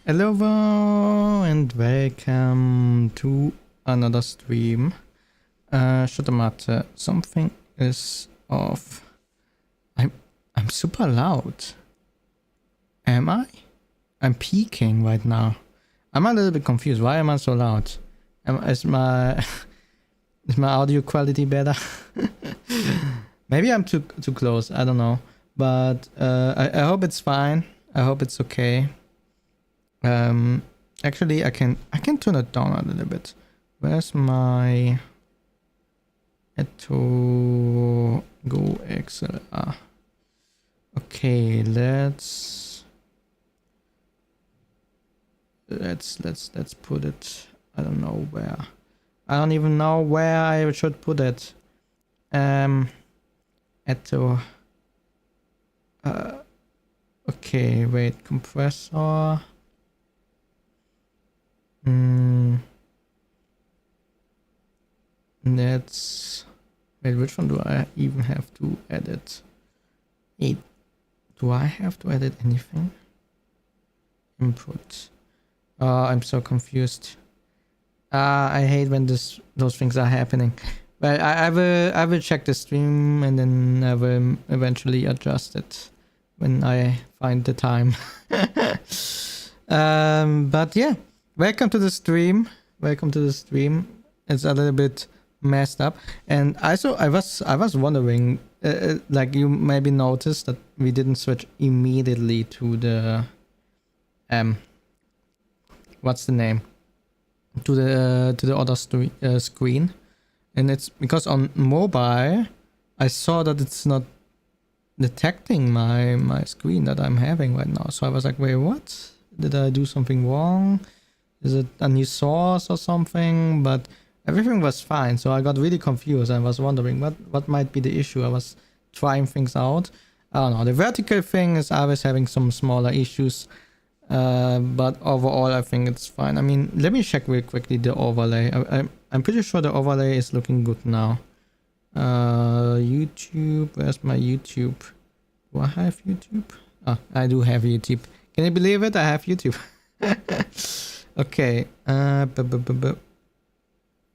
Hello and welcome to another stream. Matter, something is off. I'm super loud. Am I? I'm peaking right now. I'm a little bit confused. Why am I so loud? Is my audio quality better? Maybe I'm too close. I don't know. But I hope it's fine. I hope it's okay. Actually, I can turn it down a little bit. Where's my? Had to go XLR. Okay, let's put it. I don't know where. I don't even know where I should put it. Okay, wait, compressor. Let's wait, which one do I even have to edit? Hey, do I have to edit anything? Input. I'm so confused. I hate when those things are happening. Well, I will check the stream and then I will eventually adjust it when I find the time. But yeah, welcome to the stream. Welcome to the stream. It's a little bit messed up, and also I was wondering, like you maybe noticed that we didn't switch immediately to the what's the name, to the other screen, and it's because on mobile I saw that it's not detecting my screen that I'm having right now. So I was like, wait, what? Did I do something wrong? Is it a new source or something? But everything was fine, so I got really confused. I was wondering what might be the issue. I was trying things out. I don't know. The vertical thing is always having some smaller issues, but overall I think it's fine. I mean, let me check real quickly the overlay. I'm pretty sure the overlay is looking good now. YouTube, where's my YouTube? Do I have YouTube? Oh, I do have YouTube. Can you believe it? I have YouTube. Okay.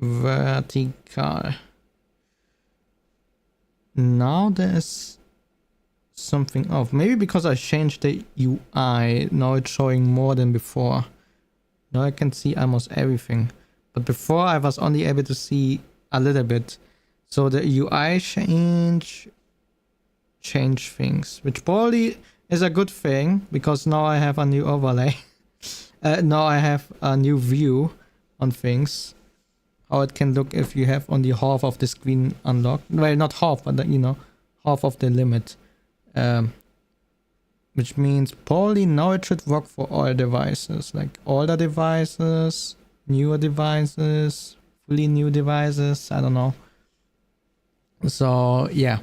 Vertical. Now there's something off. Maybe because I changed the UI. Now it's showing more than before. Now I can see almost everything. But before I was only able to see a little bit. So the UI change things, which probably is a good thing because now I have a new overlay. Now I have a new view on things. How it can look if you have only half of the screen unlocked. Well, not half, but you know, half of the limit. Which means probably now it should work for all devices, like older devices, newer devices, fully new devices. I don't know. So yeah,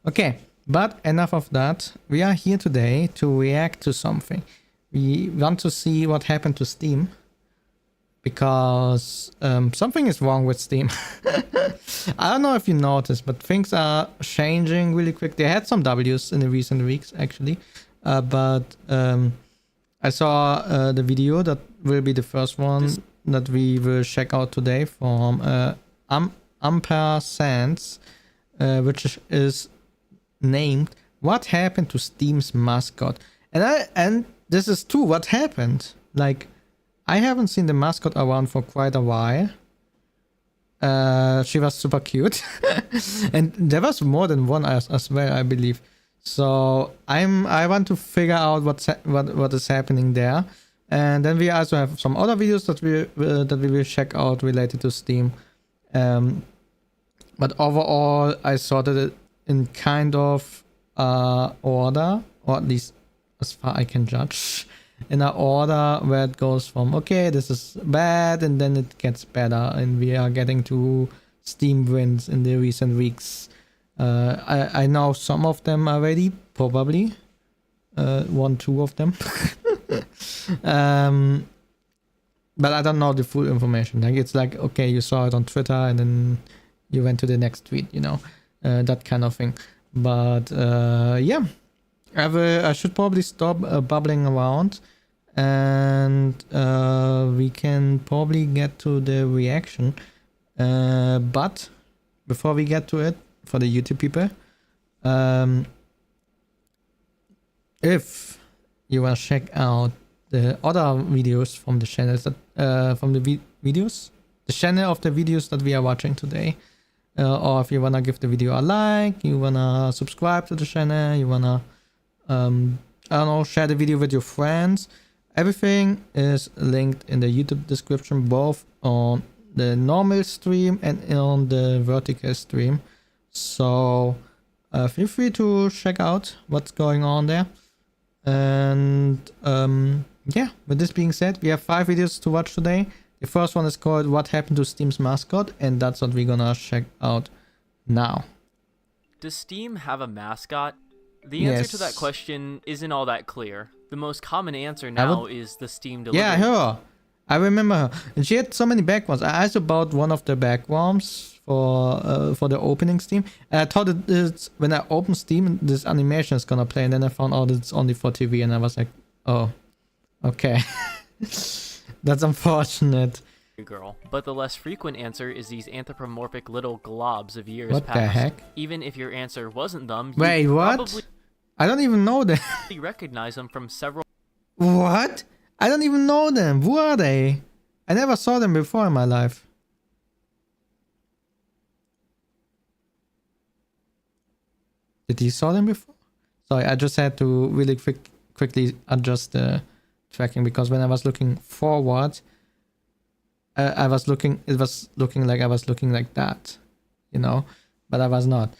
okay. But enough of that. We are here today to react to something. We want to see what happened to Steam. Because something is wrong with Steam. I don't know if you noticed, but things are changing really quick. They had some W's in the recent weeks, actually. But I saw the video that will be the first one that we will check out today from Ampersand, which is named "What Happened to Steam's Mascot?" And this is true. What happened? Like, I haven't seen the mascot around for quite a while. She was super cute. And there was more than one as well, I believe. So I want to figure out what is happening there. And then we also have some other videos that we will check out related to Steam. But overall, I sorted it in kind of order, or at least as far I can judge. In an order where it goes from, okay, this is bad, and then it gets better, and we are getting to Steam wins in the recent weeks. I know some of them already, probably. 1-2 of them. But I don't know the full information. Like, it's like, okay, you saw it on Twitter, and then you went to the next tweet, you know, that kind of thing. But yeah. I should probably stop bubbling around and we can probably get to the reaction. But before we get to it, for the YouTube people, if you want to check out the other videos from the channels that from the videos, the channel of the videos that we are watching today, or if you wanna give the video a like, you wanna subscribe to the channel, you wanna I don't know, share the video with your friends, everything is linked in the YouTube description, both on the normal stream and on the vertical stream. So feel free to check out what's going on there. And yeah, with this being said, we have 5 videos to watch today. The first one is called What Happened to Steam's Mascot, and that's what we're gonna check out now. Does Steam have a mascot? The answer to that question isn't all that clear. The most common answer now is the Steam delivery. Yeah, her. I remember her. And she had so many backgrounds. I asked about one of the backgrounds for the opening Steam. And I thought it's when I open Steam, this animation is gonna play, and then I found out it's only for TV, and I was like, oh, okay. That's unfortunate. Girl. But the less frequent answer is these anthropomorphic little globs of years what past. The heck? Even if your answer wasn't them, wait, you what? probably I don't even know them. recognize them from several. What? I don't even know them. Who are they? I never saw them before in my life. Did you saw them before? Sorry, I just had to really quickly adjust the tracking, because when I was looking forward, it was looking like I was looking like that, you know, but I was not.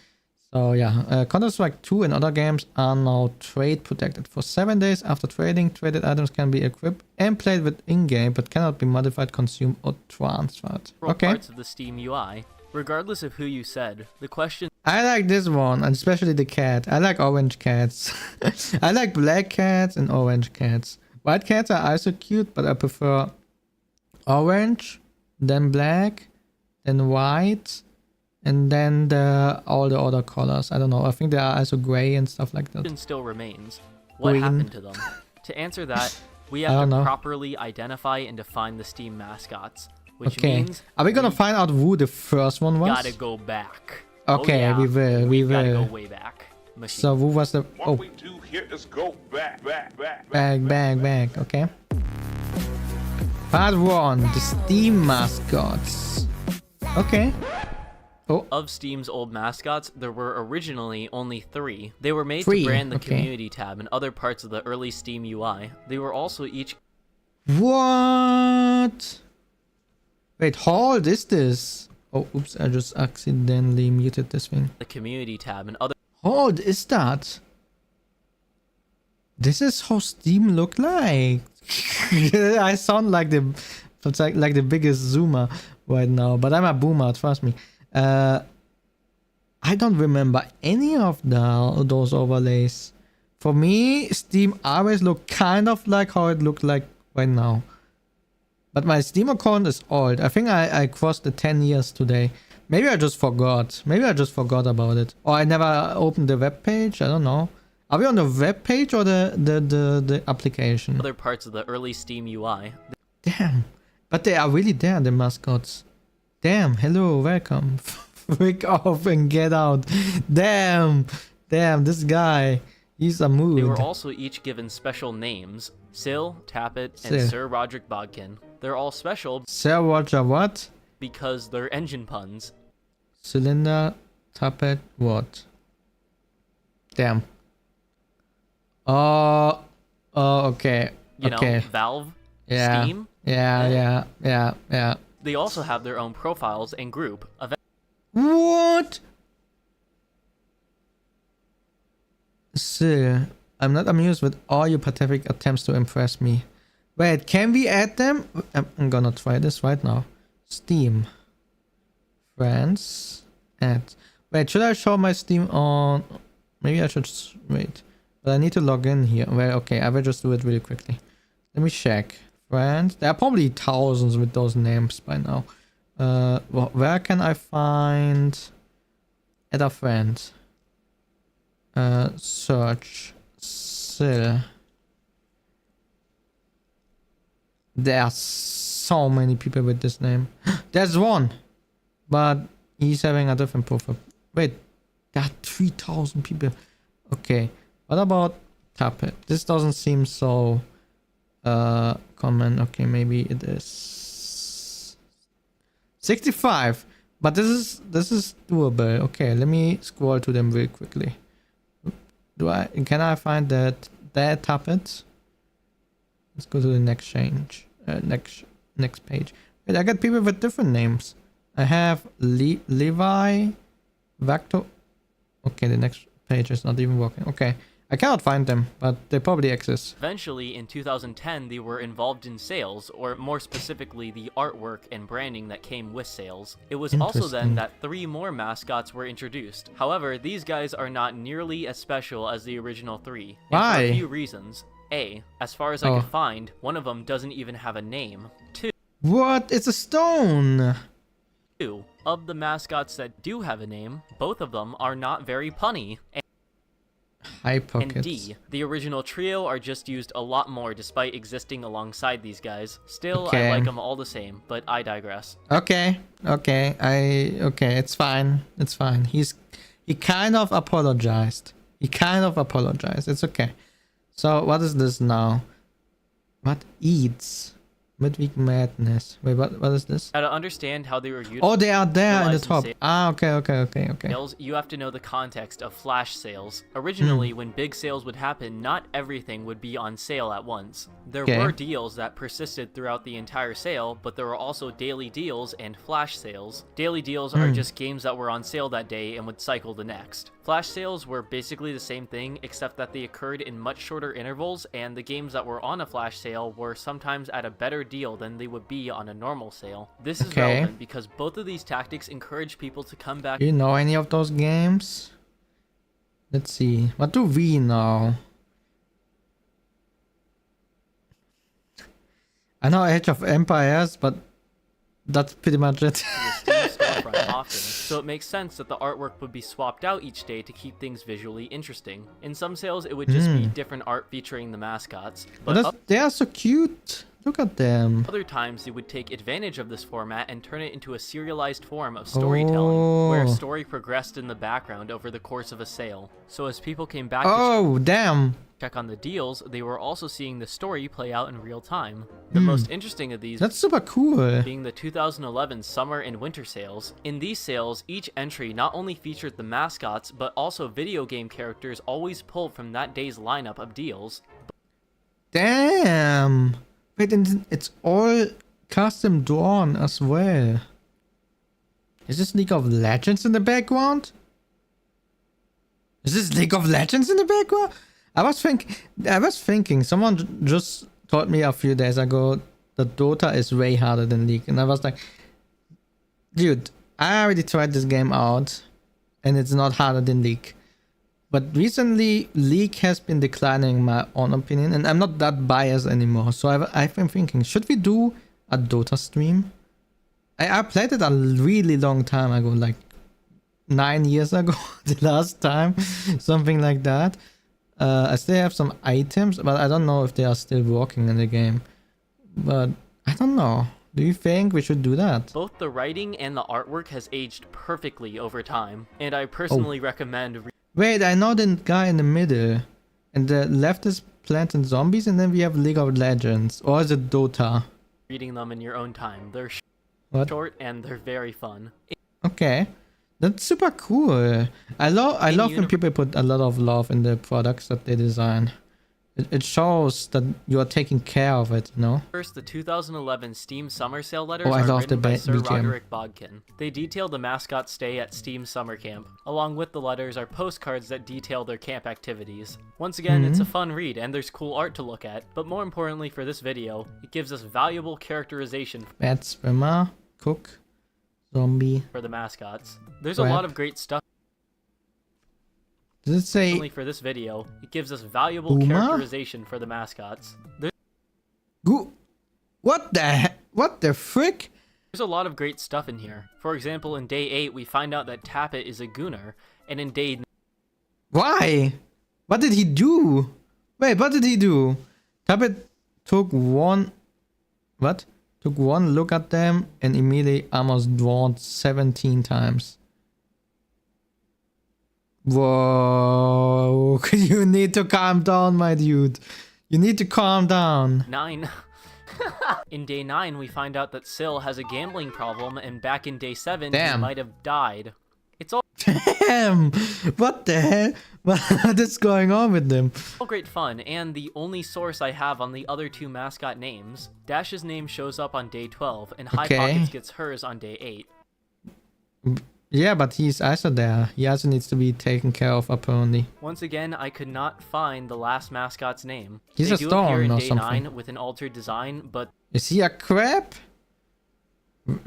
So yeah, Counter-Strike 2 and other games are now trade protected. For 7 days after trading, traded items can be equipped and played with in-game, but cannot be modified, consumed, or transferred. Okay. Parts of the Steam UI, regardless of who you said. The question. I like this one, and especially the cat. I like orange cats. I like black cats and orange cats. White cats are also cute, but I prefer orange, then black, then white, and then all the other colors. I don't know. I think they are also gray and stuff like that. Still remains. What Green. happened to them? To answer that, we have to properly identify and define the Steam mascots, which means are we gonna find out who the first one was? Gotta go back. Okay, oh, yeah. we will. Gotta go way back. Machine. So who was the? What we do here is go back. Back. Okay. Part 1, the Steam mascots. Okay. Oh. Of Steam's old mascots, there were originally only 3. They were made to brand the community tab and other parts of the early Steam UI. They were also each. What? Wait, how old is this? Oh, oops! I just accidentally muted this thing. The community tab and other. How old is that? This is how Steam looked like. I sound like the biggest zoomer right now, but I'm a boomer, trust me. I don't remember any of those overlays. For me, Steam always looked kind of like how it looked like right now. But my Steam account is old. I think I crossed the 10 years today. Maybe I just forgot. Maybe I just forgot about it. Or I never opened the web page. I don't know. Are we on the web page or the application? Other parts of the early Steam UI. Damn. But they are really there, the mascots. Damn. Hello. Welcome. Freak off and get out. Damn. This guy. He's a mood. They were also each given special names. Sil, Tappet, and Sir Roderick Bodkin. They're all special. Sir Roger what? Because they're engine puns. Cylinder, Tappet, what? Damn. Oh, okay. You know, Valve, yeah. Steam. Yeah. They also have their own profiles and group. What? Sir, I'm not amused with all your pathetic attempts to impress me. Wait, can we add them? I'm gonna try this right now. Steam. Friends. Add. Wait, should I show my Steam on? Maybe I should wait. But I need to log in here. Well, okay, I will just do it really quickly. Let me check. Friends. There are probably thousands with those names by now. Where can I find add a friend? Search. Sil. There are so many people with this name. There's one, but he's having a different profile. Wait, there are 3,000 people. Okay, what about Tappet? This doesn't seem so common. Okay, maybe it is 65, but this is doable. Okay, let me scroll to them very quickly. Can I find that Tappet? Let's go to the next next page. Wait, I got people with different names. I have Levi, Vector. Okay, the next page is not even working. Okay, I cannot find them, but they probably exist. Eventually, in 2010, they were involved in sales, or more specifically, the artwork and branding that came with sales. It was also then that 3 more mascots were introduced. However, these guys are not nearly as special as the original 3. Why? For a few reasons. A, as far as I could find, one of them doesn't even have a name. 2. What? It's a stone! 2. Of the mascots that do have a name, both of them are not very punny. High pockets. And D, the original trio are just used a lot more despite existing alongside these guys. Still, I like them all the same, but I digress. Okay, it's fine. It's fine. He kind of apologized. It's okay. So what is this now? What eats? Midweek Madness. Wait, what is this? Now to understand how they were used. Oh, they are there in the top. Okay. Sales, you have to know the context of flash sales. Originally, when big sales would happen, not everything would be on sale at once. There were deals that persisted throughout the entire sale, but there were also daily deals and flash sales. Daily deals are just games that were on sale that day and would cycle the next. Flash sales were basically the same thing, except that they occurred in much shorter intervals, and the games that were on a flash sale were sometimes at a better deal than they would be on a normal sale. This is relevant because both of these tactics encourage people to come back. Do you know any of those games? Let's see. What do we know? I know Age of Empires, but that's pretty much it. Often, so it makes sense that the artwork would be swapped out each day to keep things visually interesting. In some sales, it would just be different art featuring the mascots. But they are so cute. Look at them. Other times, they would take advantage of this format and turn it into a serialized form of storytelling, where a story progressed in the background over the course of a sale. So as people came back to check on the deals, they were also seeing the story play out in real time. The most interesting of these, that's super cool, being the 2011 summer and winter sales. In these sales, each entry not only featured the mascots, but also video game characters always pulled from that day's lineup of deals. Damn! Wait, and it's all custom drawn as well. Is this League of Legends in the background? Is this League of Legends in the background? I was thinking, someone just told me a few days ago that Dota is way harder than League. And I was like, dude, I already tried this game out and it's not harder than League. But recently, League has been declining in my own opinion, and I'm not that biased anymore. So I've been thinking, should we do a Dota stream? I played it a really long time ago, like 9 years ago, the last time, something like that. I still have some items, but I don't know if they are still working in the game. But I don't know. Do you think we should do that? Both the writing and the artwork has aged perfectly over time, and I personally recommend... Wait, I know the guy in the middle. And the left is Plants and Zombies, and then we have League of Legends. Or is it Dota? Reading them in your own time. They're short and they're very fun. Okay. That's super cool. I love when people put a lot of love in the products that they design. It shows that you are taking care of it, you know? First, the 2011 Steam Summer Sale letters are written by Sir Roderick Bodkin. They detail the mascot's stay at Steam Summer Camp. Along with the letters are postcards that detail their camp activities. Once again, it's a fun read and there's cool art to look at, but more importantly for this video, it gives us valuable characterization Bad swimmer, cook, zombie, for the mascots. There's a lot of great stuff. Does it say... Only for this video, it gives us valuable characterization for the mascots. What the frick? There's a lot of great stuff in here. For example, in Day 8, we find out that Tappet is a gooner, and in Day... Why? What did he do? Wait, what did he do? Tappet took one What? Took one look at them and immediately almost drowned 17 times. Whoa. You need to calm down, my dude. You need to calm down. 9. In day 9, we find out that Syl has a gambling problem, and back in day 7, he might have died. It's all Damn! What the hell? What is going on with them? all great fun, and the only source I have on the other 2 mascot names. Dash's name shows up on day 12, and High Pockets gets hers on day 8. Yeah, but he's also there. He also needs to be taken care of, apparently. Once again, I could not find the last mascot's name. He's they a do appear in storm or day something. 9 with an altered design, but Is he a crab?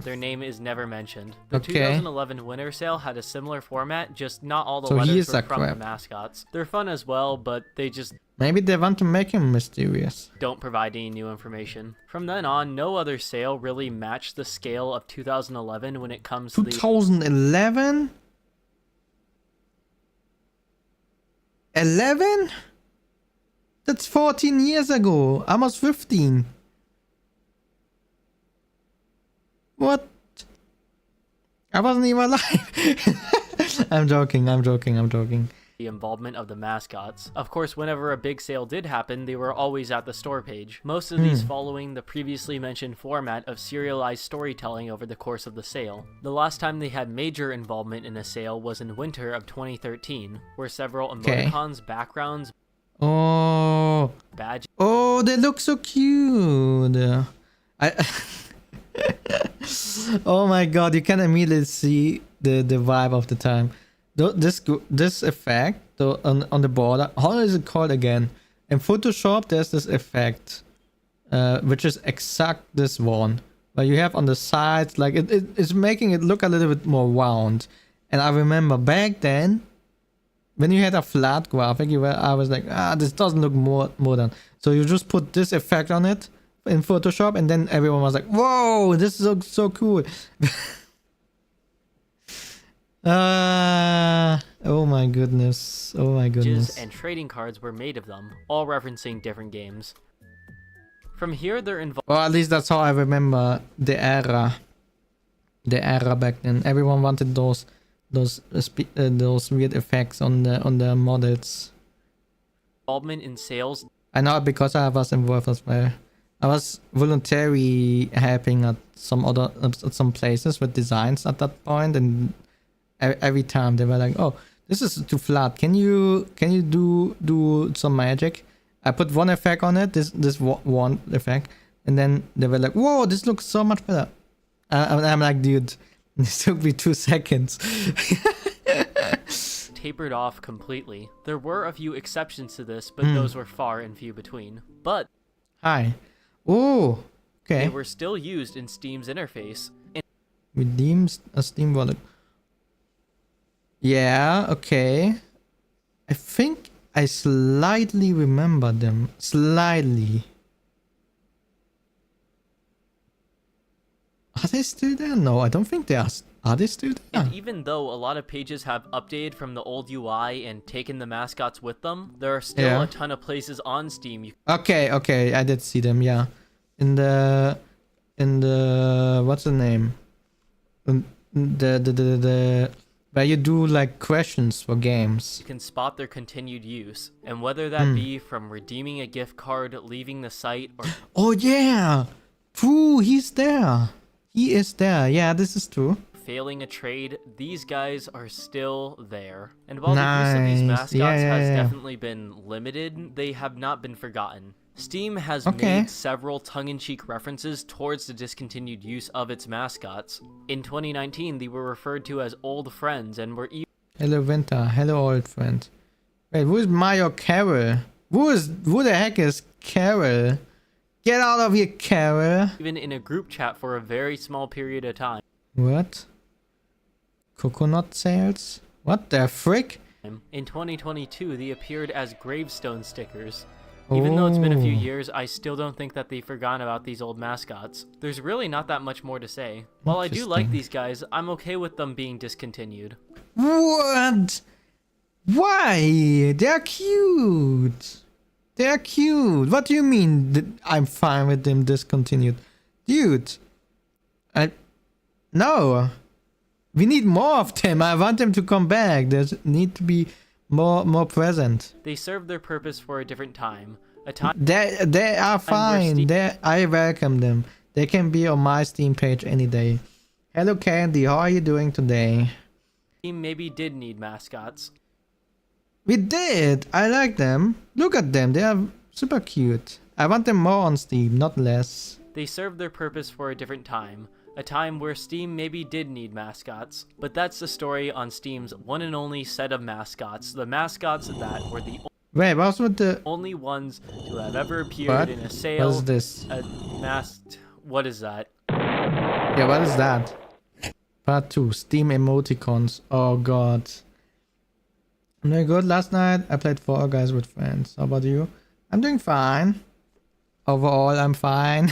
their name is never mentioned. The Okay. 2011 winter sale had a similar format, just not all the So he letters is were a from the crab. mascots. They're fun as well, but they just Maybe they want to make him mysterious. don't provide any new information. From then on, no other sale really matched the scale of 2011 when it comes to the 2011? 11? That's 14 years ago. Almost 15. What? I wasn't even alive. I'm joking. the involvement of the mascots. Of course, whenever a big sale did happen, they were always at the store page, most of these following the previously mentioned format of serialized storytelling over the course of the sale. The last time they had major involvement in a sale was in winter of 2013, where several emoticons, backgrounds, Oh. badges, Oh, they look so cute. I Oh my god, you can immediately see the vibe of the time. This effect on the border, how is it called again? In Photoshop, there's this effect, which is exact this one, where you have on the sides, like it's making it look a little bit more round. And I remember back then, when you had a flat graphic, I was like, this doesn't look more modern. So you just put this effect on it in Photoshop, and then everyone was like, whoa, this looks so cool. Oh my goodness. and trading cards were made of them, all referencing different games. From here, they're involved. Well, at least that's how I remember the era back then. Everyone wanted those weird effects on the models. Involvement in sales. I know, because I was involved as well. I was voluntarily helping at some places with designs at that point, and every time they were like, "Oh, this is too flat. Can you do some magic?" I put one effect on it, this one effect, and then they were like, "Whoa, this looks so much better." I'm like, dude, this took me 2 seconds. Tapered off completely. There were a few exceptions to this, but those were far and few between. But Hi. Oh, okay. they were still used in Steam's interface. Redeems a Steam wallet. Yeah, okay. I think I slightly remember them. Slightly. Are they still there? No, I don't think they are. Are they still there? And even though a lot of pages have updated from the old UI and taken the mascots with them, there are still a ton of places on Steam you Okay, I did see them, yeah. In the what's the name? The where you do like questions for games. can spot their continued use, and whether that be from redeeming a gift card, leaving the site, or Oh yeah! Pooh, he's there. He is there. Yeah, this is true. failing a trade, these guys are still there. And while the use of these mascots has definitely been limited, they have not been forgotten. Steam has made several tongue-in-cheek references towards the discontinued use of its mascots. In 2019, they were referred to as old friends and were even Hello Winter. Hello old friend. Wait, who is Mario Carroll? Who the heck is Carroll? Get out of here, Carroll. in a group chat for a very small period of time. What? Coconut sales? What the frick? In 2022, they appeared as gravestone stickers. Even though it's been a few years, I still don't think that they've forgotten about these old mascots. There's really not that much more to say. While I do like these guys, I'm okay with them being discontinued. What? Why? They're cute. They're cute. What do you mean that I'm fine with them discontinued? Dude. No. We need more of them. I want them to come back. There's need to be more present. They serve their purpose for a different time. A time They are fine. I welcome them. They can be on my Steam page any day. Hello Candy, how are you doing today? Steam maybe did need mascots. We did. I like them. Look at them. They are super cute. I want them more on Steam, not less. They serve their purpose for a different time. A time where Steam maybe did need mascots. But that's the story on Steam's one and only set of mascots. The mascots that were the Wait, what's with the only ones to have ever appeared in a sale. What is this? A masked. What is that? Yeah, what is that? Part 2, Steam emoticons. Oh god. I'm doing good. Last night I played Fall Guys with friends. How about you? I'm doing fine. Overall, I'm fine.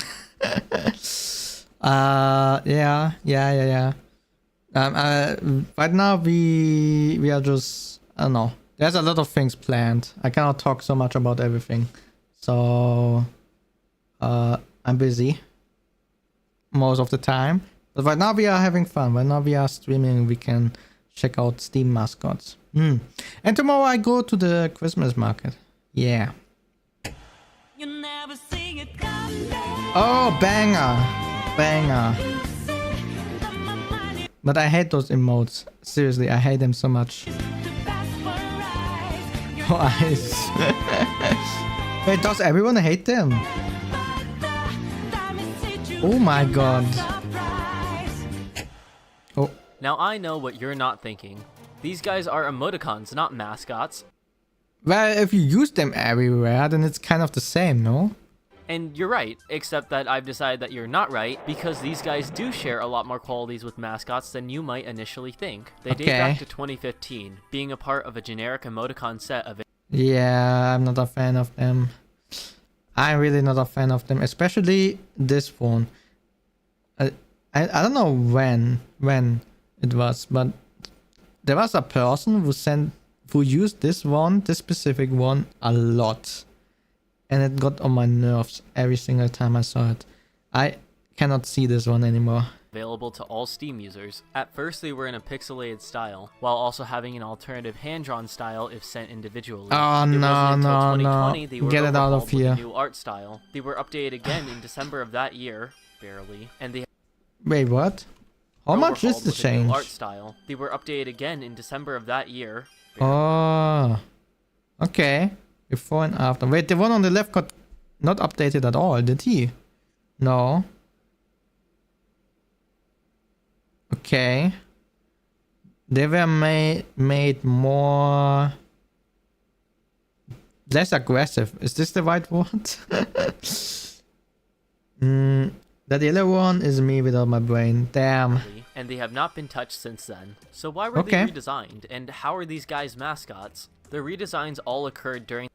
Yeah. Right now we are just, I don't know. There's a lot of things planned. I cannot talk so much about everything. So I'm busy most of the time. But right now we are having fun. Right now we are streaming. We can check out Steam mascots. And tomorrow I go to the Christmas market. Yeah. Oh, banger. But I hate those emotes. Seriously, I hate them so much. Eyes. Wait, does everyone hate them? Oh my god. Oh. Now I know what you're not thinking. These guys are emoticons, not mascots. Well, if you use them everywhere, then it's kind of the same, no? And you're right, except that I've decided that you're not right, because these guys do share a lot more qualities with mascots than you might initially think. They date back to 2015, being a part of a generic emoticon set of... Yeah, I'm not a fan of them. I'm really not a fan of them, especially this one. I don't know when it was, but there was a person who used this specific one a lot. And it got on my nerves every single time I saw it. I cannot see this one anymore. Available to all Steam users. At first they were in a pixelated style, while also having an alternative hand-drawn style if sent individually. Oh no. They were Get it out of here. With a new art style. They were updated again in December of that year, barely, and they... Wait, what? How much is the change? Art style. They were updated again in December of that year. Oh, okay. Before and after. Wait, the one on the left got not updated at all, did he? No. Okay. They were made more... less aggressive. Is this the right word? That yellow one is me without my brain. Damn. And they have not been touched since then. So why were they redesigned? And how are these guys mascots? The redesigns all occurred during...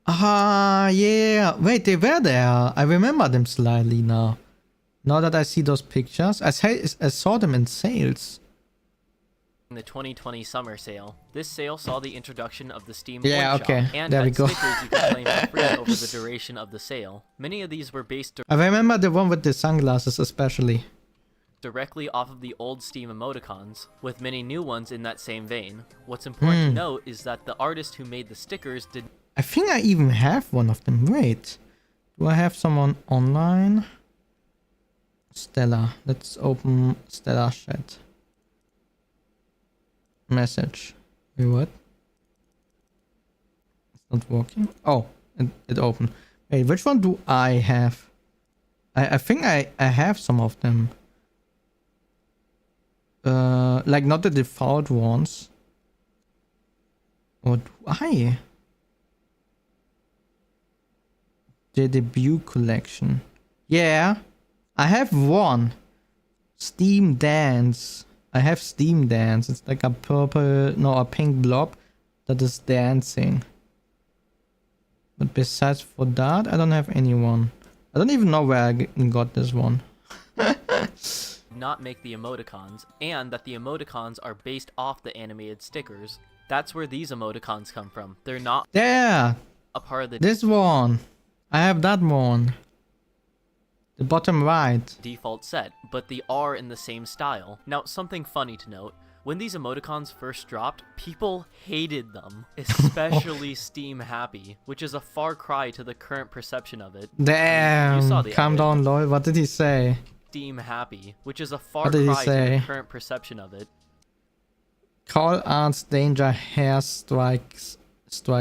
Yeah. Wait, they were there. I remember them slightly now. Now that I see those pictures. I saw them in sales. The 2020 summer sale. This sale saw the introduction of the Steam Shop and there we go. stickers you can claim for free over the duration of the sale. Many of these were based I remember the one with the sunglasses especially. Directly off of the old Steam emoticons, with many new ones in that same vein. What's important to note is that the artist who made the stickers did... I think I even have one of them. Wait. Do I have someone online? Stella. Let's open Stella chat. Message. Wait, what? It's not working. Oh, it opened. Wait, which one do I have? I think I have some of them. Like not the default ones. Or do I? The debut collection. Yeah. I have one. Steam Dance. I have Steam Dance. It's like a a pink blob that is dancing. But besides for that, I don't have anyone. I don't even know where I got this one. Not make the emoticons, and that the emoticons are based off the animated stickers. That's where these emoticons come from. They're not a part of the... This one. I have that one. The bottom right. Default set, but they are in the same style. Now, something funny to note. When these emoticons first dropped, people hated them, especially Steam Happy, which is a far cry to the current perception of it. Damn, you saw the calm edit. down, lol. What did he say? Steam Happy, which is a far What did he cry to say? the current perception of it. Call arts danger hair strike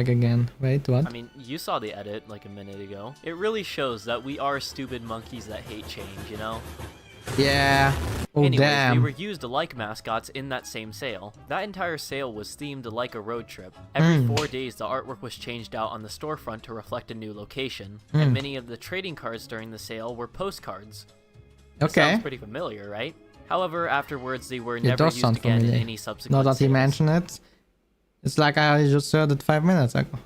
again. Wait, what? I mean, you saw the edit like a minute ago. It really shows that we are stupid monkeys that hate change, you know? Yeah. Oh, Anyways, damn. they were used like mascots in that same sale. That entire sale was themed like a road trip. Every 4 days, the artwork was changed out on the storefront to reflect a new location. And many of the trading cards during the sale were postcards. Okay. Sounds pretty familiar, right? However, afterwards, they were It never does used sound again familiar. in any subsequent Now that he sales. mentioned it, it's like I just heard it 5 minutes ago.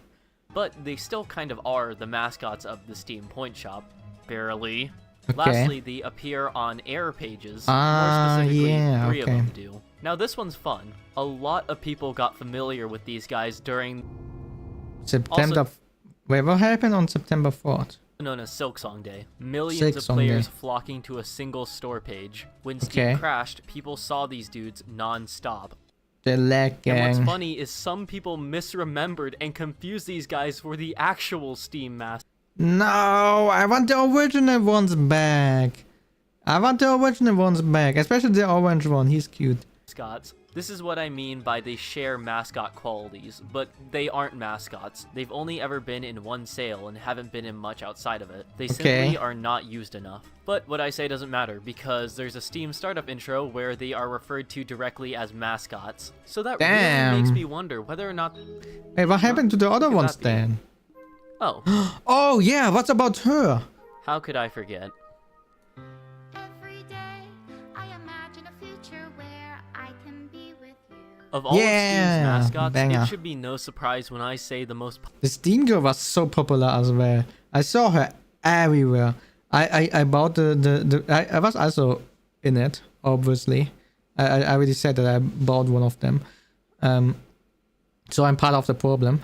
But they still kind of are the mascots of the Steam Point Shop. Barely. Okay. Lastly, they appear on error pages. More specifically, yeah, 3 okay. of them do. Now, this one's fun. A lot of people got familiar with these guys during September. Wait, what happened on September 4th? known as Silksong Day. Millions of Silksong players Day. flocking to a single store page. When Steam Okay. crashed, people saw these dudes non-stop. The leg And what's gang. funny is some people misremembered and confused these guys for the actual Steam mascots. No, I want the original ones back. I want the original ones back, especially the orange one. He's cute. This is what I mean by they share mascot qualities, but they aren't mascots. They've only ever been in one sale and haven't been in much outside of it. They simply are not used enough. But what I say doesn't matter, because there's a Steam startup intro where they are referred to directly as mascots. So that really makes me wonder whether or not... Hey, what happened to the other could ones that be? then? Oh, Oh yeah, what's about her? how could I forget? Every day I imagine a future where I can be with you. Of all of Steam's mascots, banger. it should be no surprise when I say the most The Steam girl was so popular as well. I saw her everywhere. I bought I was also in it, obviously. I already said that I bought one of them. So I'm part of the problem.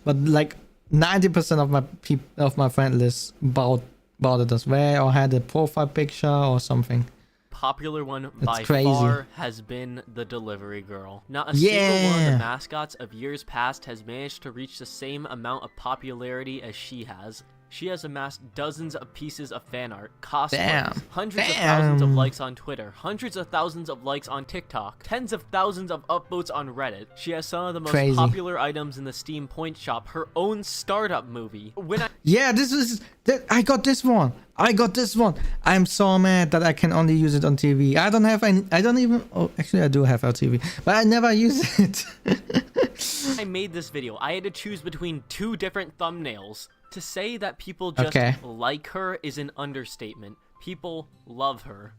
But like 90% of my friend list bought it as well, or had a profile picture or something. popular one That's by crazy. far has been the delivery girl. Not a single one of Yeah. the mascots of years past has managed to reach the same amount of popularity as she has. She has amassed dozens of pieces of fan art, cosplays, Damn. hundreds of thousands of Damn. likes on Twitter, hundreds of thousands of likes on TikTok, tens of thousands of upvotes on Reddit. She has some of the most Crazy. popular items in the Steam Point Shop, her own startup movie. When I Yeah, I got this one. I'm so mad that I can only use it on TV. I don't even, oh, actually I do have a TV, but I never use it. I made this video, I had to choose between two different thumbnails. To say that people just like her is an understatement. People love her.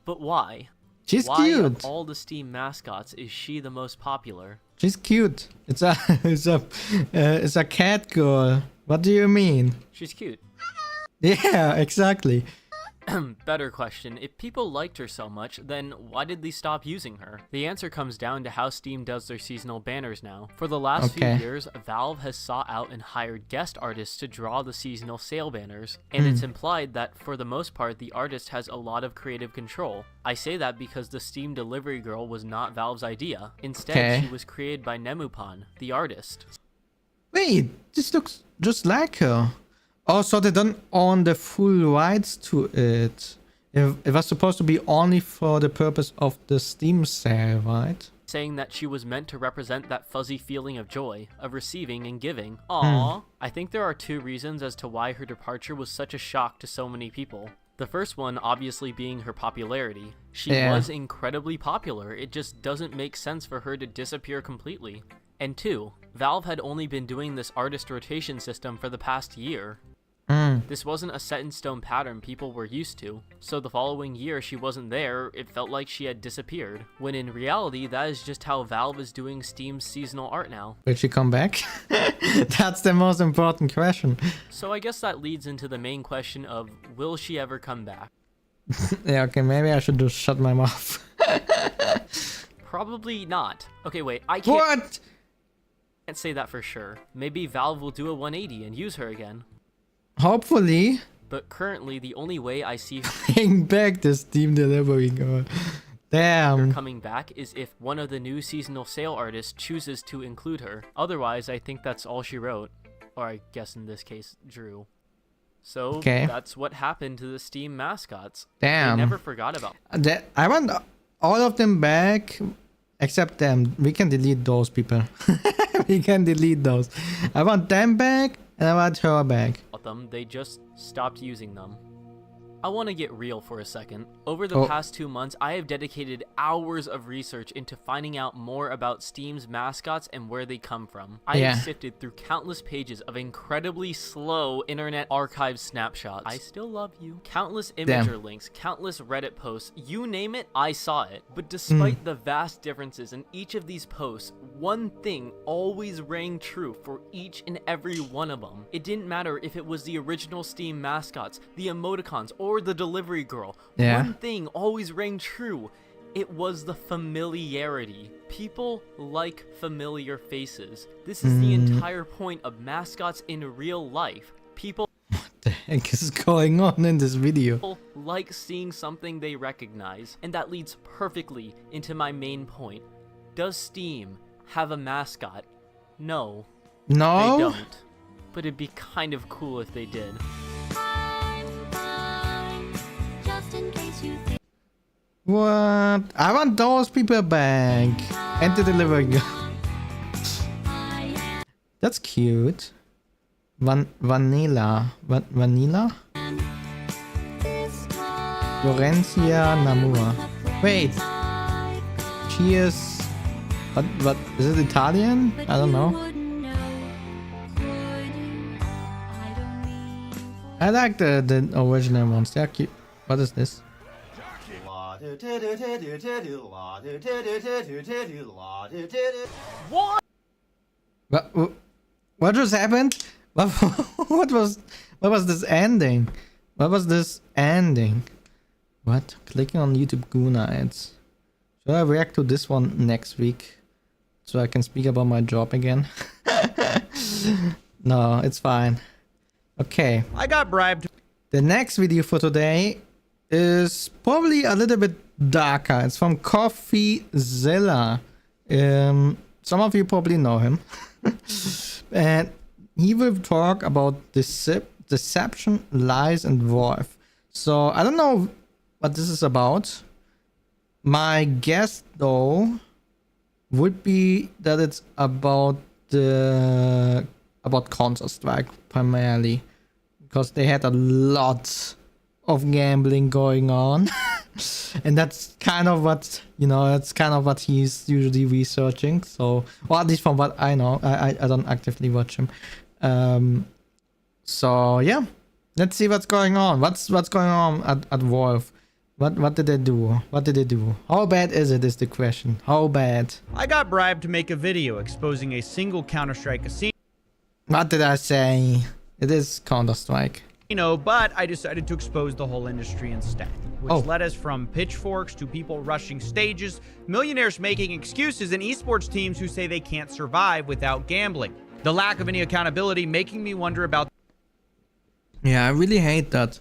But why? She's Why cute. of all the Steam mascots is she the most popular? She's cute. It's a cat girl. What do you mean? She's cute. Yeah, exactly. Better question, if people liked her so much, then why did they stop using her? The answer comes down to how Steam does their seasonal banners now. For the last few years, Valve has sought out and hired guest artists to draw the seasonal sale banners, and it's implied that for the most part the artist has a lot of creative control. I say that because the Steam delivery girl was not Valve's idea. Instead, she was created by Nemupan, the artist. Wait, this looks just like her. Oh, so they don't own the full rights to it. It was supposed to be only for the purpose of the Steam sale, right? Saying that she was meant to represent that fuzzy feeling of joy, of receiving and giving. Aww. I think there are two reasons as to why her departure was such a shock to so many people. The first one obviously being her popularity. She was incredibly popular, it just doesn't make sense for her to disappear completely. And two, Valve had only been doing this artist rotation system for the past year. This wasn't a set-in-stone pattern people were used to, so the following year she wasn't there, it felt like she had disappeared, when in reality that is just how Valve is doing Steam's seasonal art now. Will she come back? That's the most important question. So I guess that leads into the main question of, will she ever come back? Yeah, okay, maybe I should just shut my mouth. Probably not. Okay, wait, I What? can't say that for sure. Maybe Valve will do a 180 and use her again. Hopefully. But currently, the only way I see Bring back the Steam delivery girl. her Damn. coming back is if one of the new seasonal sale artists chooses to include her. Otherwise, I think that's all she wrote. Or I guess in this case, drew. So that's what happened to the Steam mascots. Damn. They never forgot about I want all of them back except them. We can delete those people. We can delete those. I want them back and I want her back. them. They just stopped using them. I want to get real for a second. Over the past 2 months, I have dedicated hours of research into finding out more about Steam's mascots and where they come from. I have sifted through countless pages of incredibly slow internet archive snapshots. I still love you. Countless imager links, countless Reddit posts, you name it, I saw it. But despite the vast differences in each of these posts, one thing always rang true for each and every one of them. It didn't matter if it was the original Steam mascots, the emoticons, or the delivery girl. One thing always rang true. It was the familiarity. People like familiar faces. This is the entire point of mascots in real life. People What the heck is going on in this video? like seeing something they recognize, and that leads perfectly into my main point. Does Steam have a mascot? No. No? They don't. But it'd be kind of cool if they did. What? I want those people back. And the delivery girl. That's cute. Vanilla. Vanilla? Florencia Namur. Wait. Cheers. What? Is it Italian? I don't know. I like the original ones. They're cute. What is this? What? What just happened? What was this ending? What was this ending? What? Clicking on YouTube Guna ads. Should I react to this one next week? So I can speak about my job again? No, it's fine. Okay. I got bribed. The next video for today is probably a little bit darker. It's from CoffeeZilla. Some of you probably know him. And he will talk about deception, lies, and worth. So I don't know what this is about. My guess, though, would be that it's about Counter-Strike primarily, because they had a lot of gambling going on. And that's kind of what, that's kind of what he's usually researching. So, or at least from what I know, I don't actively watch him. So yeah, let's see what's going on. What's going on at Wolf? What did they do? What did they do? How bad is it is the question. How bad? I got bribed to make a video exposing a single Counter-Strike casino. What did I say? It is Counter-Strike. But I decided to expose the whole industry instead, which led us from pitchforks to people rushing stages, millionaires making excuses, and esports teams who say they can't survive without gambling. The lack of any accountability making me wonder about... Yeah, I really hate that.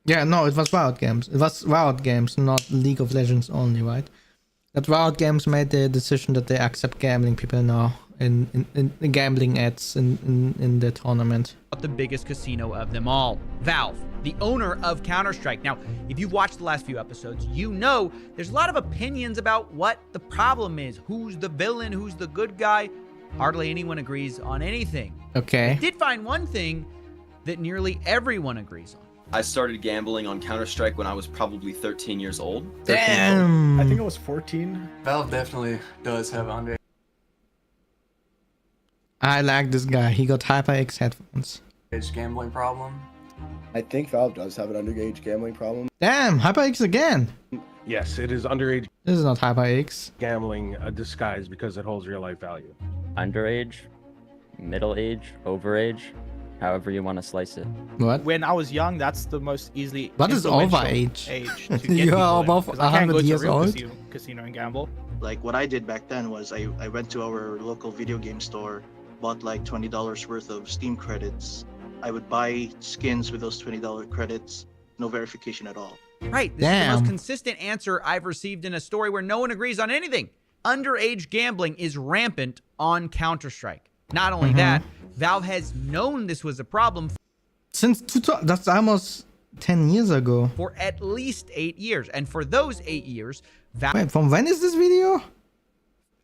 Yeah, no, it was Riot Games. It was Riot Games, not League of Legends only, right? That Riot Games made the decision that they accept gambling people now in gambling ads in the tournament. The biggest casino of them all, Valve, the owner of Counter-Strike. Now, if you've watched the last few episodes, there's a lot of opinions about what the problem is. Who's the villain? Who's the good guy? Hardly anyone agrees on anything. Okay. I did find one thing that nearly everyone agrees on. I started gambling on Counter-Strike when I was probably 13 years old. Damn! I think it was 14. Valve definitely does have underage I like this guy. He got HyperX headphones. gambling problem. I think Valve does have an underage gambling problem. Damn! HyperX again! Yes, it is underage This is not HyperX. gambling disguised because it holds real life value. Underage, middle age, overage, however you want to slice it. What? When I was young, that's the most easily What is influential overage? age to get You people are in, above 'cause I can't go 100 to a years real old? casino and gamble. Like what I did back then was I went to our local video game store bought like $20 worth of Steam credits, I would buy skins with those $20 credits, no verification at all. Right. This is the most consistent answer I've received in a story where no one agrees on anything. Underage gambling is rampant on Counter-Strike. Not only that, Valve has known this was a problem since that's almost 10 years ago. For at least 8 years. And for those 8 years, Valve... Wait, from when is this video?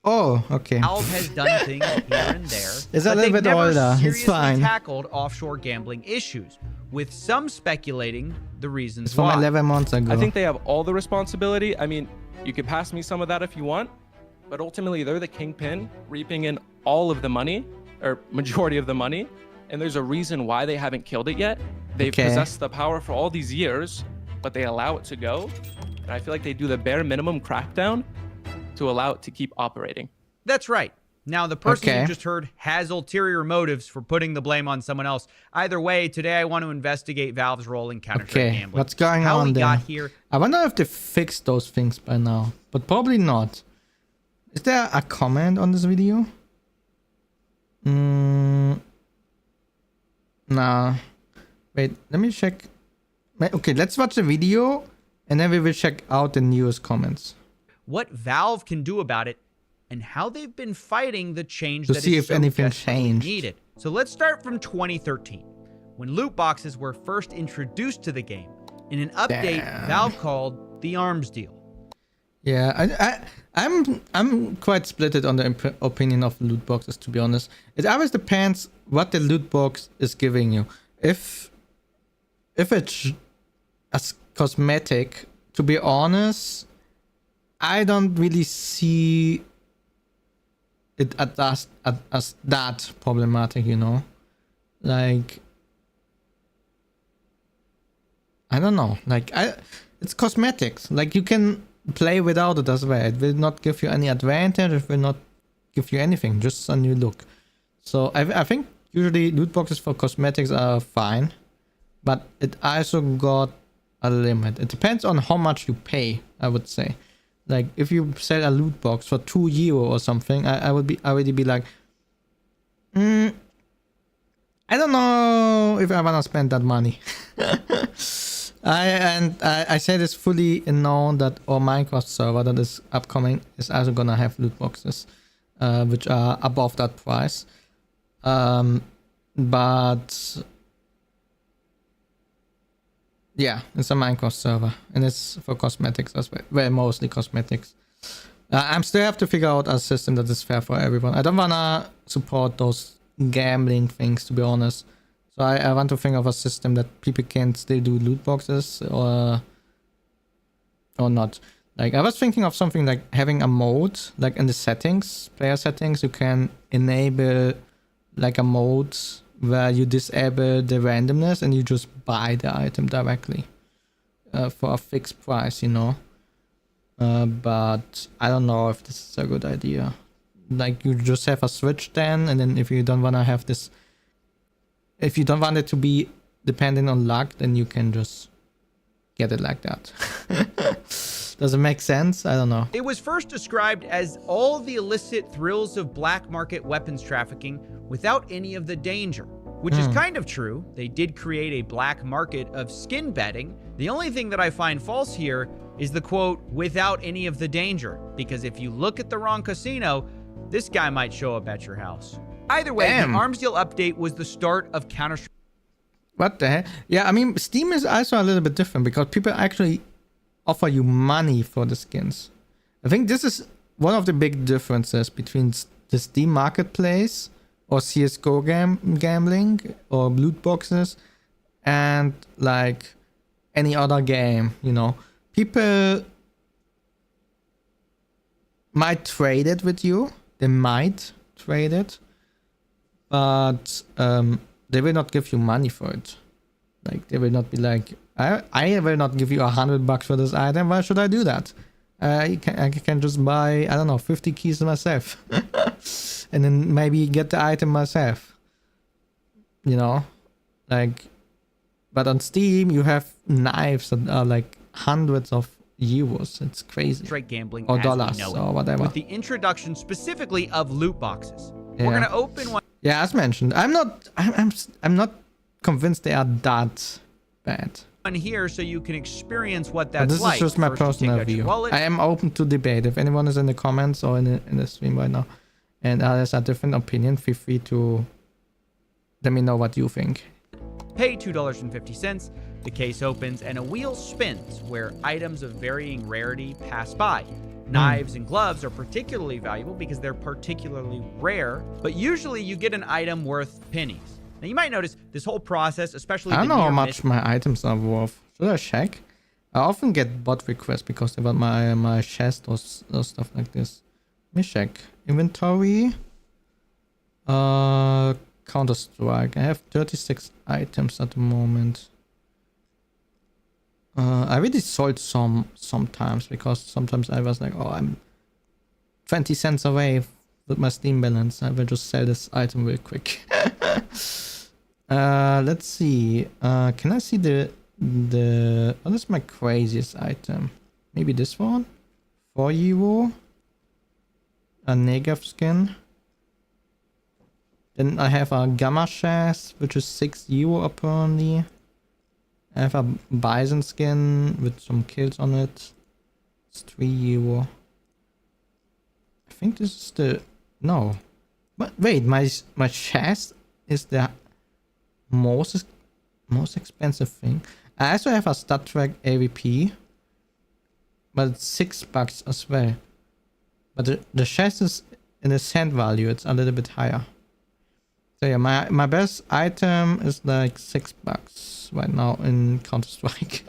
Oh, okay. Valve has done things here and there. It's a little bit older. It's fine. Tackled offshore gambling issues, with some speculating the reasons it's from why. 11 months ago. I think they have all the responsibility. I mean, you could pass me some of that if you want, but ultimately they're the kingpin, reaping in all of the money, or majority of the money, and there's a reason why they haven't killed it yet. They've possessed the power for all these years, but they allow it to go, and I feel like they do the bare minimum crackdown to allow it to keep operating. That's right. Now, the person you just heard has ulterior motives for putting the blame on someone else. Either way, today I want to investigate Valve's role in Counter-Strike gambling. What's going How on we there? got here. I wonder if they fixed those things by now, but probably not. Is there a comment on this video? Nah. Wait, let me check. Okay, let's watch the video and then we will check out the newest comments. What Valve can do about it and how they've been fighting the change to that see is if so anything desperately changed. needed. So let's start from 2013, when loot boxes were first introduced to the game in an update Valve called the Arms Deal. Yeah, I'm quite splitted on the opinion of loot boxes, to be honest. It always depends what the loot box is giving you. If it's a cosmetic, to be honest, I don't really see it as that problematic, you know? Like, I don't know. Like, it's cosmetics. Like, you can play without it as well. It will not give you any advantage. It will not give you anything. Just a new look. So, I think usually loot boxes for cosmetics are fine. But it also got a limit. It depends on how much you pay, I would say. Like, if you sell a loot box for €2 or something, I would already be like, I don't know if I want to spend that money. I say this fully known that our Minecraft server that is upcoming is also gonna have loot boxes, which are above that price. But yeah, it's a Minecraft server, and it's for cosmetics as well. Well, mostly cosmetics. I'm still have to figure out a system that is fair for everyone. I don't wanna support those gambling things, to be honest. So I want to think of a system that people can still do loot boxes or not. Like, I was thinking of something like having a mode, like in the settings, player settings, you can enable like a mode where you disable the randomness and you just buy the item directly for a fixed price, you know. But I don't know if this is a good idea. Like, you just have a switch then, and then if you don't want to have this, if you don't want it to be dependent on luck, then you can just get it like that. Does it make sense? I don't know. It was first described as all the illicit thrills of black market weapons trafficking without any of the danger, which is kind of true. They did create a black market of skin betting. The only thing that I find false here is the quote, without any of the danger, because if you look at the wrong casino, this guy might show up at your house. Either way, the Arms Deal update was the start of Counter-Strike. What the heck? Yeah, I mean, Steam is also a little bit different because people actually offer you money for the skins. I think this is one of the big differences between the Steam marketplace or CSGO gambling or loot boxes and like any other game, you know. People might trade it with you. They might trade it. But they will not give you money for it. Like, they will not be like, I will not give you $100 for this item. Why should I do that? I can just buy, I don't know, 50 keys myself. And then maybe get the item myself. You know? Like, but on Steam, you have knives that are like hundreds of euros. It's crazy. Straight gambling, or as dollars, we know or it, whatever. with the introduction specifically of loot boxes. We're going to open one. Yeah, as mentioned, I'm not convinced they are that bad. On here so you can experience what But that's this like. is just my First, you personal take out your view. wallet. I am open to debate. If anyone is in the comments or in the stream right now and has a different opinion, feel free to let me know what you think. Pay $2.50. The case opens and a wheel spins where items of varying rarity pass by. Knives and gloves are particularly valuable because they're particularly rare, but usually you get an item worth pennies. Now you might notice this whole process, especially I don't know how much miss. my items are worth. Should I check? I often get bot requests because they want my chest or stuff like this. Let me check. Inventory. Counter-Strike. I have 36 items at the moment. I really sold sometimes because sometimes I was like, oh, I'm 20 cents away with my Steam balance. I will just sell this item real quick. Let's see. Can I see the what is my craziest item? Maybe this one? 4 euro. A Negav skin. Then I have a Gamma chest, which is 6 euro apparently. I have a Bison skin with some kills on it. It's 3 euro. I think this is the... No. But wait, my chest is the most expensive thing. I also have a Star Trek AVP. But it's $6 as well. But the chest is in the cent value. It's a little bit higher. So yeah, my best item is like $6 right now in Counter-Strike.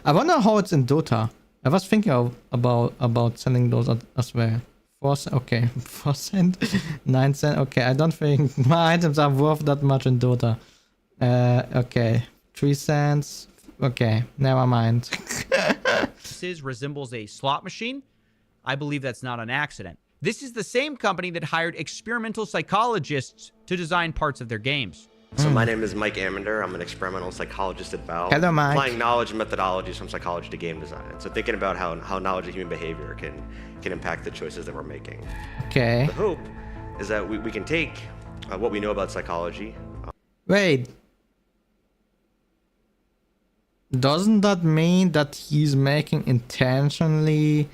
I wonder how it's in Dota. I was thinking about selling those as well. 4 cent, okay, 4 cent, 9 cent. Okay, I don't think my items are worth that much in Dota. Okay, 3 cents. Okay, never mind. This resembles a slot machine. I believe that's not an accident. This is the same company that hired experimental psychologists to design parts of their games. So my name is Mike Amender. I'm an experimental psychologist at Valve. Hello, Mike. Applying knowledge and methodologies from psychology to game design. So thinking about how knowledge of human behavior can impact the choices that we're making. Okay. The hope is that we can take what we know about psychology. Wait. Doesn't that mean that he's intentionally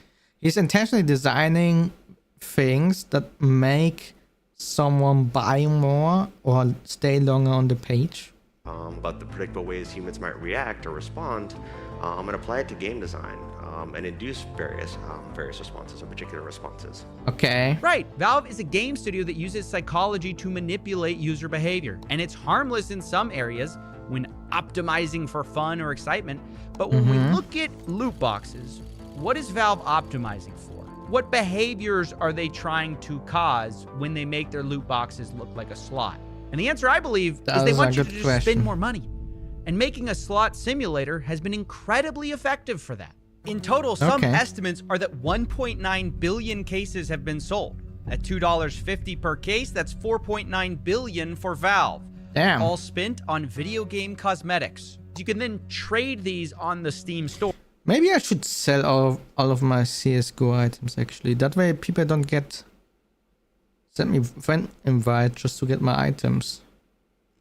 designing things that make someone buy more or stay longer on the page? About the predictable ways humans might react or respond, and apply it to game design and induce various responses or particular responses. Okay. Right. Valve is a game studio that uses psychology to manipulate user behavior, and it's harmless in some areas when optimizing for fun or excitement. But when we look at loot boxes, what is Valve optimizing for? What behaviors are they trying to cause when they make their loot boxes look like a slot? And the answer, I believe, is they want you to just spend more money. And making a slot simulator has been incredibly effective for that. In total, some estimates are that 1.9 billion cases have been sold. At $2.50 per case, that's 4.9 billion for Valve. Damn. All spent on video game cosmetics. You can then trade these on the Steam store. Maybe I should sell all of my CSGO items actually. That way people don't send me friend invite just to get my items.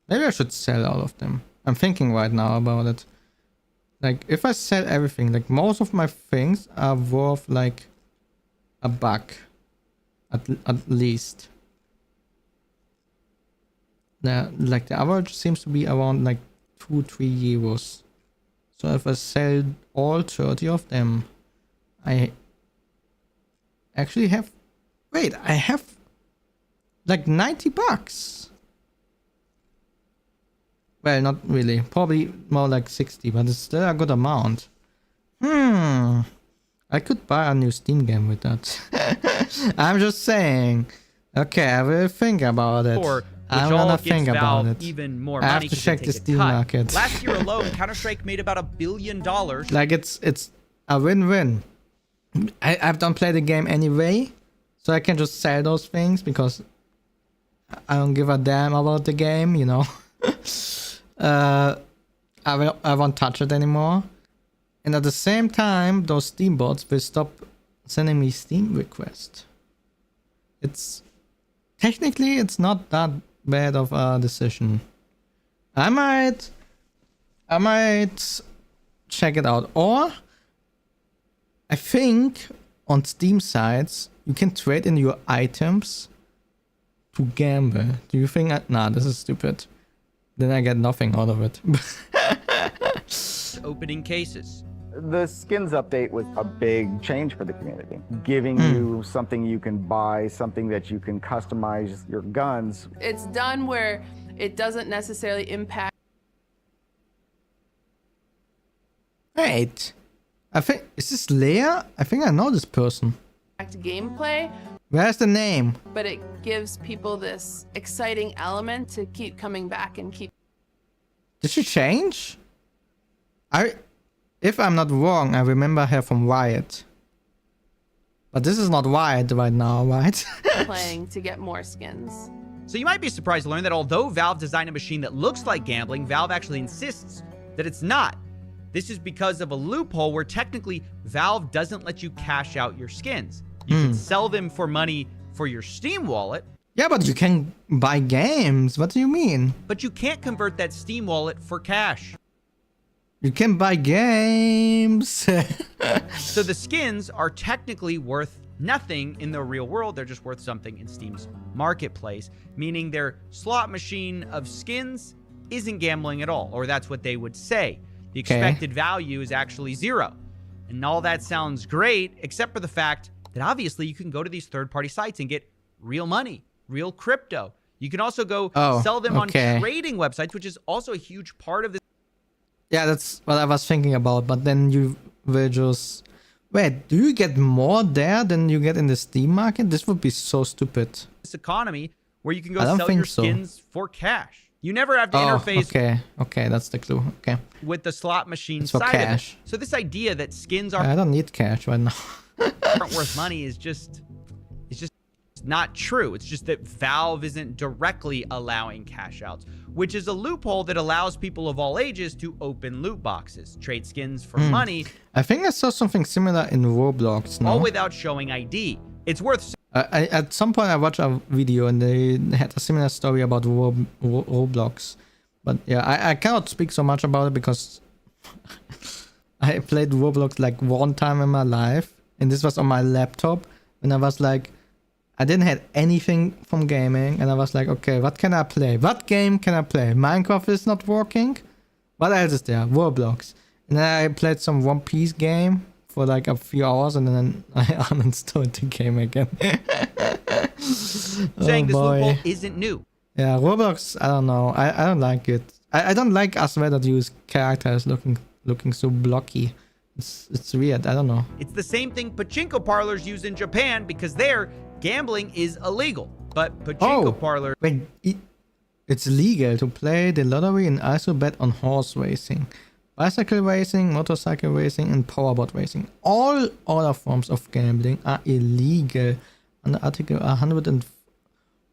Maybe I should sell all of them. I'm thinking right now about it. Like if I sell everything, like most of my things are worth like $1 at least. Like the average seems to be around like 2-3 euros. So if I sell all 30 of them, I actually have... Wait, I have like $90. Well, not really. Probably more like 60, but it's still a good amount. I could buy a new Steam game with that. I'm just saying. Okay, I will think about it. I'm gonna think about it. Even more I money have to check the Steam market. Last year alone, Counter-Strike made about $1 billion. Like it's a win-win. I don't play the game anyway, so I can just sell those things because I don't give a damn about the game, you know. I won't touch it anymore. And at the same time, those Steam bots will stop sending me Steam requests. Technically, it's not that bad of a decision. I might check it out. Or I think on Steam sites you can trade in your items to gamble. Do you think nah, this is stupid. Then I get nothing out of it. Opening cases. The skins update was a big change for the community, giving you something you can buy, something that you can customize your guns. It's done where it doesn't necessarily impact. Wait, I think, is this Leia? I think I know this person. Gameplay, Where's the name? but it gives people this exciting element to keep coming back and keep. Did she change? If I'm not wrong, I remember her from Riot. But this is not Riot right now, right? Playing to get more skins. So you might be surprised to learn that although Valve designed a machine that looks like gambling, Valve actually insists that it's not. This is because of a loophole where technically Valve doesn't let you cash out your skins. You can sell them for money for your Steam wallet. Yeah, but you can buy games. What do you mean? But you can't convert that Steam wallet for cash. You can buy games. So the skins are technically worth nothing in the real world. They're just worth something in Steam's marketplace, meaning their slot machine of skins isn't gambling at all, or that's what they would say. The expected value is actually 0. And all that sounds great, except for the fact that obviously you can go to these third-party sites and get real money, real crypto. You can also go sell them on trading websites, which is also a huge part of this. Yeah, that's what I was thinking about. But then you will just... Wait, do you get more there than you get in the Steam market? This would be so stupid. This economy where you can go sell your skins for cash. You never have to interface. Okay, that's the clue. Okay. With the slot machine For side cash. of it. So this idea that skins are I don't need cash right now. aren't worth money is just not true. It's just that Valve isn't directly allowing cash outs, which is a loophole that allows people of all ages to open loot boxes, trade skins for money. I think I saw something similar in Roblox. No? All without showing ID. It's worth. At some point I watched a video and they had a similar story about Roblox. But yeah, I cannot speak so much about it because I played Roblox like one time in my life. And this was on my laptop. And I was like, I didn't have anything from gaming. And I was like, okay, what can I play? What game can I play? Minecraft is not working. What else is there? Roblox. And then I played some One Piece game for like a few hours. And then I uninstalled the game again. Saying this loophole isn't new. Yeah, Roblox, I don't know. I don't like it. I don't like as well that use characters looking so blocky. It's weird. I don't know. It's the same thing pachinko parlors use in Japan because there, gambling is illegal. But pachinko parlor... Wait, it's legal to play the lottery and also bet on horse racing, bicycle racing, motorcycle racing, and powerboat racing. All other forms of gambling are illegal under Article 100 and...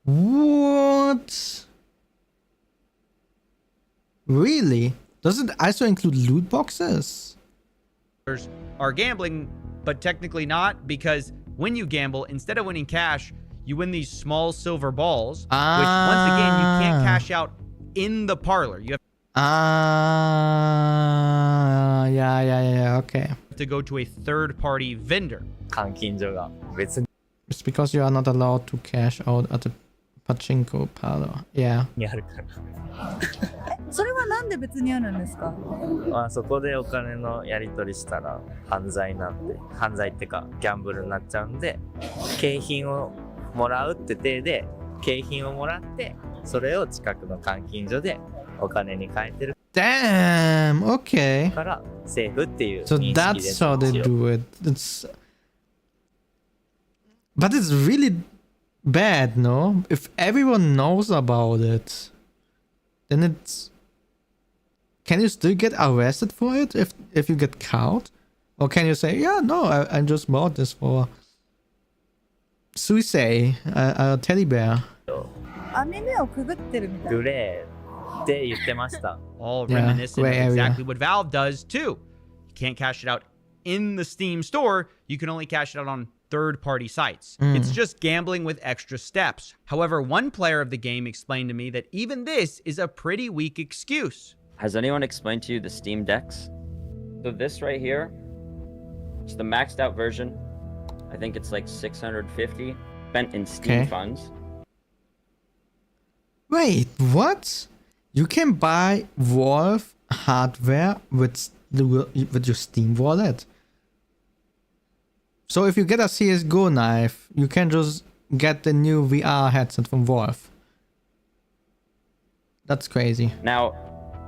What? Really? Does it also include loot boxes? Are gambling, but technically not, because when you gamble, instead of winning cash, you win these small silver balls, which once again you can't cash out in the parlor. You have yeah, okay. to go to a third-party vendor. It's because you are not allowed to cash out at the pachinko parlor. Yeah. それはなんで別にあるんですか？そこでお金のやり取りしたら犯罪なんで、犯罪ってかギャンブルになっちゃうんで、景品をもらうって体で景品をもらってそれを近くの換金所でお金に換えてる。Damn. Okay. からセーフっていう So 認識です。 that's how they do it. But it's really bad, no? If everyone knows about it, then it's... Can you still get arrested for it if you get caught? Or can you say, yeah, no, I just bought this for Suisei, a teddy bear. 網目をくぐってるみたい。グレーって言ってました。 All reminiscent of exactly what Valve does too. You can't cash it out in the Steam store. You can only cash it out on third-party sites. It's just gambling with extra steps. However, one player of the game explained to me that even this is a pretty weak excuse. Has anyone explained to you the Steam decks? So this right here, it's the maxed out version. I think it's like 650 spent in Steam funds. Wait, what? You can buy Valve hardware with your Steam wallet? So if you get a CSGO knife, you can just get the new VR headset from Valve. That's crazy. Now,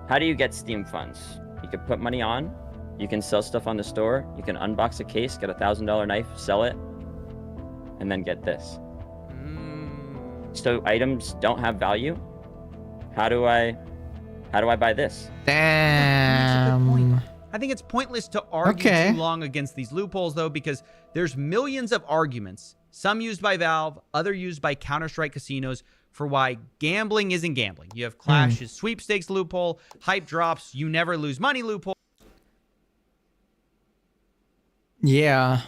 how do you get Steam funds? You can put money on, you can sell stuff on the store, you can unbox a case, get a $1,000 knife, sell it, and then get this. So items don't have value. How do I buy this? Damn. I think it's pointless to argue too long against these loopholes, though, because there's millions of arguments, some used by Valve, other used by Counter-Strike casinos, for why gambling isn't gambling. You have Clash's sweepstakes loophole, hype drops, you never lose money loophole. Yeah.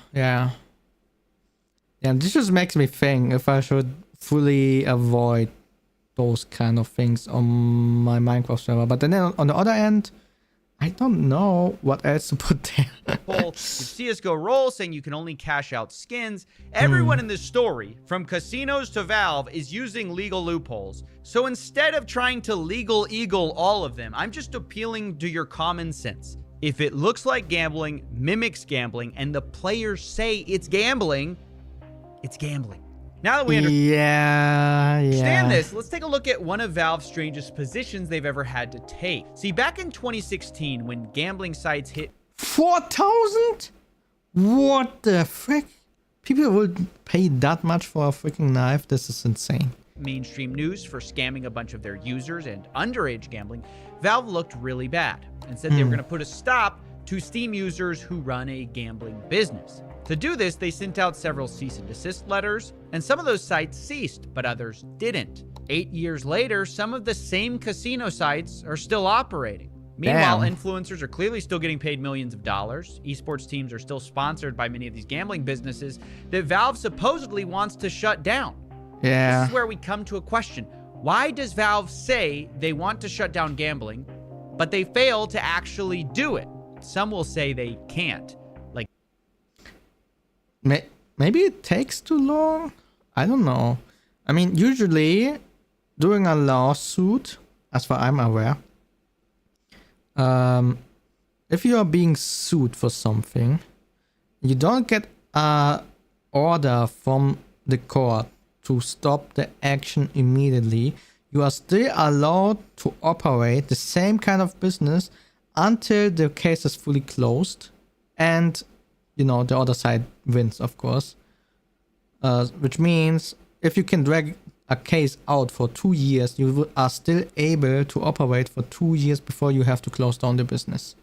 And this just makes me think if I should fully avoid those kind of things on my Minecraft server. But then on the other end, I don't know what else to put there. If CSGO roles saying you can only cash out skins, everyone in this story, from casinos to Valve, is using legal loopholes. So instead of trying to legal eagle all of them, I'm just appealing to your common sense. If it looks like gambling, mimics gambling, and the players say it's gambling, it's gambling. Now that we understand this, let's take a look at one of Valve's strangest positions they've ever had to take. See, back in 2016, when gambling sites hit 4,000? What the frick? People would pay that much for a freaking knife? This is insane. Mainstream news for scamming a bunch of their users and underage gambling, Valve looked really bad and said they were going to put a stop to Steam users who run a gambling business. To do this, they sent out several cease and desist letters, and some of those sites ceased, but others didn't. 8 years later, some of the same casino sites are still operating. Meanwhile, influencers are clearly still getting paid millions of dollars. Esports teams are still sponsored by many of these gambling businesses that Valve supposedly wants to shut down. Yeah. This is where we come to a question. Why does Valve say they want to shut down gambling, but they fail to actually do it? Some will say they can't. Like, maybe it takes too long? I don't know. I mean, usually during a lawsuit, as far as I'm aware, if you are being sued for something, you don't get a order from the court to stop the action immediately. You are still allowed to operate the same kind of business until the case is fully closed and, you know, the other side wins, of course. Which means if you can drag a case out for 2 years, you are still able to operate for 2 years before you have to close down the business,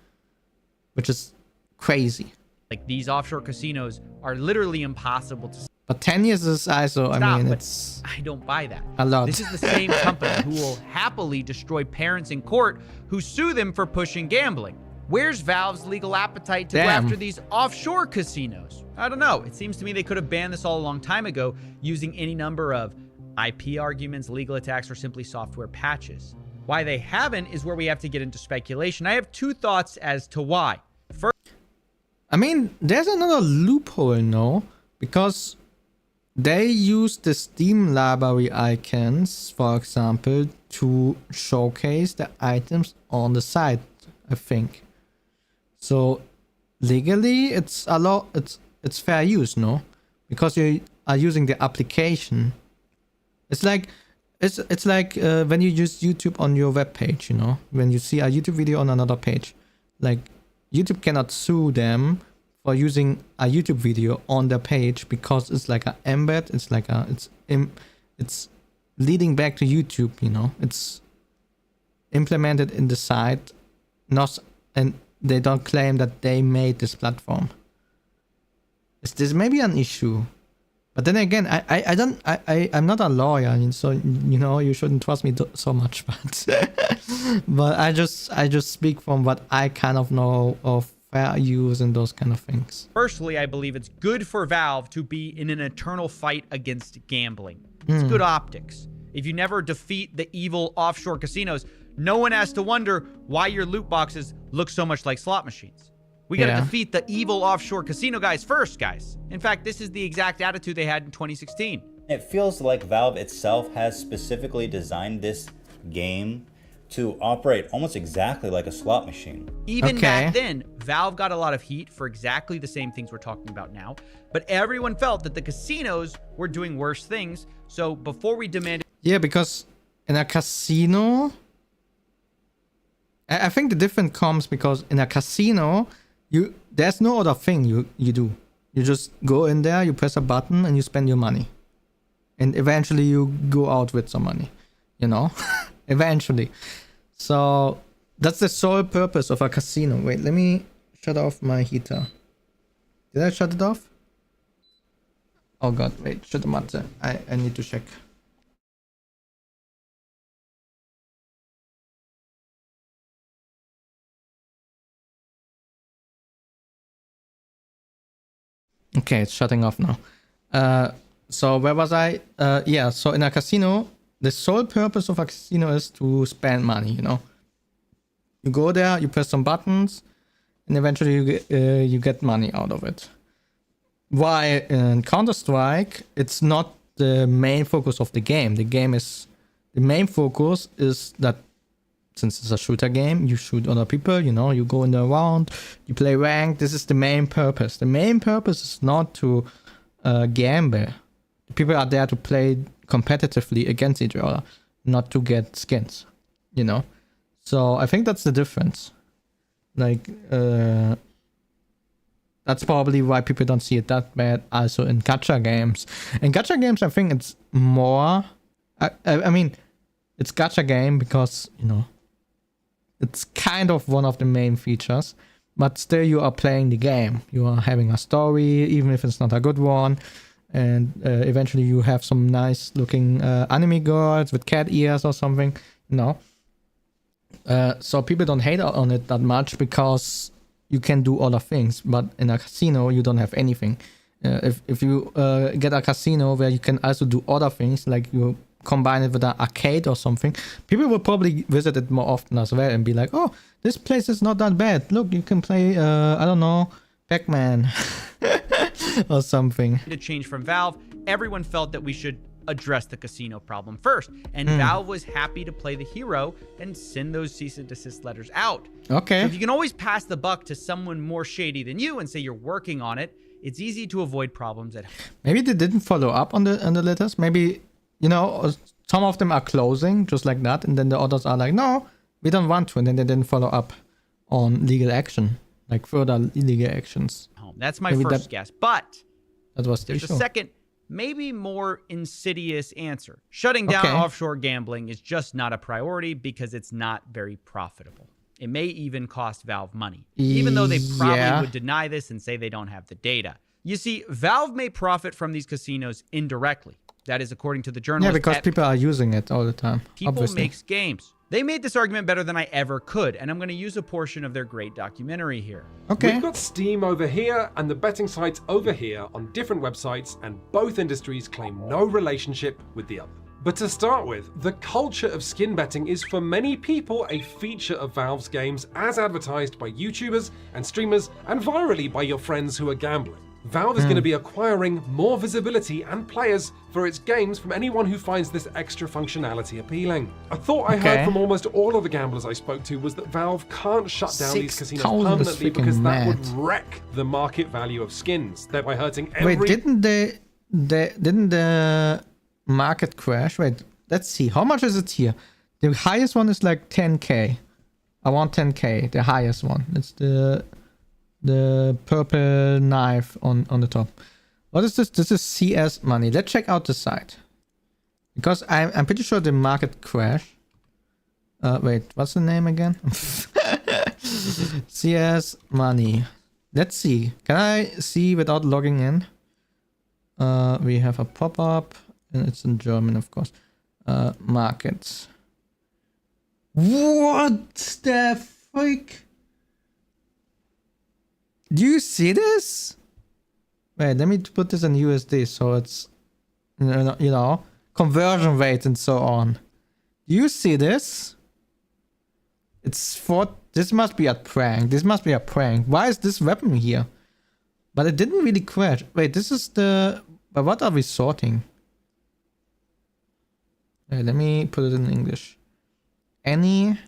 which is crazy. Like, these offshore casinos are literally impossible to stop. But 10 years is also, I mean, it's... I don't buy that. A lot. This is the same company who will happily destroy parents in court who sue them for pushing gambling. Where's Valve's legal appetite to go after these offshore casinos? I don't know. It seems to me they could have banned this all a long time ago using any number of IP arguments, legal attacks, or simply software patches. Why they haven't is where we have to get into speculation. I have two thoughts as to why. First, I mean, there's another loophole, no? Because they use the Steam library icons, for example, to showcase the items on the site, I think. So legally, it's fair use, no? Because you are using the application. It's like when you use YouTube on your web page, you know, when you see a YouTube video on another page, like YouTube cannot sue them for using a YouTube video on their page because it's like an embed. It's like it's leading back to YouTube, you know. It's implemented in the site, and they don't claim that they made this platform. Is this maybe an issue? But then again, I'm not a lawyer, and so, you know, you shouldn't trust me so much. But but I just speak from what I kind of know of fair use and those kind of things. Personally, I believe it's good for Valve to be in an eternal fight against gambling. It's good optics. If you never defeat the evil offshore casinos, no one has to wonder why your loot boxes look so much like slot machines. We got to defeat the evil offshore casino guys first, guys. In fact, this is the exact attitude they had in 2016. It feels like Valve itself has specifically designed this game to operate almost exactly like a slot machine. Even back then, Valve got a lot of heat for exactly the same things we're talking about now, but everyone felt that the casinos were doing worse things. So before we demanded... Yeah, because in a casino... I think the difference comes because in a casino, there's no other thing you do. You just go in there, you press a button, and you spend your money. And eventually you go out with some money, you know? Eventually. So that's the sole purpose of a casino. Wait, let me shut off my heater. Did I shut it off? Oh god, wait, shut the matter. I need to check. Okay, it's shutting off now. So where was I? Yeah, so in a casino, the sole purpose of a casino is to spend money, you know. You go there, you press some buttons, and eventually you get money out of it. Why in Counter-Strike, it's not the main focus of the game. The main focus is that since it's a shooter game, you shoot other people, you know, you go in the round, you play ranked. This is the main purpose. The main purpose is not to gamble. People are there to play competitively against each other, not to get skins, you know. So I think that's the difference. Like, that's probably why people don't see it that bad. Also in gacha games. In gacha games, I think it's more. I mean, it's gacha game because, you know, it's kind of one of the main features. But still, you are playing the game. You are having a story, even if it's not a good one. And eventually you have some nice looking anime girls with cat ears or something, you know. So people don't hate on it that much because you can do other things. But in a casino, you don't have anything. If you get a casino where you can also do other things, like you combine it with an arcade or something, people will probably visit it more often as well and be like, oh, this place is not that bad. Look, you can play, I don't know, Pac-Man or something. To change from Valve, everyone felt that we should address the casino problem first. And Valve was happy to play the hero and send those cease and desist letters out. Okay. So if you can always pass the buck to someone more shady than you and say you're working on it, it's easy to avoid problems at home. Maybe they didn't follow up on the letters. Maybe, you know, some of them are closing just like that. And then the others are like, no, we don't want to. And then they didn't follow up on legal action, like further legal actions. That's my first guess. But that was the there's issue. A second, maybe more insidious answer. Shutting down offshore gambling is just not a priority because it's not very profitable. It may even cost Valve money, even though they probably would deny this and say they don't have the data. You see, Valve may profit from these casinos indirectly. That is according to the journalist. Yeah, because people are using it all the time. People makes games. They made this argument better than I ever could, and I'm going to use a portion of their great documentary here. Okay. We've got Steam over here and the betting sites over here on different websites, and both industries claim no relationship with the other. But to start with, the culture of skin betting is for many people a feature of Valve's games as advertised by YouTubers and streamers and virally by your friends who are gambling. Valve is going to be acquiring more visibility and players for its games from anyone who finds this extra functionality appealing. A thought I heard from almost all of the gamblers I spoke to was that Valve can't shut down these casinos permanently because that would wreck the market value of skins, thereby hurting every... Wait, didn't the market crash? Wait, let's see. How much is it here? The highest one is like 10k. I want 10k, the highest one. It's the purple knife on the top. What is this? This is CS money. Let's check out the site. Because I'm pretty sure the market crash. Wait, what's the name again? CS money. Let's see. Can I see without logging in? We have a pop-up. And it's in German, of course. Markets. What the freak? Do you see this? Wait, let me put this in USD so it's, you know, conversion rate and so on. Do you see this? It's for, this must be a prank. This must be a prank. Why is this weapon here? But it didn't really crash. Wait, this is the, but what are we sorting? Wait, let me put it in English. Any,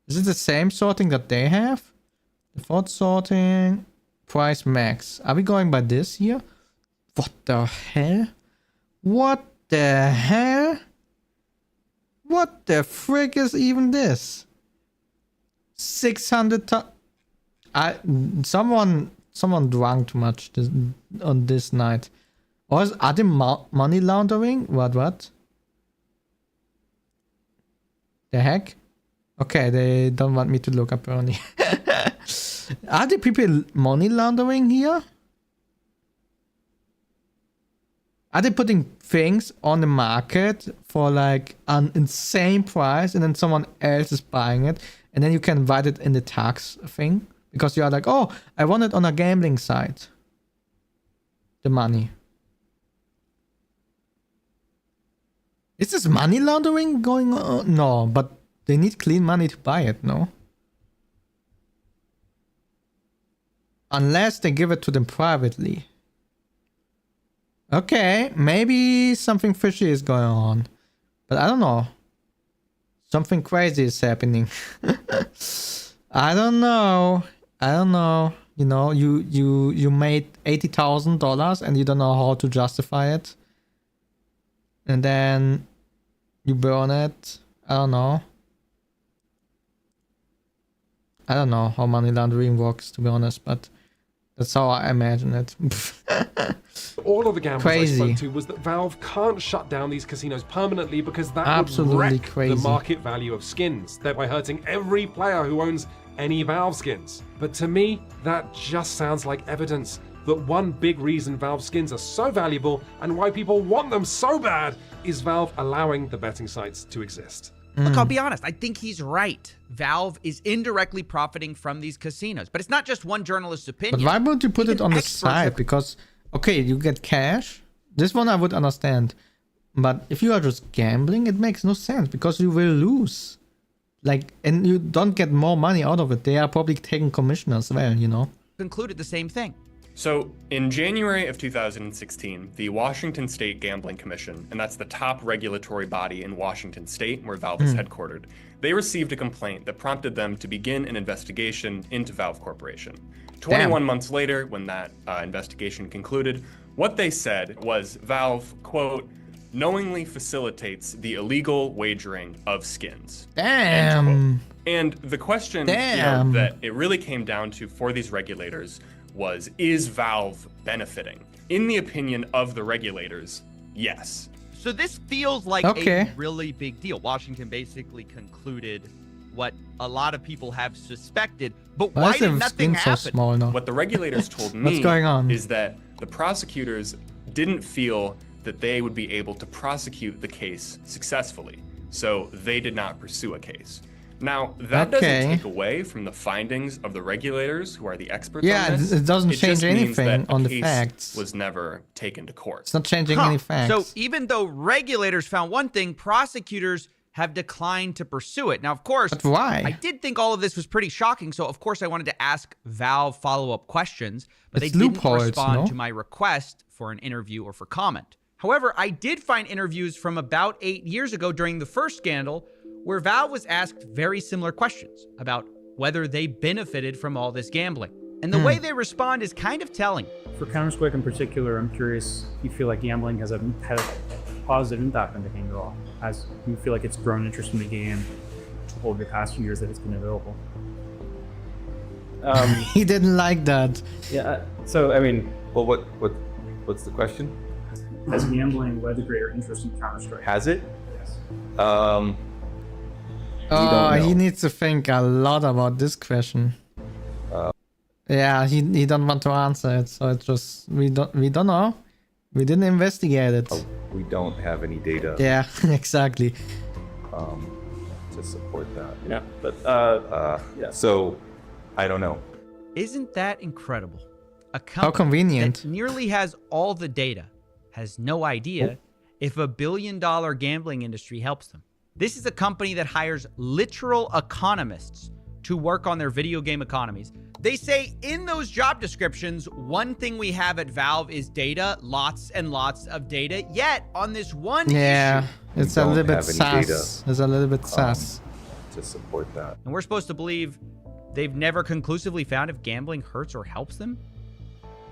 is it the same sorting that they have? Default sorting, price max. Are we going by this here? What the hell? What the hell? What the frick is even this? 600. Someone drank too much on this night. Or are they money laundering? What? The heck? Okay, they don't want me to look up only. Are the people money laundering here? Are they putting things on the market for like an insane price and then someone else is buying it and then you can write it in the tax thing? Because you are like, oh, I want it on a gambling site. The money. Is this money laundering going on? No, but they need clean money to buy it, no? Unless they give it to them privately. Okay, maybe something fishy is going on. But I don't know. Something crazy is happening. I don't know. You know, you made $80,000 and you don't know how to justify it. And then you burn it. I don't know. I don't know how money laundering works, to be honest, but that's how I imagine it. All of the gamblers I spoke to was that Valve can't shut down these casinos permanently because that absolutely would wreck crazy. the market value of skins, thereby hurting every player who owns any Valve skins. But to me, that just sounds like evidence that one big reason Valve skins are so valuable and why people want them so bad is Valve allowing the betting sites to exist. Look, I'll be honest, I think he's right. Valve is indirectly profiting from these casinos. But it's not just one journalist's opinion. But why would you put it on the side? Because, okay, you get cash. This one I would understand. But if you are just gambling, it makes no sense because you will lose. Like, and you don't get more money out of it. They are probably taking commission as well, you know? Concluded the same thing. So, in January of 2016, the Washington State Gambling Commission, and that's the top regulatory body in Washington State where Valve is headquartered, they received a complaint that prompted them to begin an investigation into Valve Corporation. 21 months later, when that investigation concluded, what they said was Valve, quote, knowingly facilitates the illegal wagering of skins. Damn. And the question that it really came down to for these regulators was, is Valve benefiting? In the opinion of the regulators, yes. So this feels like a really big deal. Washington basically concluded what a lot of people have suspected, but why did nothing happen? So small now? What the regulators told me is that the prosecutors didn't feel that they would be able to prosecute the case successfully, so they did not pursue a case. Now, that doesn't take away from the findings of the regulators, who are the experts on this. It doesn't change just means anything that on a the case facts. was never taken to court. It's not changing any facts. So even though regulators found one thing, prosecutors have declined to pursue it. Now, of course, but why? I did think all of this was pretty shocking, so of course I wanted to ask Valve follow-up questions, but they didn't respond to my request for an interview or for comment. However, I did find interviews from about 8 years ago during the first scandal where Valve was asked very similar questions about whether they benefited from all this gambling. And the way they respond is kind of telling. For Counter-Strike in particular, I'm curious, do you feel like gambling has had a positive impact on the game at all? Do you feel like it's grown interest in the game over the past few years that it's been available? He didn't like that. Yeah, so I mean, well, what's the question? Has gambling led to greater interest in Counter-Strike? Has it? Yes. He needs to think a lot about this question. Yeah, he don't want to answer it, so it's just we don't know. We didn't investigate it. We don't have any data. Yeah, exactly. To support that. Yeah, but yeah. So I don't know. Isn't that incredible? A company How convenient. that nearly has all the data has no idea if $1 billion gambling industry helps them. This is a company that hires literal economists to work on their video game economies. They say in those job descriptions, one thing we have at Valve is data, lots and lots of data. Yet on this one issue, it's a little bit sus. It's a little bit sus. To support that. And we're supposed to believe they've never conclusively found if gambling hurts or helps them?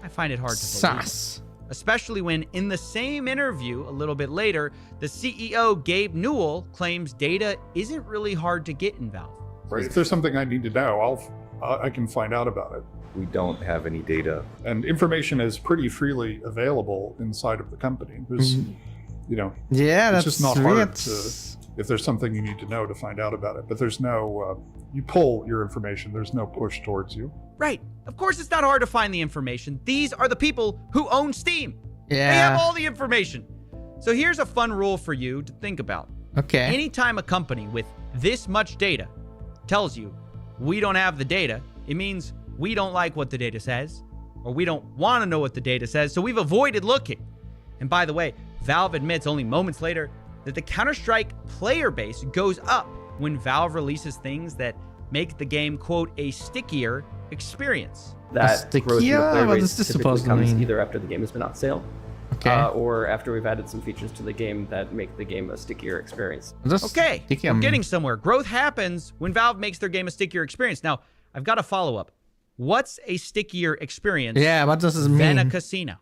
I find it hard to believe. Sus. Especially when in the same interview a little bit later, the CEO, Gabe Newell, claims data isn't really hard to get in Valve. Right. If there's something I need to know, I can find out about it. We don't have any data. And information is pretty freely available inside of the company. There's, you know, yeah, it's that's just not weird. hard to, if there's something you need to know to find out about it. But there's no, you pull your information, there's no push towards you. Right. Of course, it's not hard to find the information. These are the people who own Steam. Yeah. They have all the information. So here's a fun rule for you to think about. Okay. Anytime a company with this much data tells you we don't have the data, it means we don't like what the data says, or we don't want to know what the data says, so we've avoided looking. And by the way, Valve admits only moments later that the Counter-Strike player base goes up when Valve releases things that make the game, quote, a stickier experience. That growth in the player What base is this typically supposed to comes mean? either after the game has been on sale, or after we've added some features to the game that make the game a stickier experience. Okay, we're getting somewhere. Growth happens when Valve makes their game a stickier experience. Now, I've got a follow-up. What's a stickier experience Yeah, what does this than mean? a casino?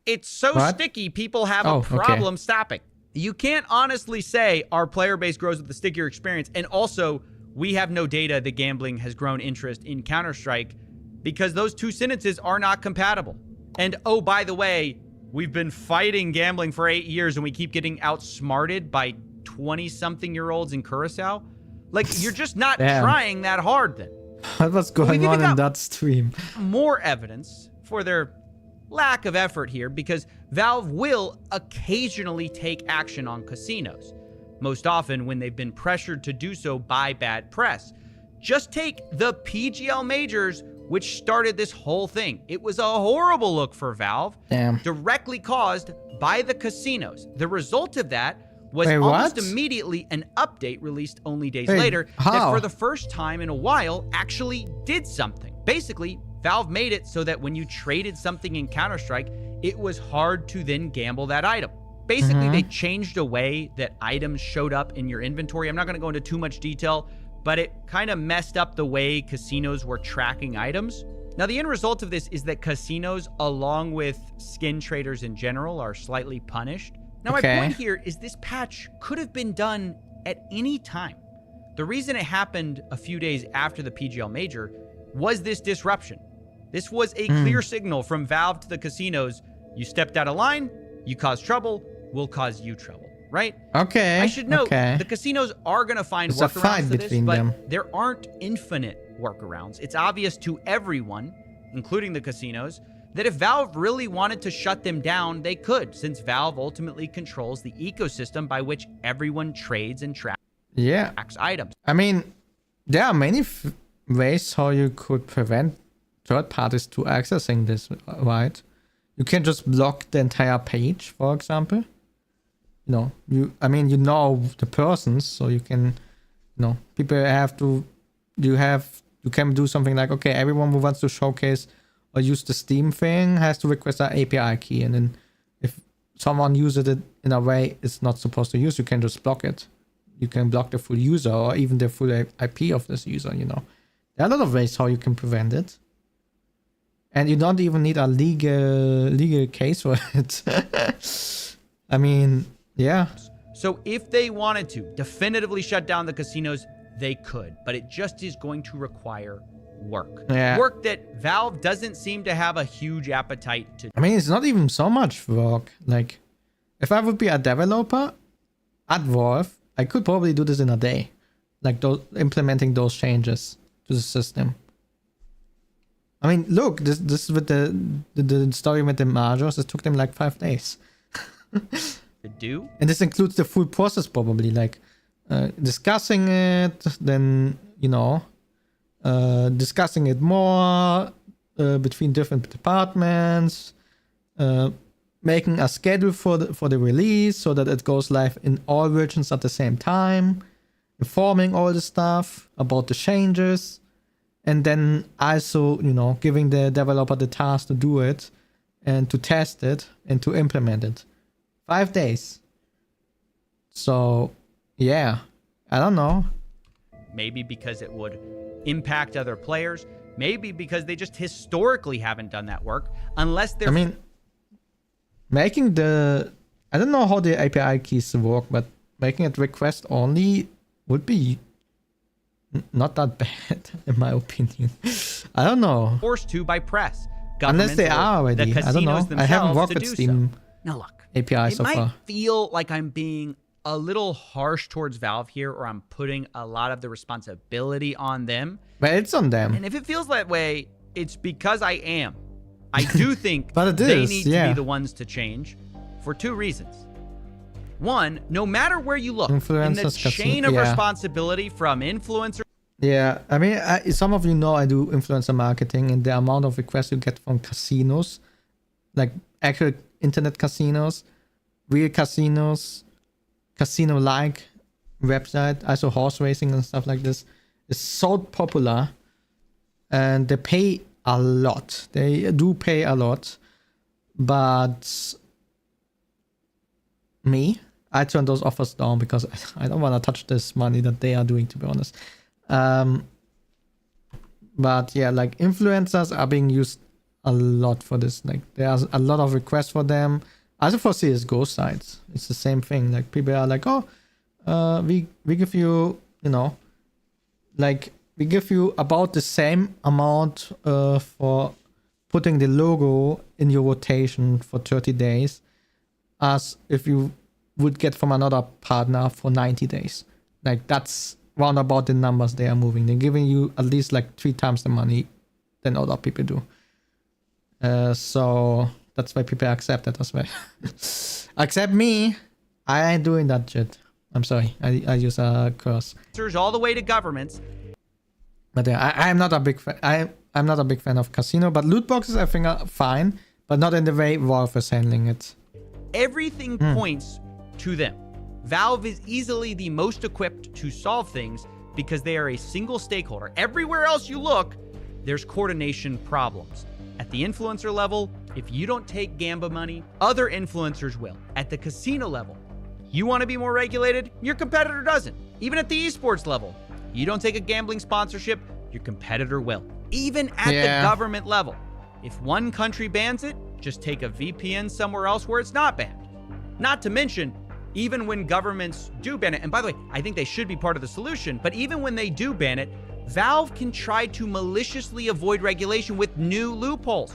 It's so What? sticky, people have Oh, a okay. problem stopping. You can't honestly say our player base grows with a stickier experience, and also we have no data that gambling has grown interest in Counter-Strike, because those two sentences are not compatible. And oh, by the way, we've been fighting gambling for 8 years and we keep getting outsmarted by 20-something-year-olds in Curacao. Like, you're just not Damn. trying that hard then. What was going on in that stream? More evidence for their lack of effort here, because Valve will occasionally take action on casinos, most often when they've been pressured to do so by bad press. Just take the PGL majors, which started this whole thing. It was a horrible look for Valve, Damn. directly caused by the casinos. The result of that was Wait, almost what? immediately an update released only days Wait, later that how? for the first time in a while actually did something. Basically, Valve made it so that when you traded something in Counter-Strike, it was hard to then gamble that item. Basically, they changed a way that items showed up in your inventory. I'm not going to go into too much detail, but it kind of messed up the way casinos were tracking items. Now, the end result of this is that casinos, along with skin traders in general, are slightly punished. Now, my point here is this patch could have been done at any time. The reason it happened a few days after the PGL Major was this disruption. This was a clear signal from Valve to the casinos. You stepped out of line, you caused trouble, we'll cause you trouble, right? Okay. I should note, the casinos are going to find It's a fight workarounds to this, between but them. there aren't infinite workarounds. It's obvious to everyone, including the casinos, that if Valve really wanted to shut them down, they could, since Valve ultimately controls the ecosystem by which everyone trades and tracks items. I mean, there are many ways how you could prevent third parties to accessing this, right? You can just block the entire page, for example. You know, you know the persons, so you can, people have to, you can do something like, okay, everyone who wants to showcase or use the Steam thing has to request an API key, and then if someone uses it in a way it's not supposed to use, you can just block it. You can block the full user or even the full IP of this user, There are a lot of ways how you can prevent it. And you don't even need a legal case for it. I mean, yeah. So if they wanted to definitively shut down the casinos, they could, but it just is going to require work. Yeah. Work that Valve doesn't seem to have a huge appetite to. I mean, it's not even so much work. Like, if I would be a developer at Valve, I could probably do this in a day. Like, implementing those changes to the system. I mean, look, this with the story with the majors, it took them like 5 days. To do? And this includes the full process probably, like discussing it, then, discussing it more, between different departments, making a schedule for the release so that it goes live in all versions at the same time, informing all the stuff about the changes, and then also, you know, giving the developer the task to do it and to test it and to implement it. 5 days. So, yeah, I don't know. Maybe because it would impact other players. Maybe because they just historically haven't done that work. Unless they're... I mean, making the... I don't know how the API keys work, but making it request only would be not that bad, in my opinion. I don't know. Forced to by press. Unless they are already. I don't know. I haven't worked with Steam Now look, API so it far. might feel like I'm being a little harsh towards Valve here, or I'm putting a lot of the responsibility on them. But it's on them. And if it feels that way, it's because I am. I do think but they need to be the ones to change for 2 reasons. One, no matter where you look, in the chain of responsibility from influencers. Yeah, I mean, some of you know I do influencer marketing, and the amount of requests you get from casinos, like actual internet casinos, real casinos, casino-like website, also horse racing and stuff like this, is so popular, and they pay a lot. They do pay a lot, but I turn those offers down because I don't want to touch this money that they are doing, to be honest. But yeah, like influencers are being used a lot for this. Like there's a lot of requests for them. Also for CSGO sites, it's the same thing. Like people are like, oh, we give you, you know, like we give you about the same amount for putting the logo in your rotation for 30 days as if you would get from another partner for 90 days. Like that's round about the numbers they are moving. They're giving you at least like 3 times the money than other people do. So that's why people accept it as well. Except me, I ain't doing that shit. I'm sorry, I use a curse. All the way to governments. But yeah, I'm not a big fan. I'm not a big fan of casino, but loot boxes I think are fine, but not in the way Valve is handling it. Everything points to them. Valve is easily the most equipped to solve things because they are a single stakeholder. Everywhere else you look, there's coordination problems. At the influencer level, if you don't take Gamba money, other influencers will. At the casino level, you want to be more regulated, your competitor doesn't. Even at the esports level, you don't take a gambling sponsorship, your competitor will. Even at the government level, if one country bans it, just take a VPN somewhere else where it's not banned. Not to mention, even when governments do ban it, and by the way, I think they should be part of the solution, but even when they do ban it, Valve can try to maliciously avoid regulation with new loopholes,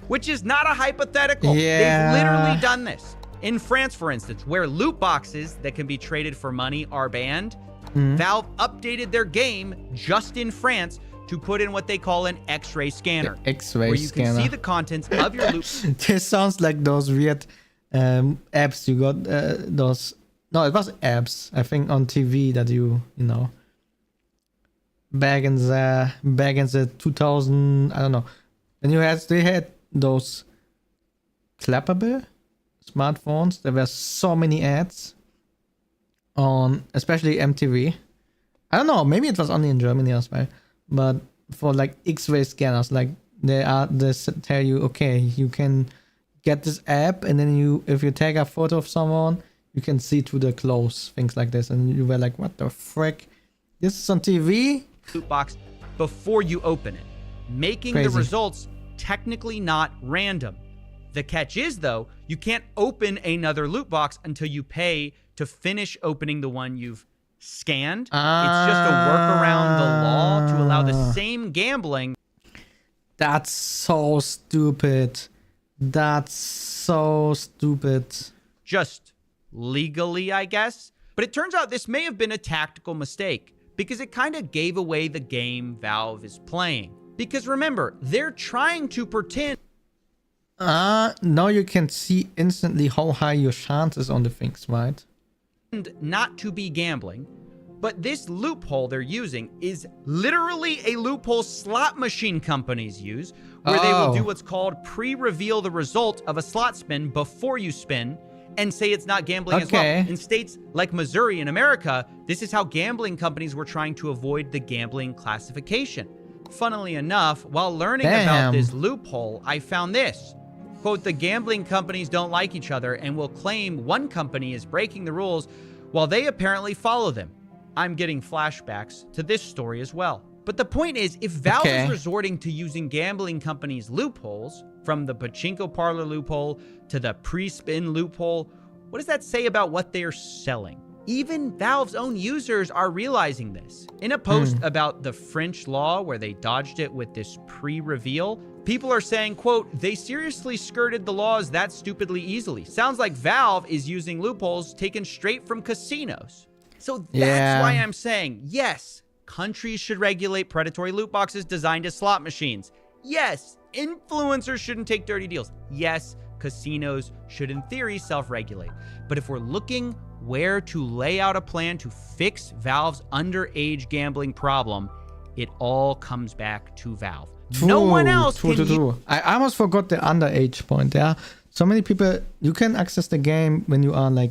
which is not a hypothetical. They've literally done this. In France, for instance, where loot boxes that can be traded for money are banned, Valve updated their game just in France to put in what they call an X-ray scanner, where you can see the contents of your loot. This sounds like those weird apps you got. Those no, it was apps I think on TV that you know. Back in the 2000, I don't know. And they had those clappable smartphones. There were so many ads on, especially MTV. I don't know, maybe it was only in Germany as well. But for like X-ray scanners, like they tell you, okay, you can get this app, and then if you take a photo of someone, you can see through the clothes, things like this. And you were like, what the frick? This is on TV? Loot box before you open it, making the results technically not random. The catch is, though, you can't open another loot box until you pay to finish opening the one you've scanned. It's just a workaround the law to allow the same gambling. That's so stupid. That's so stupid. Just legally, I guess. But it turns out this may have been a tactical mistake, because it kind of gave away the game Valve is playing. Because remember, they're trying to pretend. Now you can see instantly how high your chances on the things, right? Not to be gambling, But this loophole they're using is literally a loophole slot machine companies use, where they will do what's called pre-reveal the result of a slot spin before you spin and say it's not gambling as well. In states like Missouri in America, this is how gambling companies were trying to avoid the gambling classification. Funnily enough, while learning about this loophole, I found this. Quote, the gambling companies don't like each other and will claim one company is breaking the rules while they apparently follow them. I'm getting flashbacks to this story as well. But the point is, if Valve is resorting to using gambling companies' loopholes, from the pachinko parlor loophole to the pre-spin loophole, what does that say about what they're selling? Even Valve's own users are realizing this. In a post about the French law where they dodged it with this pre-reveal, people are saying, quote, they seriously skirted the laws that stupidly easily. Sounds like Valve is using loopholes taken straight from casinos. So that's why I'm saying, yes, countries should regulate predatory loot boxes designed as slot machines. Yes, influencers shouldn't take dirty deals. Yes, casinos should in theory self-regulate. But if we're looking where to lay out a plan to fix Valve's underage gambling problem, it all comes back to Valve. No one else can. I almost forgot the underage point. Yeah, so many people, you can access the game when you are like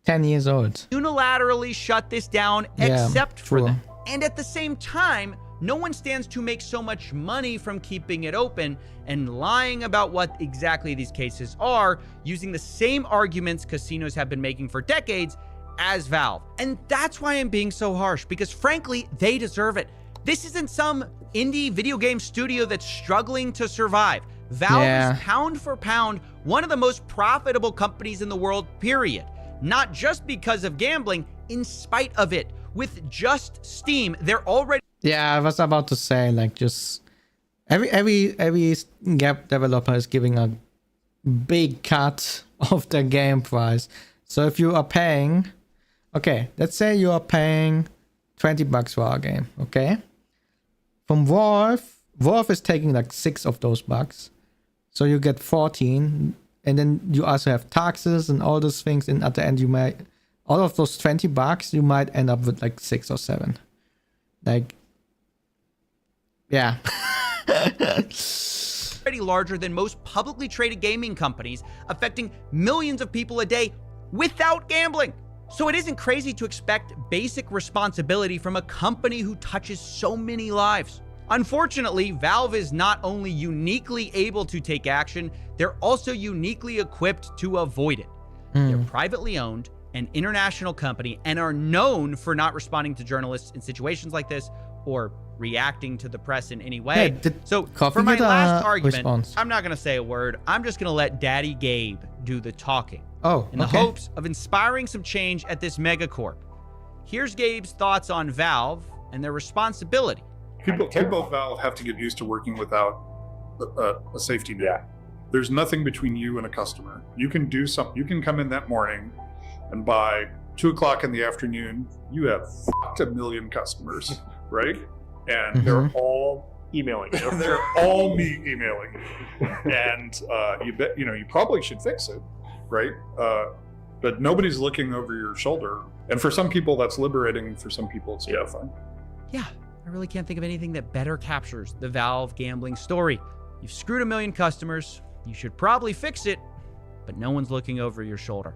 10 years old. Unilaterally shut this down except for them. And at the same time, no one stands to make so much money from keeping it open and lying about what exactly these cases are, using the same arguments casinos have been making for decades as Valve. And that's why I'm being so harsh, because frankly, they deserve it. This isn't some indie video game studio that's struggling to survive. Valve is pound for pound one of the most profitable companies in the world, period. Not just because of gambling, in spite of it. With just Steam, they're already... Yeah, I was about to say, like, just every gap developer is giving a big cut of their game price. So if you are paying, okay, let's say you are paying $20 for our game, okay? From Valve is taking like 6 of those bucks, so you get 14, and then you also have taxes and all those things, and at the end you might, out of those $20, you might end up with like 6 or 7. Like, yeah. Already larger than most publicly traded gaming companies, affecting millions of people a day without gambling. So it isn't crazy to expect basic responsibility from a company who touches so many lives. Unfortunately, Valve is not only uniquely able to take action, they're also uniquely equipped to avoid it. They're privately owned, an international company, and are known for not responding to journalists in situations like this or reacting to the press in any way. So for my last argument, I'm not going to say a word. I'm just going to let Daddy Gabe do the talking. In the hopes of inspiring some change at this megacorp. Here's Gabe's thoughts on Valve and their responsibility. People at Valve have to get used to working without a safety net. There's nothing between you and a customer. You can do something. You can come in that morning, and by 2 o'clock in the afternoon, you have a million customers, right? And they're all emailing you. They're all me emailing you. And you probably should fix it, right? But nobody's looking over your shoulder. And for some people, that's liberating. For some people, it's terrifying. Yeah, I really can't think of anything that better captures the Valve gambling story. You've screwed 1 million customers. You should probably fix it, but no one's looking over your shoulder.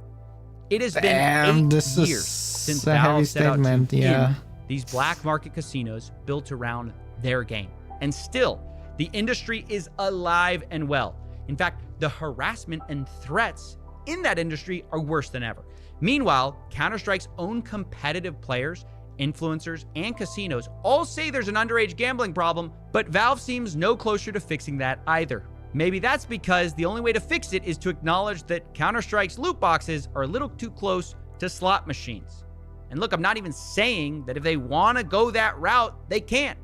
It has been 8 years since Valve set out to end these black market casinos built around their game. And still, the industry is alive and well. In fact, the harassment and threats in that industry are worse than ever. Meanwhile, Counter-Strike's own competitive players, influencers, and casinos all say there's an underage gambling problem, but Valve seems no closer to fixing that either. Maybe that's because the only way to fix it is to acknowledge that Counter-Strike's loot boxes are a little too close to slot machines. And look, I'm not even saying that if they want to go that route, they can't.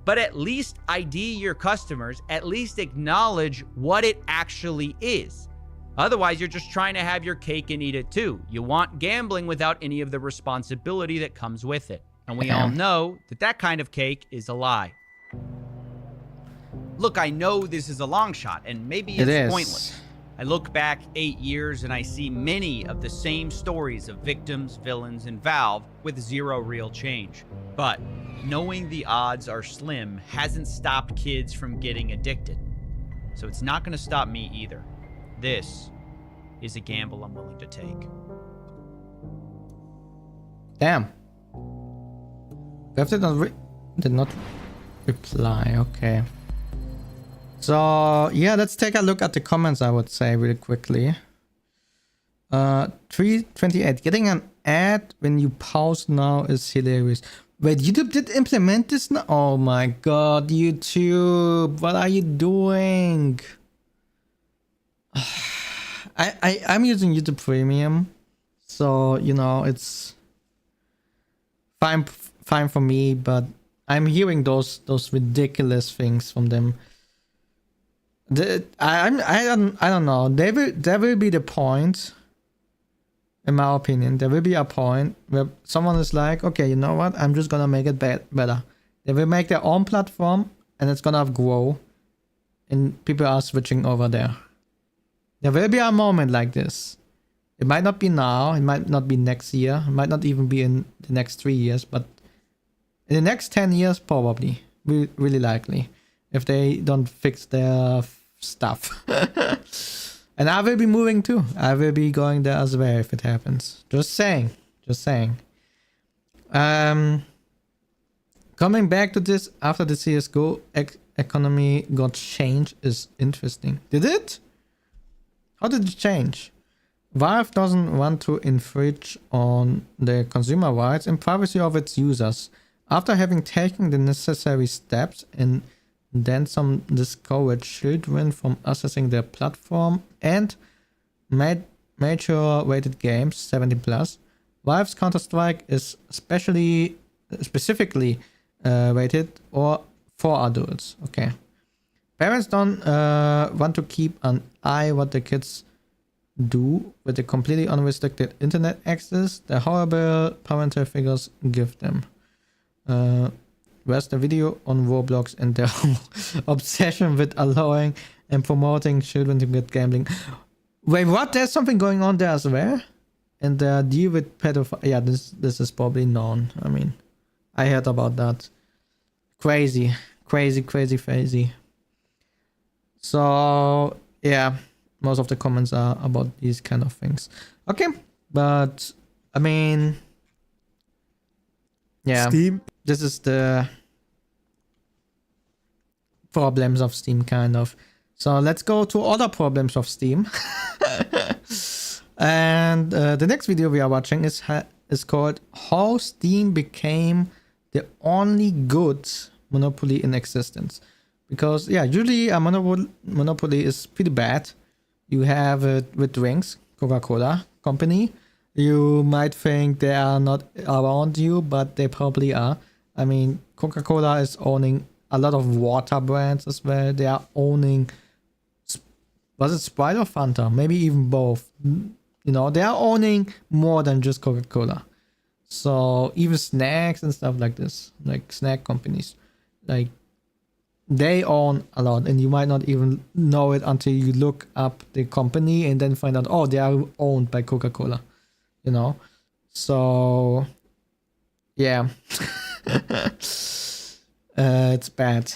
But at least ID your customers, at least acknowledge what it actually is. Otherwise, you're just trying to have your cake and eat it too. You want gambling without any of the responsibility that comes with it. And we all know that that kind of cake is a lie. Look, I know this is a long shot, and maybe it's pointless. I look back 8 years and I see many of the same stories of victims, villains, and Valve with zero real change. But knowing the odds are slim hasn't stopped kids from getting addicted. So it's not going to stop me either. This is a gamble I'm willing to take. Damn. Gabe did not reply. Okay. So yeah, let's take a look at the comments, I would say, really quickly. 328. Getting an ad when you pause now is hilarious. Wait, YouTube did implement this now? Oh my god, YouTube, what are you doing? I'm using YouTube Premium, so you know it's fine for me, but I'm hearing those ridiculous things from them. I don't know. There will be the point, in my opinion, there will be a point where someone is like, okay, you know what? I'm just gonna make it better. They will make their own platform, and it's gonna grow, and people are switching over there. There will be a moment like this. It might not be now. It might not be next year. It might not even be in the next 3 years, but in the next 10 years, probably, really likely, if they don't fix their stuff. And I will be moving too. I will be going there as well if it happens. Just saying. Coming back to this, after the CSGO economy got changed is interesting. Did it? How did it change? Valve doesn't want to infringe on the consumer rights and privacy of its users. After having taken the necessary steps and then some discouraged children from accessing their platform and mature rated games 17+, Valve's Counter-Strike is specifically rated or for adults. Okay. Parents don't want to keep an eye what the kids do with the completely unrestricted internet access the horrible parental figures give them. Where's the video on Roblox and their obsession with allowing and promoting children to get gambling? Wait, what? There's something going on there as well? And deal with pedophiles. Yeah, this is probably known. I mean, I heard about that. Crazy. So, yeah, most of the comments are about these kind of things. Okay, but, I mean, yeah, Steam. This is the problems of Steam, kind of. So let's go to other problems of Steam. And the next video we are watching is called How Steam Became the Only Good Monopoly in Existence. Because, yeah, usually a monopoly is pretty bad. You have it with drinks, Coca-Cola company. You might think they are not around you, but they probably are. I mean, Coca-Cola is owning a lot of water brands as well. They are owning, was it Sprite or Fanta? Maybe even both. You know, they are owning more than just Coca-Cola. So even snacks and stuff like this, like snack companies, like they own a lot, and you might not even know it until you look up the company and then find out, oh, they are owned by Coca-Cola, you know? So, yeah. It's bad.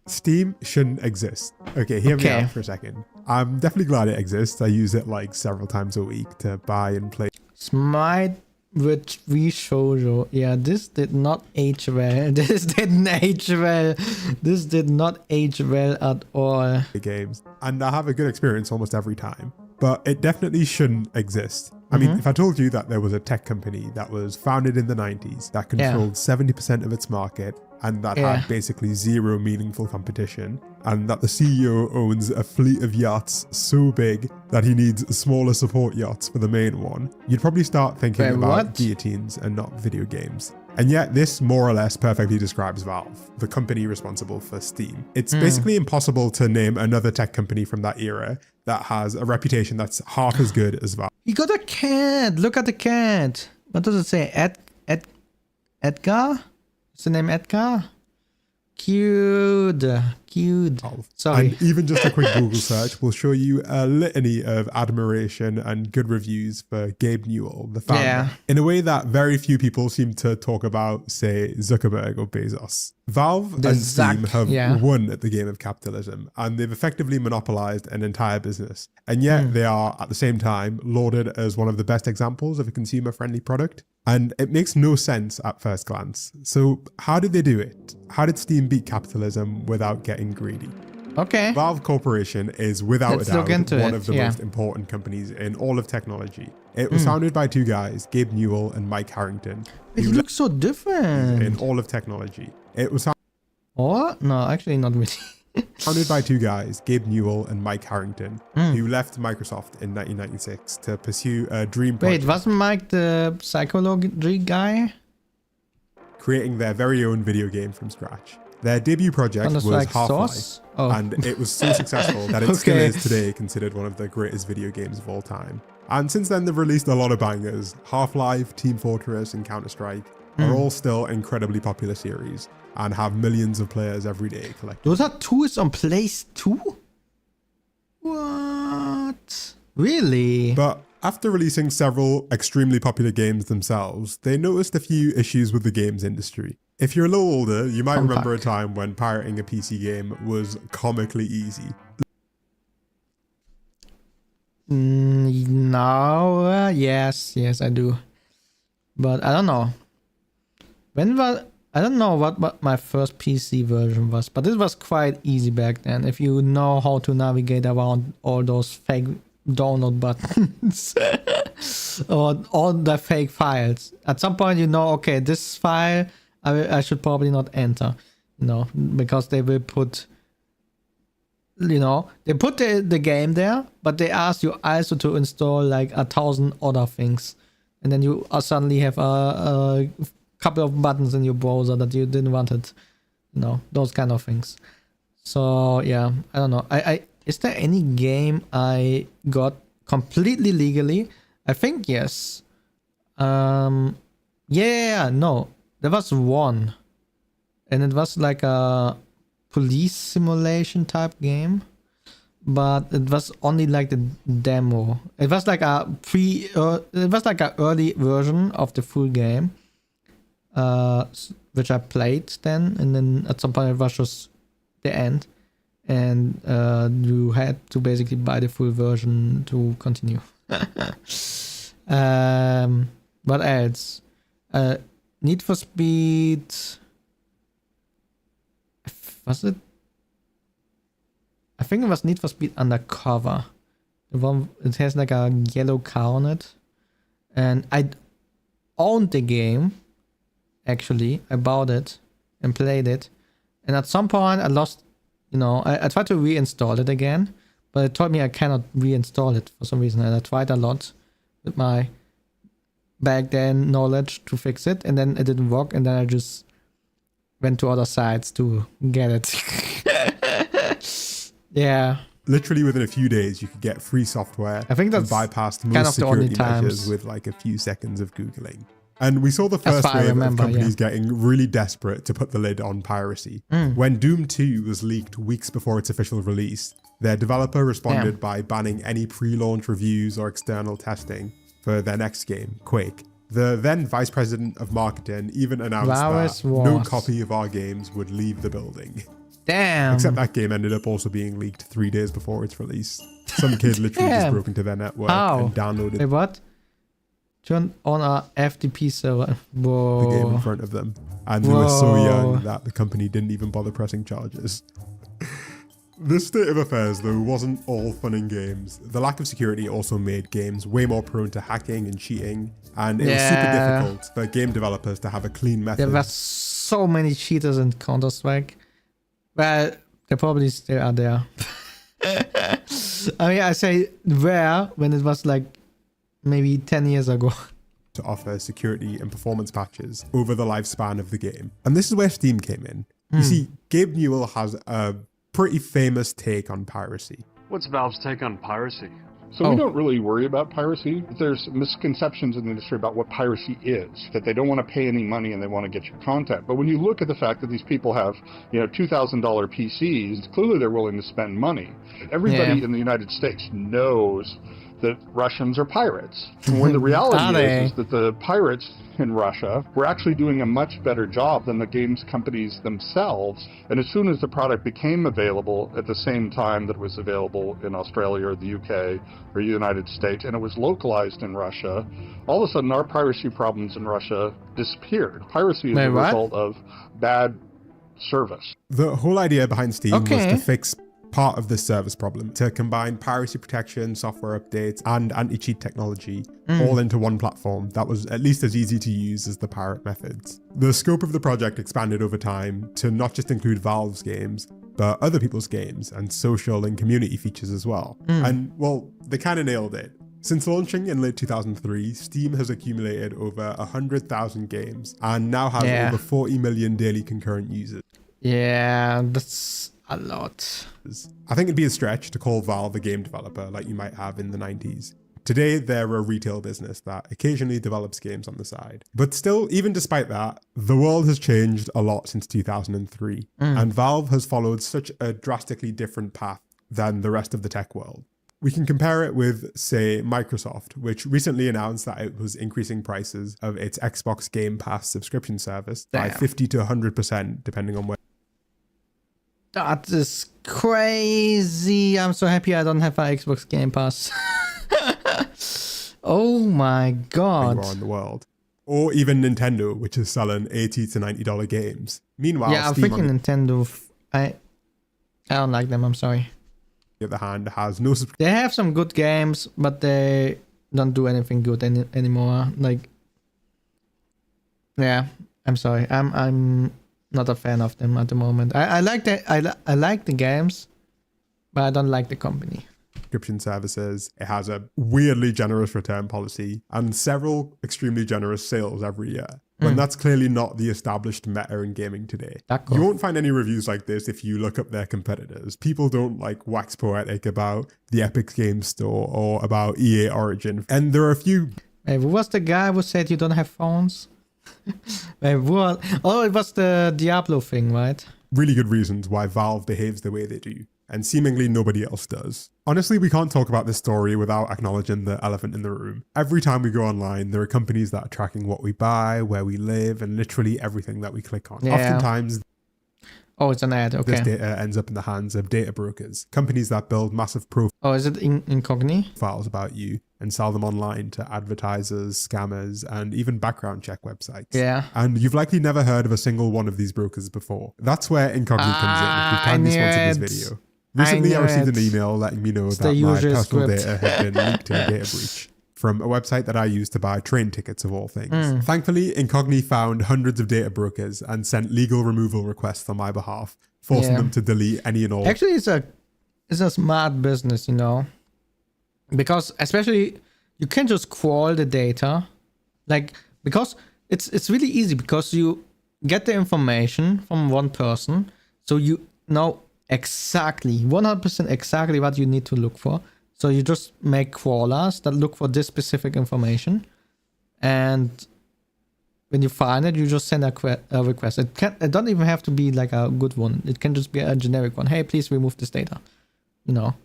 Steam shouldn't exist. Okay, hear me out for a second. I'm definitely glad it exists. I use it like several times a week to buy and play. Smite with Shoujo. Yeah, this did not age well. This didn't age well. This did not age well at all. Games. And I have a good experience almost every time. But it definitely shouldn't exist. I mean, if I told you that there was a tech company that was founded in the 90s that controlled 70% of its market and that had basically zero meaningful competition, and that the CEO owns a fleet of yachts so big that he needs smaller support yachts for the main one, you'd probably start thinking about guillotines and not video games. And yet this more or less perfectly describes Valve, the company responsible for Steam. It's basically impossible to name another tech company from that era that has a reputation that's half as good as Valve. You got a cat. Look at the cat. What does it say? Edgar? Is the name Edgar? Cute. Sorry. And even just a quick Google search will show you a litany of admiration and good reviews for Gabe Newell, the founder, in a way that very few people seem to talk about, say, Zuckerberg or Bezos. Valve and Steam have won at the game of capitalism, and they've effectively monopolized an entire business. And yet they are, at the same time, lauded as one of the best examples of a consumer-friendly product. And it makes no sense at first glance. So how did they do it? How did Steam beat capitalism without getting greedy? Okay. Valve Corporation is without a doubt one of the most important companies in all of technology. It was founded by two guys, Gabe Newell and Mike Harrington. It looks so different. In all of technology. It was No, actually not really. Founded by two guys, Gabe Newell and Mike Harrington, who left Microsoft in 1996 to pursue a dream project. Wait, wasn't Mike the psychology guy? Creating their very own video game from scratch. Their debut project was like Half-Life, and it was so successful that it still is today considered one of the greatest video games of all time. And since then, they've released a lot of bangers. Half-Life, Team Fortress, and Counter-Strike are all still incredibly popular series and have millions of players every day collecting. Dota 2 is on Place 2? What? Really? But after releasing several extremely popular games themselves, they noticed a few issues with the games industry. If you're a little older, you might remember a time when pirating a PC game was comically easy. No, yes, I do. But I don't know. I don't know what my first PC version was, but it was quite easy back then. If you know how to navigate around all those fake download buttons or all the fake files. At some point, you know, okay, this file I should probably not enter, because they will put, they put the game there, but they ask you also to install like 1,000 other things, and then you suddenly have a couple of buttons in your browser that you didn't want it, those kind of things. So yeah, I don't know. Is there any game I got completely legally? I think yes. No, there was one, and it was like a police simulation type game, but it was only like the demo. It was like a early version of the full game, which I played then, and then at some point it was just the end, and you had to basically buy the full version to continue. What else? Need for Speed. Was it? I think it was Need for Speed Undercover. The one, it has like a yellow car on it, and I owned the game. Actually, I bought it and played it, and at some point I lost. I tried to reinstall it again, but it told me I cannot reinstall it for some reason, and I tried a lot with my back then knowledge to fix it, and then it didn't work, and then I just went to other sites to get it. Yeah. Literally within a few days, you could get free software. I think that's bypassed most kind of security the only measures times. with like a few seconds of Googling. And we saw the first wave of companies getting really desperate to put the lid on piracy. When Doom 2 was leaked weeks before its official release, their developer responded by banning any pre-launch reviews or external testing for their next game, Quake. The then vice president of marketing even announced that no copy of our games would leave the building. Damn. Except that game ended up also being leaked 3 days before its release. Some kid literally just broke into their network and downloaded. Wait, what? Turn on a FTP server. Whoa. The game in front of them. And they were so young that the company didn't even bother pressing charges. This state of affairs, though, wasn't all fun and games. The lack of security also made games way more prone to hacking and cheating. And it was super difficult for game developers to have a clean method. There were so many cheaters in Counter-Strike. Well, they probably still are there. I mean, I say where when it was like maybe 10 years ago. To offer security and performance patches over the lifespan of the game. And this is where Steam came in. You see, Gabe Newell has a pretty famous take on piracy. What's Valve's take on piracy? So we don't really worry about piracy. There's misconceptions in the industry about what piracy is, that they don't want to pay any money and they want to get your content. But when you look at the fact that these people have, $2,000 PCs, clearly they're willing to spend money. Everybody in the United States knows that Russians are pirates. When the reality is that the pirates in Russia were actually doing a much better job than the games companies themselves. And as soon as the product became available at the same time that it was available in Australia or the UK or the United States, and it was localized in Russia, all of a sudden our piracy problems in Russia disappeared. Piracy is a result of bad service. The whole idea behind Steam was to fix part of this service problem, to combine piracy protection, software updates, and anti-cheat technology all into one platform that was at least as easy to use as the pirate methods. The scope of the project expanded over time to not just include Valve's games, but other people's games and social and community features as well. And well, they kind of nailed it. Since launching in late 2003, Steam has accumulated over 100,000 games and now has over 40 million daily concurrent users. Yeah, that's a lot. I think it'd be a stretch to call Valve a game developer like you might have in the 90s. Today, they're a retail business that occasionally develops games on the side. But still, even despite that, the world has changed a lot since 2003. And Valve has followed such a drastically different path than the rest of the tech world. We can compare it with, say, Microsoft, which recently announced that it was increasing prices of its Xbox Game Pass subscription service by 50 to 100%, depending on where. That is crazy. I'm so happy I don't have an Xbox Game Pass. Oh my god. You are in the world. Or even Nintendo, which is selling $80 to $90 games. Meanwhile, yeah, Steam freaking Nintendo. I don't like them, I'm sorry. On the other hand, has no subscription. They have some good games, but they don't do anything good anymore. Like, yeah, I'm sorry. I'm not a fan of them at the moment. I like the games, but I don't like the company. Subscription services. It has a weirdly generous return policy and several extremely generous sales every year. When that's clearly not the established meta in gaming today. You won't find any reviews like this if you look up their competitors. People don't wax poetic about the Epic Games Store or about EA Origin. And there are a few... Hey, who was the guy who said you don't have phones? Wait, what? Oh, it was the Diablo thing, right? Really good reasons why Valve behaves the way they do, and seemingly nobody else does. Honestly, we can't talk about this story without acknowledging the elephant in the room. Every time we go online, there are companies that are tracking what we buy, where we live, and literally everything that we click on. Oftentimes, oh, it's an ad, okay. This data ends up in the hands of data brokers, companies that build massive profiles. Oh, is it incognito? Files about you and sell them online to advertisers, scammers, and even background check websites. Yeah. And you've likely never heard of a single one of these brokers before. That's where incognito comes in. If you kindly sponsored this video. Recently, I received an email letting me know that my personal data had been leaked in a data breach from a website that I use to buy train tickets of all things. Thankfully, Incogni found hundreds of data brokers and sent legal removal requests on my behalf, forcing them to delete any and all. Actually, it's a smart business, you know, because especially you can just crawl the data, because it's really easy because you get the information from one person, so you know exactly 100% exactly what you need to look for. So you just make crawlers that look for this specific information, and when you find it, you just send a request. It don't even have to be like a good one. It can just be a generic one. Hey, please remove this data, you know.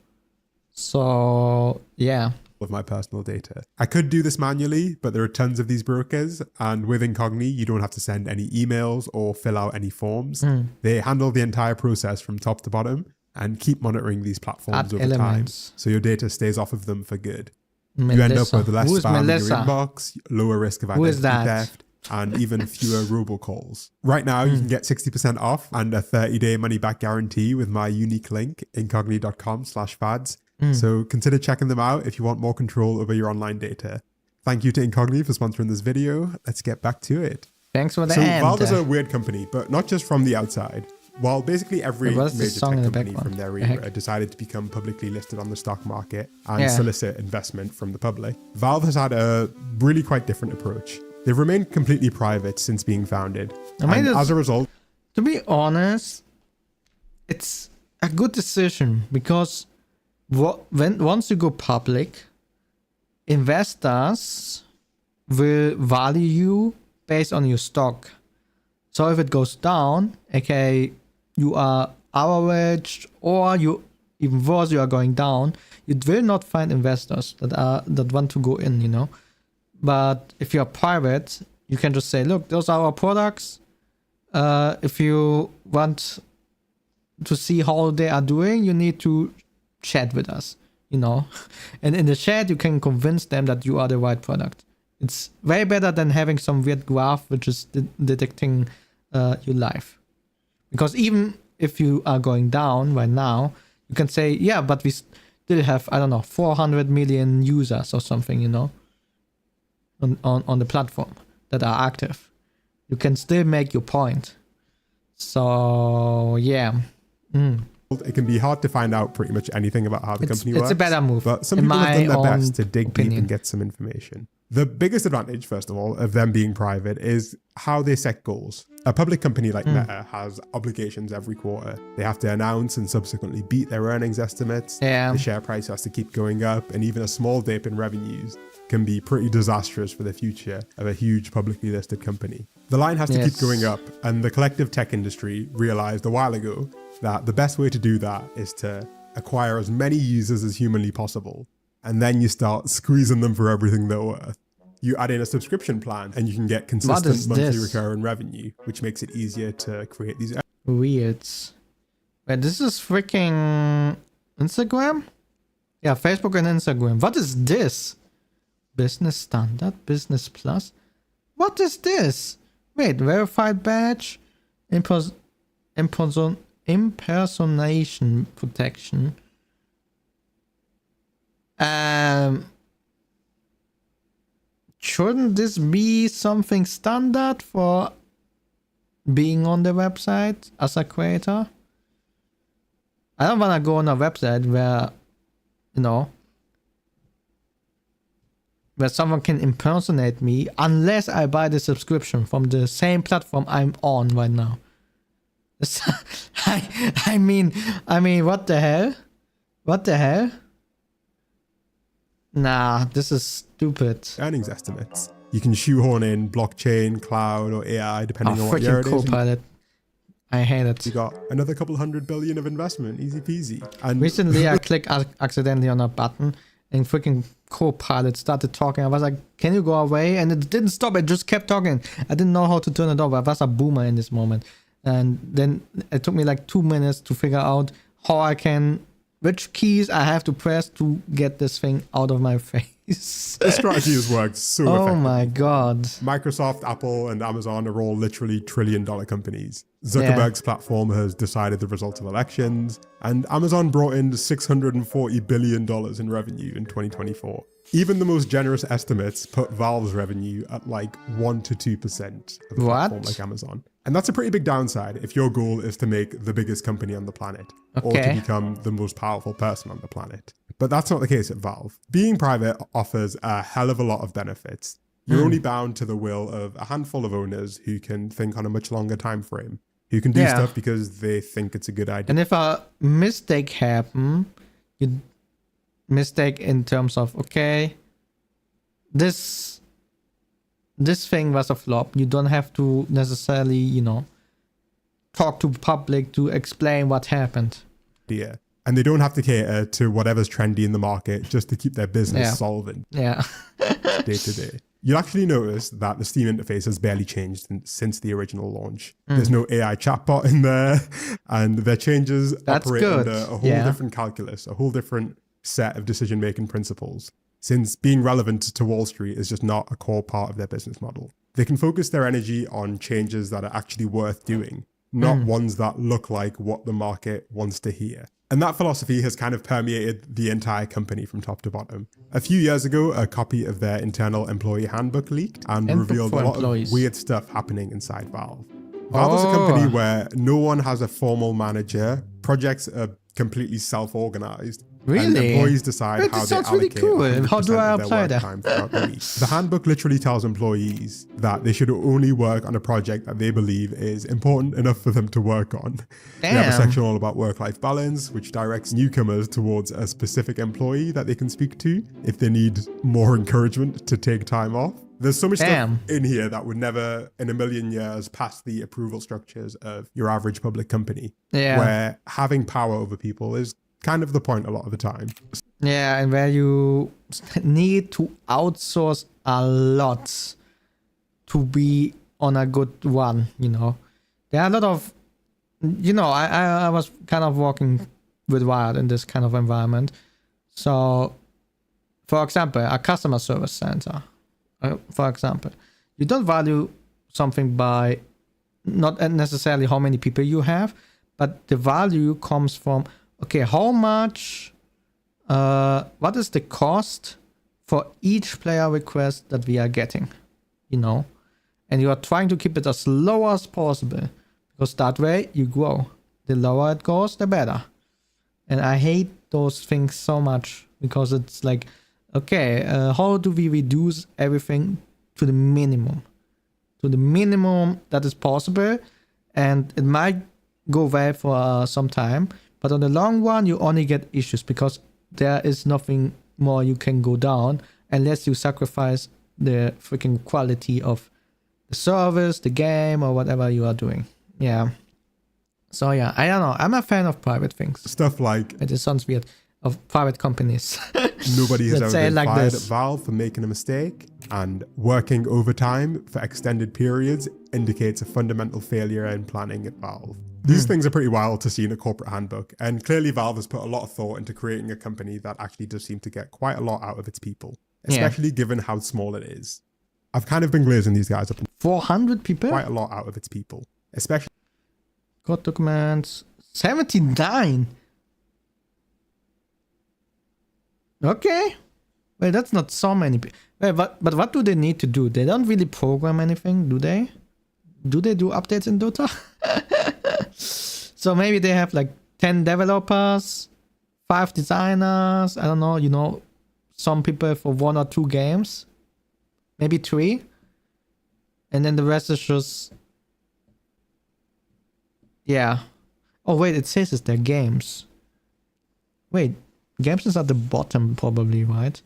So yeah. Of my personal data. I could do this manually, but there are tons of these brokers, and with Incogni, you don't have to send any emails or fill out any forms. They handle the entire process from top to bottom and keep monitoring these platforms over time, so your data stays off of them for good. You end up with less spam in your inbox, lower risk of identity theft, and even fewer robocalls. Right now, you can get 60% off and a 30-day money-back guarantee with my unique link, incogni.com/fads. So consider checking them out if you want more control over your online data. Thank you to Incogni for sponsoring this video. Let's get back to it. Thanks for the Valve is a weird company, but not just from the outside. While basically every major tech company from their era decided to become publicly listed on the stock market and solicit investment from the public, Valve has had a really quite different approach. They've remained completely private since being founded. And as a result... To be honest, it's a good decision because once you go public, investors will value you based on your stock. So if it goes down, aka you are average, or you even worse, you are going down, you will not find investors that want to go in, you know. But if you're private, you can just say, look, those are our products. If you want to see how they are doing, you need to chat with us, you know. And in the chat, you can convince them that you are the right product. It's way better than having some weird graph which is detecting your life. Because even if you are going down right now, you can say, yeah, but we still have, I don't know, 400 million users or something, you know, on the platform that are active. You can still make your point. So, yeah. It can be hard to find out pretty much anything about how the company works. It's a better move. But some people have done their best to dig deep and get some information. The biggest advantage, first of all, of them being private is how they set goals. A public company like Meta has obligations every quarter. They have to announce and subsequently beat their earnings estimates. The share price has to keep going up, and even a small dip in revenues can be pretty disastrous for the future of a huge publicly listed company. The line has to keep going up, and the collective tech industry realized a while ago that the best way to do that is to acquire as many users as humanly possible. And then you start squeezing them for everything they're worth. You add in a subscription plan and you can get consistent monthly recurring revenue, which makes it easier to create these. Weird. Wait, this is freaking Instagram? Yeah, Facebook and Instagram. What is this? Business Standard? Business Plus? What is this? Wait, verified badge? Impersonation protection. Shouldn't this be something standard for being on the website as a creator? I don't want to go on a website where, you know, where someone can impersonate me unless I buy the subscription from the same platform I'm on right now. I mean, what the hell? What the hell? Nah, this is stupid. Earnings estimates. You can shoehorn in blockchain, cloud, or AI, depending on what year it is. Copilot. I hate it. You got another couple $100 billion of investment, easy peasy. And recently, I clicked accidentally on a button, and freaking Copilot started talking. I was like, "Can you go away?" And it didn't stop. It just kept talking. I didn't know how to turn it off. I was a boomer in this moment, and then it took me like 2 minutes to figure out how I can. Which keys I have to press to get this thing out of my face. The strategy has worked so effectively. Oh my god. Microsoft, Apple, and Amazon are all literally trillion-dollar companies. Zuckerberg's platform has decided the results of elections, and Amazon brought in $640 billion in revenue in 2024. Even the most generous estimates put Valve's revenue at like 1 to 2% of a platform like Amazon. And that's a pretty big downside if your goal is to make the biggest company on the planet or to become the most powerful person on the planet. But that's not the case at Valve. Being private offers a hell of a lot of benefits. You're only bound to the will of a handful of owners who can think on a much longer time frame, who can do stuff because they think it's a good idea. And if a mistake happens, you mistake in terms of, okay, this thing was a flop. You don't have to necessarily, you know, talk to public to explain what happened. Yeah. And they don't have to cater to whatever's trendy in the market just to keep their business solvent. Yeah. Day to day. You'll actually notice that the Steam interface has barely changed since the original launch. There's no AI chatbot in there, and their changes operate under a whole different calculus, a whole different set of decision-making principles, since being relevant to Wall Street is just not a core part of their business model. They can focus their energy on changes that are actually worth doing, not ones that look like what the market wants to hear. And that philosophy has kind of permeated the entire company from top to bottom. A few years ago, a copy of their internal employee handbook leaked and revealed a lot of weird stuff happening inside Valve. Valve is a company where no one has a formal manager, projects are completely self-organized, Really? And employees decide how they allocate cool. How do I of their apply work that? time throughout the week. The handbook literally tells employees that they should only work on a project that they believe is important enough for them to work on. They have a Damn. section all about work-life balance, which directs newcomers towards a specific employee that they can speak to if they need more encouragement to take time off. There's so much stuff in here that would never in a million years pass the approval structures of your average public company, where having power over people is kind of the point a lot of the time. Yeah, and where you need to outsource a lot to be on a good one, you know. There are a lot of, you know, I was kind of working with Wired in this kind of environment. So, for example, a customer service center, for example, you don't value something by not necessarily how many people you have, but the value comes from, okay, how much, what is the cost for each player request that we are getting, you know? And you are trying to keep it as low as possible, because that way you grow. The lower it goes, the better. And I hate those things so much, because it's like, okay, how do we reduce everything to the minimum? To the minimum that is possible, and it might go well for some time, but on the long run, you only get issues because there is nothing more you can go down unless you sacrifice the freaking quality of the service, the game, or whatever you are doing. Yeah. So yeah, I don't know. I'm a fan of private things. Stuff like... It sounds weird. Of private companies. Nobody has ever been like fired this. at Valve for making a mistake, and working overtime for extended periods indicates a fundamental failure in planning at Valve. These things are pretty wild to see in a corporate handbook, and clearly Valve has put a lot of thought into creating a company that actually does seem to get quite a lot out of its people, especially given how small it is. I've kind of been glazing these guys up. 400 people? Quite a lot out of its people, especially... Code documents, 79. Okay. Well, that's not so many people. Well, but what do they need to do? They don't really program anything, do they? Do they do updates in Dota? So maybe they have like 10 developers, 5 designers, I don't know, you know, some people for 1 or 2 games. Maybe 3. And then the rest is just... Yeah. Oh, wait, it says it's their games. Wait, games is at the bottom probably, right?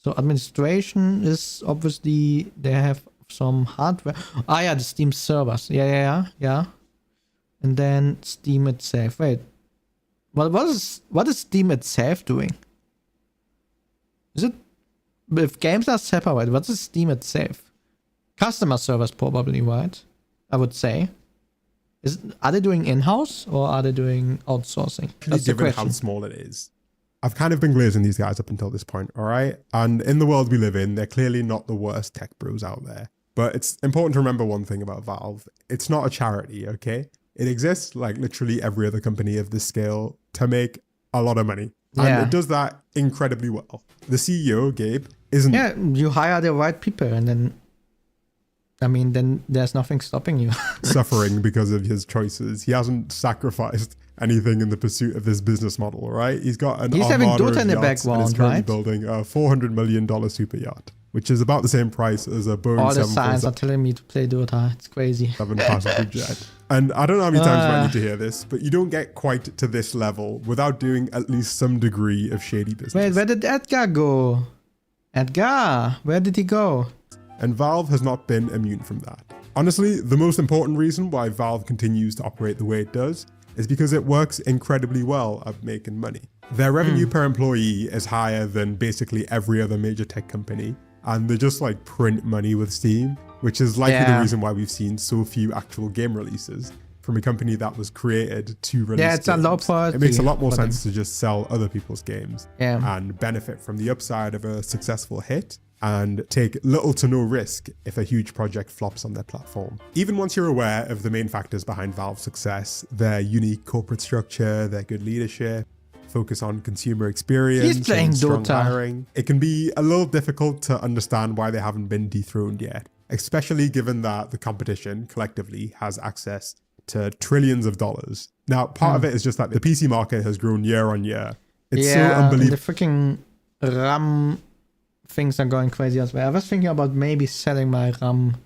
So administration is obviously, they have some hardware. Ah, yeah, the Steam servers. Yeah. And then Steam itself. Wait, what is Steam itself doing? Is it, if games are separate, what is Steam itself? Customer service probably, right? I would say. Are they doing in-house or are they doing outsourcing? That's the given question. how small it is. I've kind of been glazing these guys up until this point, all right? And in the world we live in, they're clearly not the worst tech bros out there. But it's important to remember one thing about Valve. It's not a charity, okay? It exists like literally every other company of this scale to make a lot of money. And it does that incredibly well. The CEO, Gabe, isn't... Yeah, you hire the right people and then... I mean, then there's nothing stopping you. suffering because of his choices. He hasn't sacrificed anything in the pursuit of this business model, right? He's got an He's having armada Dota of in the yachts and is background, currently right? building a $400 million super yacht, which is about the same price as a Boeing All the signs are 747 telling me to play Dota. It's crazy. passenger jet. And I don't know how many times you might need to hear this, but you don't get quite to this level without doing at least some degree of shady business. Wait, where did Edgar go? Edgar, where did he go? And Valve has not been immune from that. Honestly, the most important reason why Valve continues to operate the way it does is because it works incredibly well at making money. Their revenue per employee is higher than basically every other major tech company, and they just like print money with Steam, which is likely the reason why we've seen so few actual game releases from a company that was created to release it's a low priority. It makes a lot more sense to just sell other people's games Yeah. and benefit from the upside of a successful hit and take little to no risk if a huge project flops on their platform. Even once you're aware of the main factors behind Valve's success, their unique corporate structure, their good leadership, focus on consumer experience, He's playing and strong Dota. hiring, it can be a little difficult to understand why they haven't been dethroned yet, especially given that the competition collectively has access to trillions of dollars. Now, part of it is just that the PC market has grown year on year, It's so unbelievable. The freaking RAM things are going crazy as well. I was thinking about maybe selling my RAM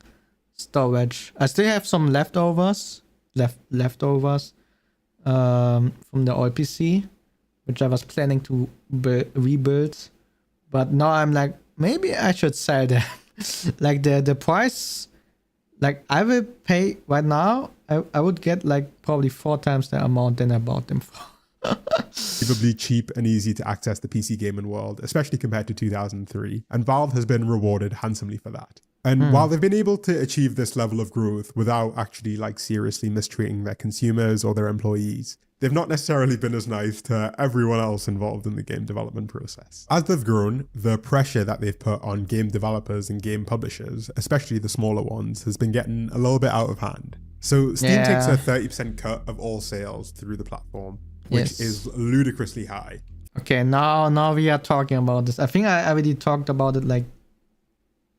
storage. I still have some leftovers from the old PC, which I was planning to rebuild, but now I'm like, maybe I should sell them. Like the price, like I will pay right now, I would get like probably 4 times the amount than I bought them for. Unbelievably cheap and easy to access the PC gaming world, especially compared to 2003, and Valve has been rewarded handsomely for that. And while they've been able to achieve this level of growth without actually like seriously mistreating their consumers or their employees, they've not necessarily been as nice to everyone else involved in the game development process. As they've grown, the pressure that they've put on game developers and game publishers, especially the smaller ones, has been getting a little bit out of hand. So Steam takes a 30% cut of all sales through the platform, which is ludicrously high. Okay, now we are talking about this. I think I already talked about it like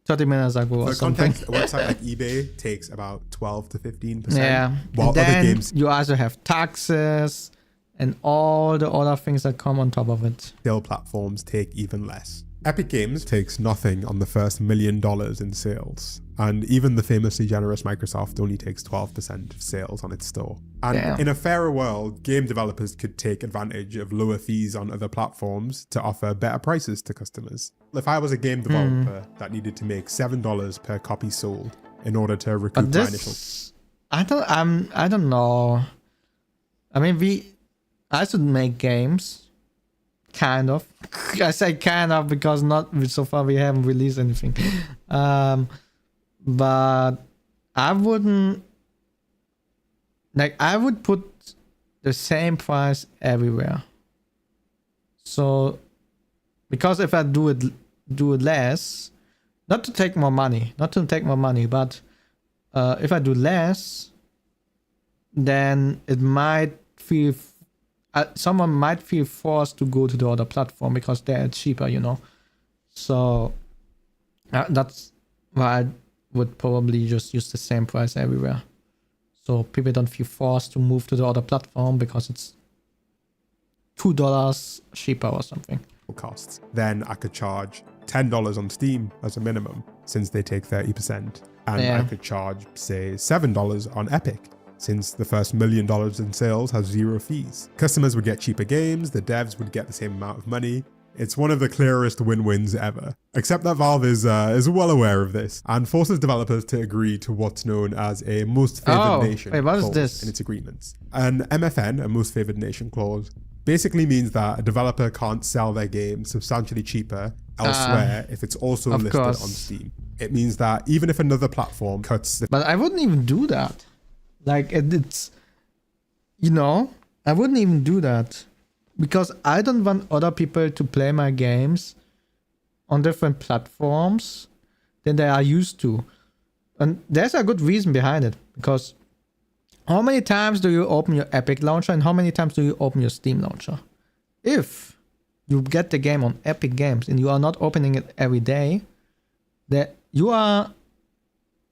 30 minutes ago or something. For context, a website like eBay takes about 12 to 15%. Yeah. While and then other games, you also have taxes and all the other things that come on top of it. Still platforms take even less. Epic Games takes nothing on the first $1 million in sales. And even the famously generous Microsoft only takes 12% of sales on its store. And in a fairer world, game developers could take advantage of lower fees on other platforms to offer better prices to customers. If I was a game developer that needed to make $7 per copy sold in order to recoup my initial... I don't know. I mean, I should make games. Kind of. I say kind of because so far we haven't released anything. But I wouldn't, like, I would put the same price everywhere. So, because if I do it less, not to take more money, but if I do less, then it might feel, someone might feel forced to go to the other platform because they're cheaper, you know. So that's why I would probably just use the same price everywhere, so people don't feel forced to move to the other platform because it's $2 cheaper or something. Costs. Then I could charge $10 on Steam as a minimum, since they take 30%, and I could charge, say, $7 on Epic, since the first $1 million in sales has 0 fees. Customers would get cheaper games, the devs would get the same amount of money. It's one of the clearest win-wins ever. Except that Valve is well aware of this and forces developers to agree to what's known as a most favored nation clause in its agreements. An MFN, a most favored nation clause, basically means that a developer can't sell their game substantially cheaper elsewhere if it's also listed on Steam. It means that even if another platform cuts... But I wouldn't even do that. Like, it's... You know, I wouldn't even do that. Because I don't want other people to play my games on different platforms than they are used to. And there's a good reason behind it. Because how many times do you open your Epic launcher and how many times do you open your Steam launcher? If you get the game on Epic Games and you are not opening it every day, that you are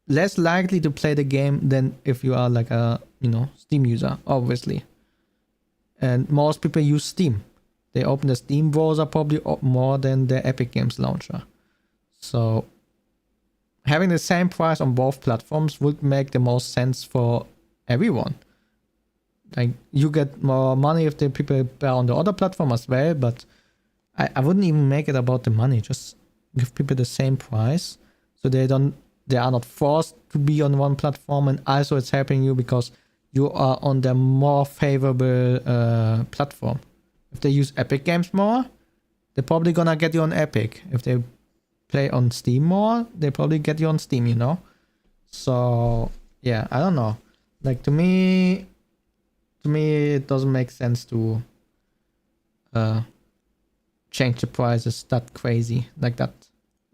less likely to play the game than if you are like a, you know, Steam user, obviously. And most people use Steam. They open the Steam browser probably more than the Epic Games launcher. So having the same price on both platforms would make the most sense for everyone. Like, you get more money if the people are on the other platform as well, but I wouldn't even make it about the money. Just give people the same price so they are not forced to be on one platform, and also it's helping you because you are on the more favorable platform. If they use Epic Games more, they're probably gonna get you on Epic. If they play on Steam more, they probably get you on Steam, you know? So, yeah, I don't know. Like, to me, it doesn't make sense to change the prices that crazy like that.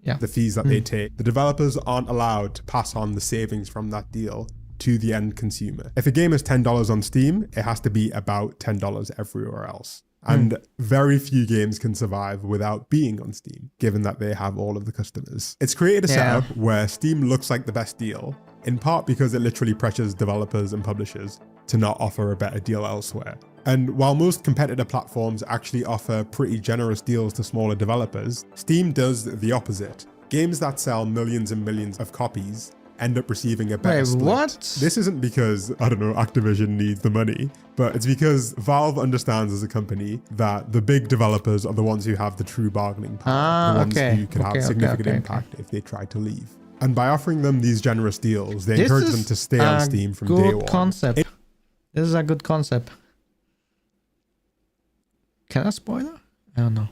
Yeah. The fees that they take. The developers aren't allowed to pass on the savings from that deal to the end consumer. If a game is $10 on Steam, it has to be about $10 everywhere else. And very few games can survive without being on Steam, given that they have all of the customers. It's created a setup where Steam looks like the best deal, in part because it literally pressures developers and publishers to not offer a better deal elsewhere. And while most competitor platforms actually offer pretty generous deals to smaller developers, Steam does the opposite. Games that sell millions and millions of copies end up receiving a better split. What? This isn't because, I don't know, Activision needs the money, but it's because Valve understands as a company that the big developers are the ones who have the true bargaining power, the ones who can have significant impact if they try to leave. And by offering them these generous deals, they encourage them to stay on Steam from day one. Concept. This is a good concept. Can I spoiler? I don't know.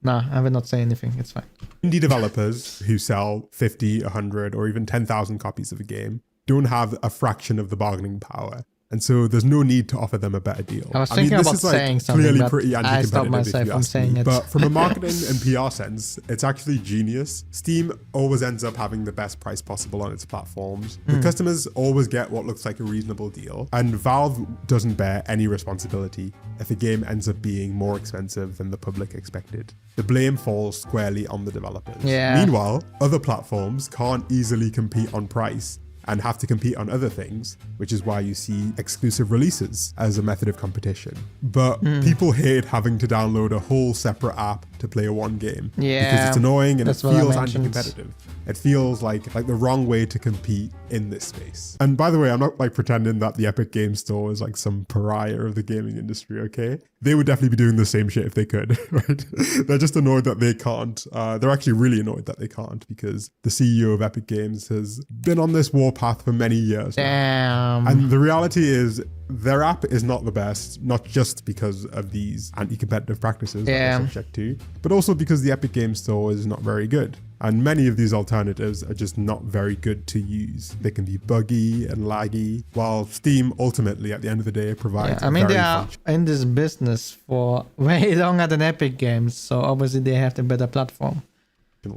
Nah, I will not say anything. It's fine. Indie developers who sell 50, 100, or even 10,000 copies of a game don't have a fraction of the bargaining power. And so there's no need to offer them a better deal. I was thinking about saying something, clearly but pretty I stopped myself from saying it. But from a marketing and PR sense, it's actually genius. Steam always ends up having the best price possible on its platforms. The customers always get what looks like a reasonable deal. And Valve doesn't bear any responsibility if a game ends up being more expensive than the public expected. The blame falls squarely on the developers. Meanwhile, other platforms can't easily compete on price and have to compete on other things, which is why you see exclusive releases as a method of competition. But people hate having to download a whole separate app to play one game because it's annoying and it feels anti-competitive. It feels like the wrong way to compete in this space. And by the way, I'm not like pretending that the Epic Games Store is like some pariah of the gaming industry, okay? They would definitely be doing the same shit if they could, right? They're just annoyed that they can't. They're actually really annoyed that they can't because the CEO of Epic Games has been on this warpath for many years. Damn. And the reality is their app is not the best, not just because of these anti-competitive practices that they're subject to, but also because the Epic Games Store is not very good. And many of these alternatives are just not very good to use. They can be buggy and laggy, while Steam ultimately, at the end of the day, provides I mean, they are in this business for way longer than Epic Games, so obviously they have the better platform.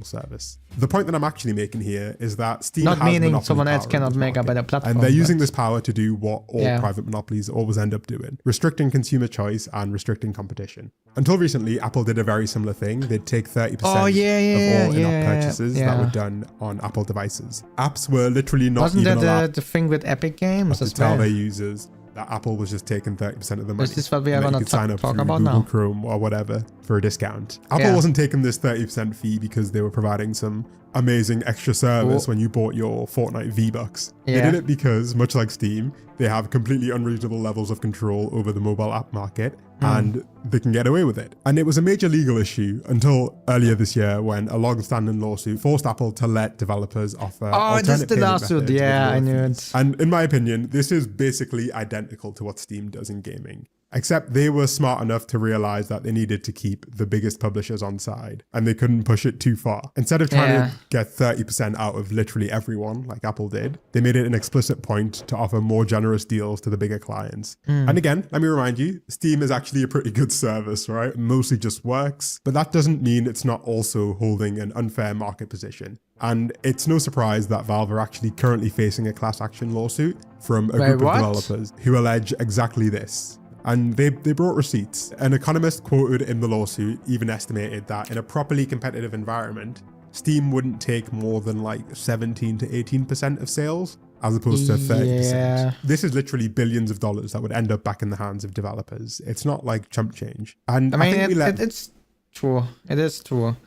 Service. The point that I'm actually making here is that Steam not has meaning someone else cannot make a better platform, and they're using this power to do what all private monopolies always end up doing: restricting consumer choice and restricting competition. Until recently, Apple did a very similar thing. They'd take 30% of all in-app purchases that were done on Apple devices. Apps were literally not Wasn't even that allowed the thing with Epic Games to tell their users that Apple was just taking 30% of the money. Is this what we are going to sign up talk through about Google now? Chrome or whatever for a discount. Apple wasn't taking this 30% fee because they were providing some amazing extra service when you bought your Fortnite V-Bucks. They did it because, much like Steam, they have completely unreasonable levels of control over the mobile app market and they can get away with it. And it was a major legal issue until earlier this year when a long-standing lawsuit forced Apple to let developers offer alternate payment methods. I knew it. And in my opinion, this is basically identical to what Steam does in gaming. Except they were smart enough to realize that they needed to keep the biggest publishers on side and they couldn't push it too far. Instead of trying to get 30% out of literally everyone like Apple did, they made it an explicit point to offer more generous deals to the bigger clients. And again, let me remind you, Steam is actually a pretty good service, right? It mostly just works, but that doesn't mean it's not also holding an unfair market position. And it's no surprise that Valve are actually currently facing a class action lawsuit from a group of developers who allege exactly this. And they brought receipts. An economist quoted in the lawsuit even estimated that in a properly competitive environment, Steam wouldn't take more than like 17 to 18% of sales, as opposed to 30%. This is literally billions of dollars that would end up back in the hands of developers. It's not like chump change. And I mean, it's true. It is true.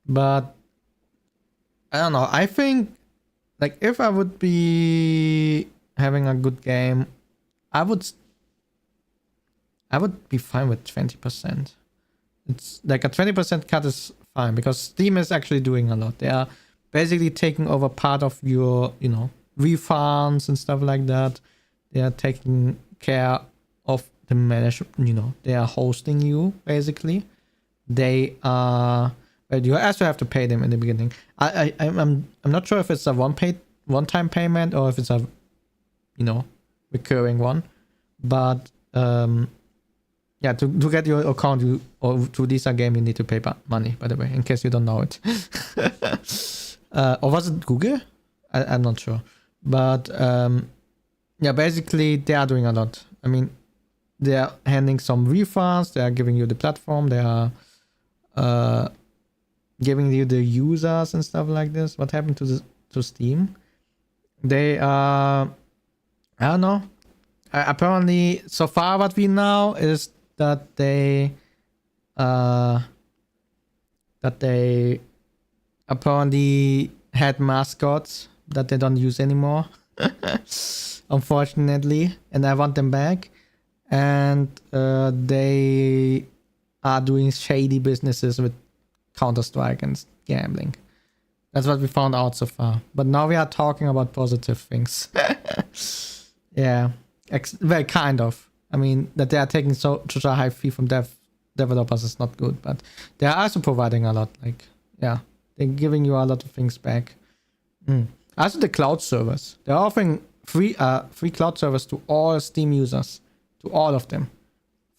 But I don't know. I think like if I would be having a good game, I would be fine with 20%. It's like a 20% cut is fine because Steam is actually doing a lot. They are basically taking over part of your, refunds and stuff like that. They are taking care of the management, they are hosting you basically. They are, but you also have to pay them in the beginning. I'm not sure if it's a one-time payment or if it's a, recurring one, but yeah, to get your account or to Visa game, you need to pay money, by the way, in case you don't know it. Or was it Google? I'm not sure. But yeah, basically they are doing a lot. I mean, they are handing some refunds. They are giving you the platform. They are giving you the users and stuff like this. What happened to Steam? They I don't know. Apparently, so far what we know is that they apparently had mascots that they don't use anymore. Unfortunately, and I want them back. And they are doing shady businesses with Counter-Strike and gambling. That's what we found out so far. But now we are talking about positive things. Yeah. Well, kind of. I mean, that they are taking such a high fee from developers is not good. But they are also providing a lot. Like, yeah. They're giving you a lot of things back. Also the cloud servers. They're offering free cloud servers to all Steam users. To all of them.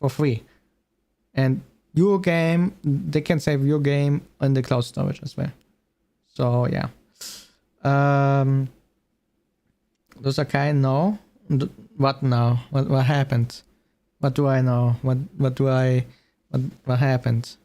For free. And your game, they can save your game on the cloud storage as well. So yeah. Does Akai know? What now? What happened? What do I know? What happened?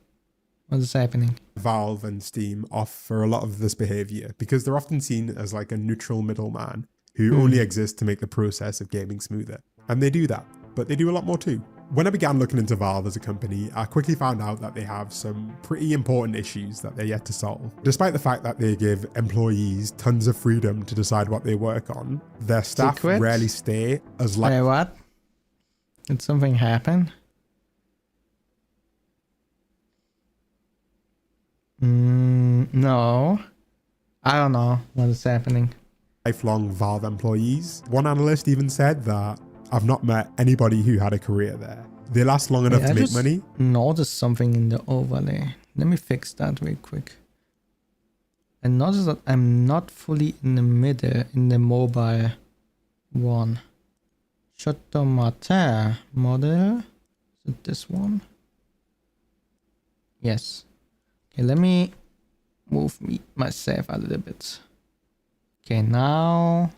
What is happening? Valve and Steam offer a lot of this behavior because they're often seen as like a neutral middleman who only exists to make the process of gaming smoother. And they do that, but they do a lot more too. When I began looking into Valve as a company, I quickly found out that they have some pretty important issues that they're yet to solve. Despite the fact that they give employees tons of freedom to decide what they work on, their staff rarely stay as long. Wait, what? Did something happen? No. I don't know what is happening. Lifelong Valve employees. One analyst even said that I've not met anybody who had a career there. They last long enough to make money. Noticed something in the overlay. Let me fix that real quick. I noticed that I'm not fully in the middle in the mobile one. Shotomata model. Is it this one? Yes. Okay, let me move myself a little bit. Okay, now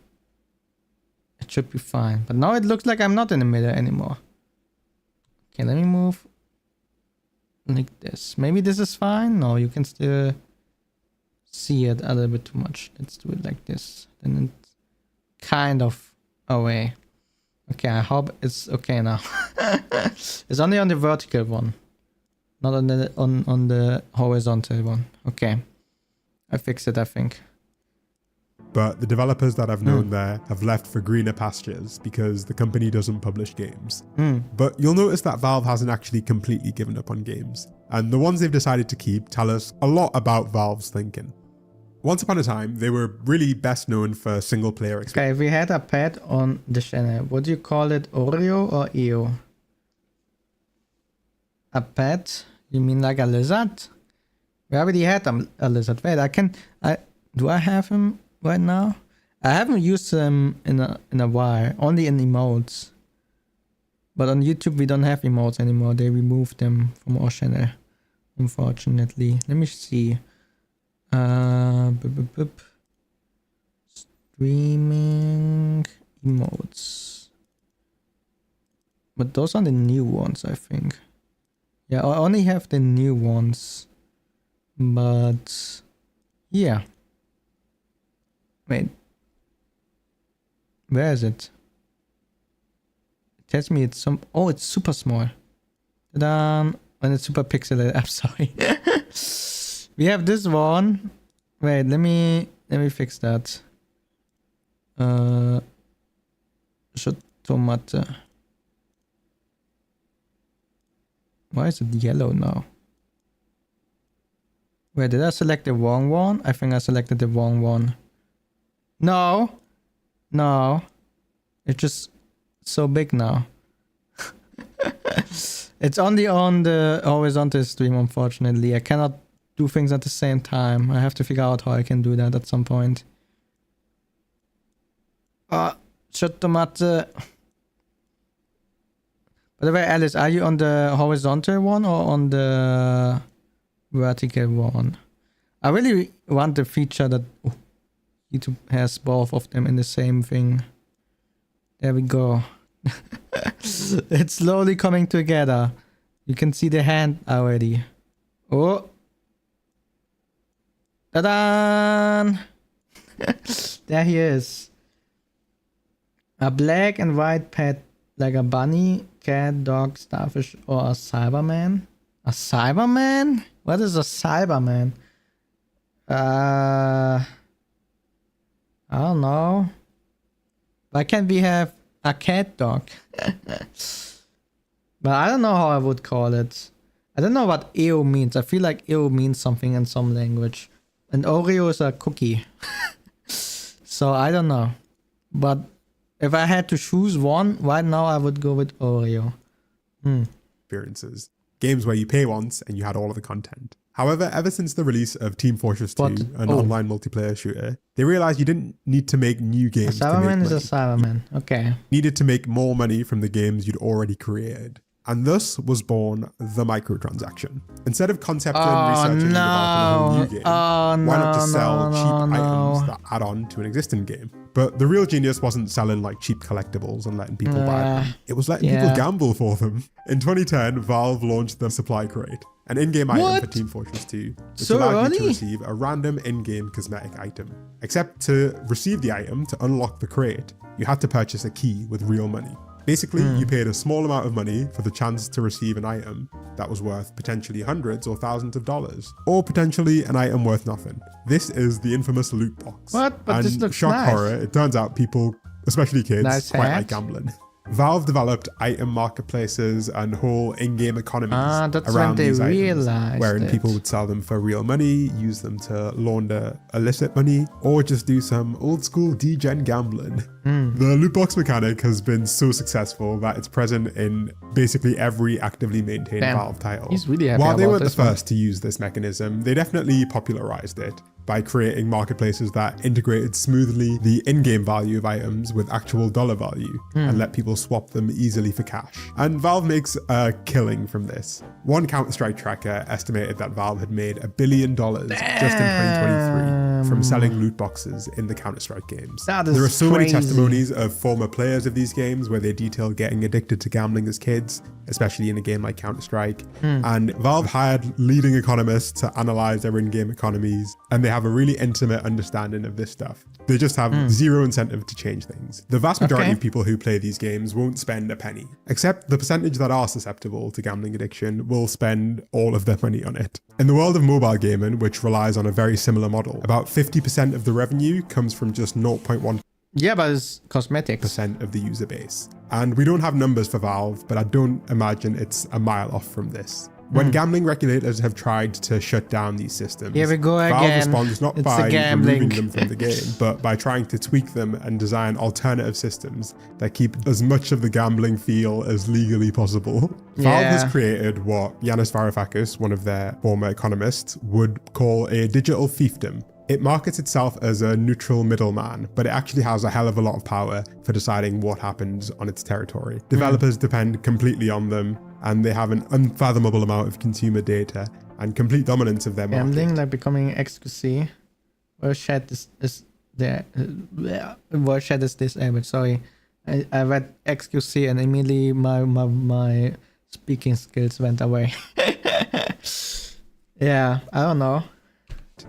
it should be fine. But now it looks like I'm not in the middle anymore. Okay, let me move like this. Maybe this is fine. No, you can still see it a little bit too much. Let's do it like this. Then it's kind of away. Okay, I hope it's okay now. It's only on the vertical one, not on the horizontal one. Okay, I fixed it, I think. But the developers that I've known there have left for greener pastures because the company doesn't publish games. But you'll notice that Valve hasn't actually completely given up on games. And the ones they've decided to keep tell us a lot about Valve's thinking. Once upon a time, they were really best known for single player experience. Okay, if we had a pet on the channel, would you call it Oreo or EO? A pet? You mean like a lizard? We already had a lizard. Wait, do I have him right now? I haven't used him in a while, only in emotes. But on YouTube we don't have emotes anymore. They removed them from our channel, unfortunately. Let me see. Streaming emotes. But those are the new ones, I think. Yeah, I only have the new ones. But yeah. Wait. Where is it? It tells me it's some... Oh, it's super small. Ta-da! And it's super pixelated. I'm sorry. We have this one. Wait, let me fix that. Tomato. Why is it yellow now? Wait, did I select the wrong one? I think I selected the wrong one. No. It's just so big now. It's only on the horizontal stream, unfortunately. I cannot do things at the same time. I have to figure out how I can do that at some point. Shut tomato. By the way, Alice, are you on the horizontal one or on the vertical one? I really want the feature that YouTube has both of them in the same thing. There we go. It's slowly coming together. You can see the hand already. Oh. Ta-da! There he is. A black and white pet like a bunny, cat, dog, starfish, or a Cyberman? A Cyberman? What is a Cyberman? I don't know. Why can't we have a cat dog? But I don't know how I would call it. I don't know what EO means. I feel like EO means something in some language. And Oreo is a cookie. So I don't know. But if I had to choose one, right now I would go with Oreo. Experiences. Games where you pay once and you had all of the content. However, ever since the release of Team Fortress 2, an online multiplayer shooter, they realized you didn't need to make new games. A Cyberman is a Cyberman. Okay. Needed to make more money from the games you'd already created. And thus was born the microtransaction. Instead of concepting and researching the development of a new game, why not just sell cheap items that add on to an existing game? But the real genius wasn't selling like cheap collectibles and letting people buy them. It was letting people gamble for them. In 2010, Valve launched the Supply Crate, an in-game item for Team Fortress 2, which allowed you to receive a random in-game cosmetic item. Except to receive the item, to unlock the crate, you had to purchase a key with real money. Basically, you paid a small amount of money for the chance to receive an item that was worth potentially hundreds or thousands of dollars, or potentially an item worth nothing. This is the infamous loot box. What? But this looks shock nice. horror, it turns out people, especially kids, quite like gambling. Valve developed item marketplaces and whole in-game economies around these items, wherein people would sell them for real money, use them to launder illicit money, or just do some old-school degen gambling. The loot box mechanic has been so successful that it's present in basically every actively maintained Valve title. He's really happy While they about weren't the this one. first to use this mechanism, they definitely popularized it by creating marketplaces that integrated smoothly the in-game value of items with actual dollar value and let people swap them easily for cash. And Valve makes a killing from this. One Counter-Strike tracker estimated that Valve had made $1 billion just in 2023 from selling loot boxes in the Counter-Strike games. There are so many testimonies of former players of these games where they detail getting addicted to gambling as kids, especially in a game like Counter-Strike. And Valve hired leading economists to analyze their in-game economies, and they have a really intimate understanding of this stuff. They just have zero incentive to change things. The vast majority of people who play these games won't spend a penny, except the percentage that are susceptible to gambling addiction will spend all of their money on it. In the world of mobile gaming, which relies on a very similar model, about 50% of the revenue comes from just 0.1% but it's cosmetics of the user base. And we don't have numbers for Valve, but I don't imagine it's a mile off from this. When gambling regulators have tried to shut down these systems, Here we go Valve again. responds not It's by the gambling. removing them from the game, but by trying to tweak them and design alternative systems that keep as much of the gambling feel as legally possible. Valve has created what Yanis Varoufakis, one of their former economists, would call a digital fiefdom. It markets itself as a neutral middleman, but it actually has a hell of a lot of power for deciding what happens on its territory. Developers depend completely on them, and they have an unfathomable amount of consumer data and complete dominance of their market. Gambling like becoming XQC. Warshed is there. Warshed is disabled. Sorry, I read XQC and immediately my speaking skills went away. Yeah, I don't know.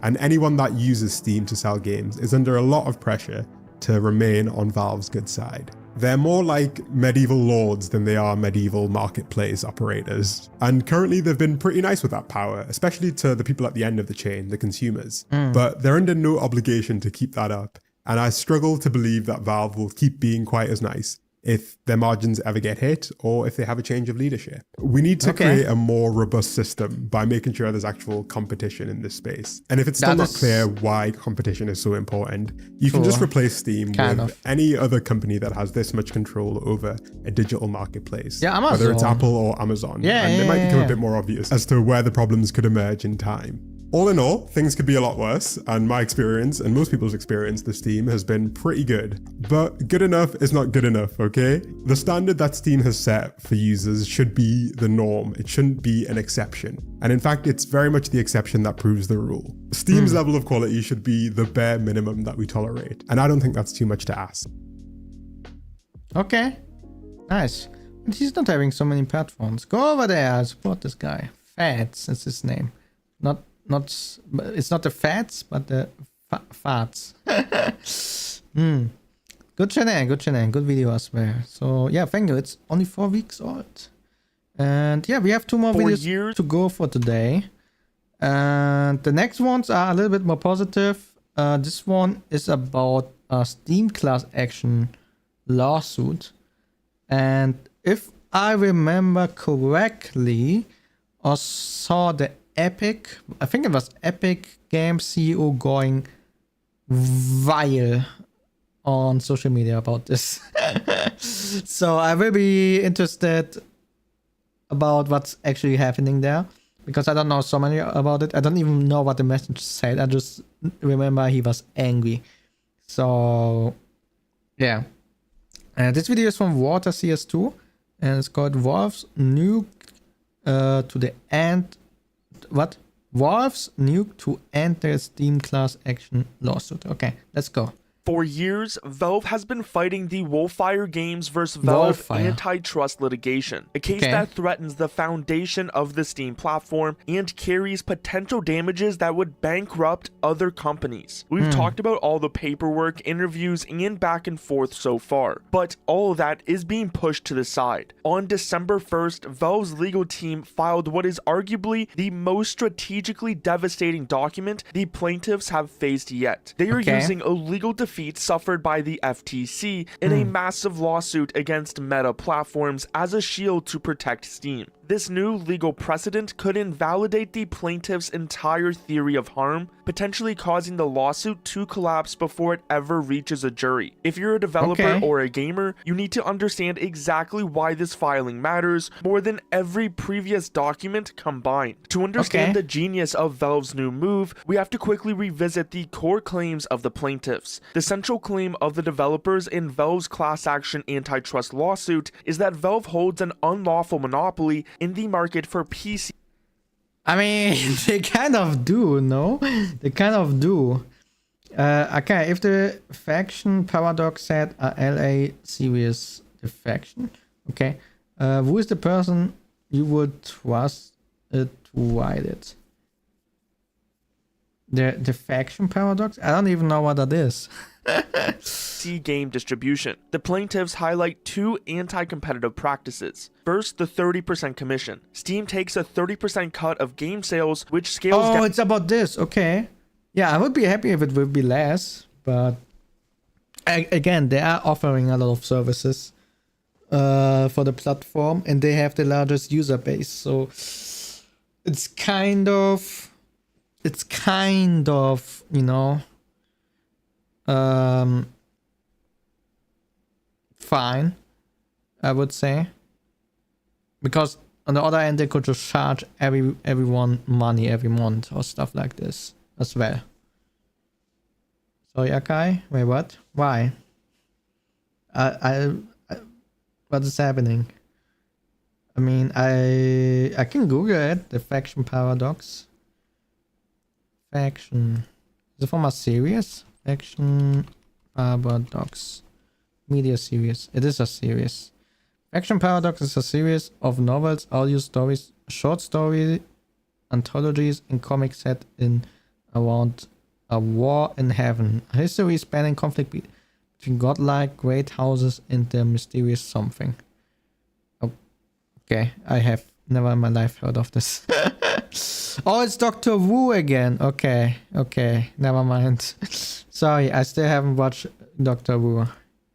And anyone that uses Steam to sell games is under a lot of pressure to remain on Valve's good side. They're more like medieval lords than they are medieval marketplace operators. And currently they've been pretty nice with that power, especially to the people at the end of the chain, the consumers. But they're under no obligation to keep that up. And I struggle to believe that Valve will keep being quite as nice if their margins ever get hit or if they have a change of leadership. We need to create a more robust system by making sure there's actual competition in this space. And if it's still not clear why competition is so important, you can just replace Steam with any other company that has this much control over a digital marketplace. Whether it's Apple or Amazon. And it might become a bit more obvious as to where the problems could emerge in time. All in all, things could be a lot worse, and my experience, and most people's experience with Steam, has been pretty good. But good enough is not good enough, okay? The standard that Steam has set for users should be the norm. It shouldn't be an exception. And in fact, it's very much the exception that proves the rule. Steam's level of quality should be the bare minimum that we tolerate, and I don't think that's too much to ask. Okay, nice. But he's not having so many platforms. Go over there, support this guy. Fats is his name. It's not the fats, but the farts. Good channel, good video as well. So yeah, thank you. It's only 4 weeks old. And yeah, we have 2 more videos to go for today. And the next ones are a little bit more positive. This one is about a Steam class action lawsuit. And if I remember correctly, or saw the Epic, I think it was Epic Games CEO going vile on social media about this. So I will be interested about what's actually happening there, because I don't know so many about it. I don't even know what the message said. I just remember he was angry. So yeah. This video is from Water CS2 and it's called Wolf's Nuke to the End. What? Wolf's Nuke to End their Steam class action lawsuit. Okay, let's go. For years, Valve has been fighting the Wolfire Games vs. Valve antitrust litigation, a case that threatens the foundation of the Steam platform and carries potential damages that would bankrupt other companies. We've talked about all the paperwork, interviews, and back and forth so far, but all of that is being pushed to the side. On December 1st, Valve's legal team filed what is arguably the most strategically devastating document the plaintiffs have faced yet. They are using a legal defeat suffered by the FTC in a massive lawsuit against Meta platforms as a shield to protect Steam. This new legal precedent could invalidate the plaintiff's entire theory of harm, potentially causing the lawsuit to collapse before it ever reaches a jury. If you're a developer or a gamer, you need to understand exactly why this filing matters more than every previous document combined. To understand the genius of Valve's new move, we have to quickly revisit the core claims of the plaintiffs. The central claim of the developers in Valve's class action antitrust lawsuit is that Valve holds an unlawful monopoly in the market for PC. I mean, they kind of do, no? They kind of do. Okay, if the faction Paradox said a LA serious faction, okay, who is the person you would trust to write it? The faction Paradox? I don't even know what that is. Game distribution. The plaintiffs highlight 2 anti-competitive practices. First, the 30% commission. Steam takes a 30% cut of game sales, which scales down. Oh, it's about this. Okay. Yeah, I would be happy if it would be less, but again, they are offering a lot of services for the platform, and they have the largest user base. So it's kind of, you know, fine, I would say, because on the other end they could just charge everyone money every month or stuff like this as well. Sorry, Akai, wait, what? Why? What is happening? I mean, I can Google it. The faction Paradox. Faction. Is it from a series? Faction Paradox. Media series. It is a series. Faction Paradox is a series of novels, audio stories, short story anthologies, and comics set in around a war in heaven. A history spanning conflict between godlike great houses and their mysterious something. Okay, I have never in my life heard of this. Oh, it's Dr. Wu again. Okay, never mind. Sorry, I still haven't watched Dr. Wu.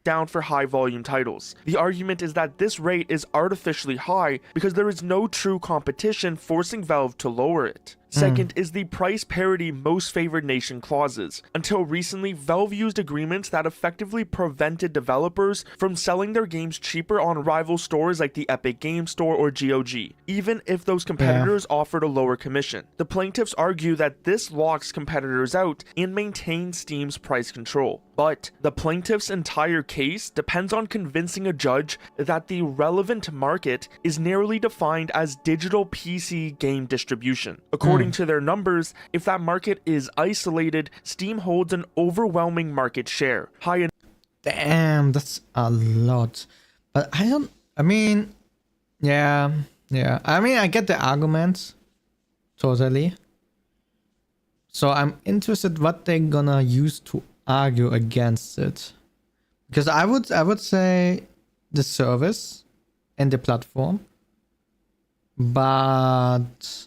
Down for high volume titles. The argument is that this rate is artificially high because there is no true competition, forcing Valve to lower it. Second is the price parity most favored nation clauses. Until recently, Valve used agreements that effectively prevented developers from selling their games cheaper on rival stores like the Epic Games Store or GOG, even if those competitors offered a lower commission. The plaintiffs argue that this locks competitors out and maintains Steam's price control. But the plaintiff's entire case depends on convincing a judge that the relevant market is narrowly defined as digital PC game distribution. According to their numbers, if that market is isolated, Steam holds an overwhelming market share. Damn, that's a lot. But I mean, yeah. I mean, I get the arguments. Totally. So I'm interested what they're gonna use to argue against it. Because I would say the service and the platform, but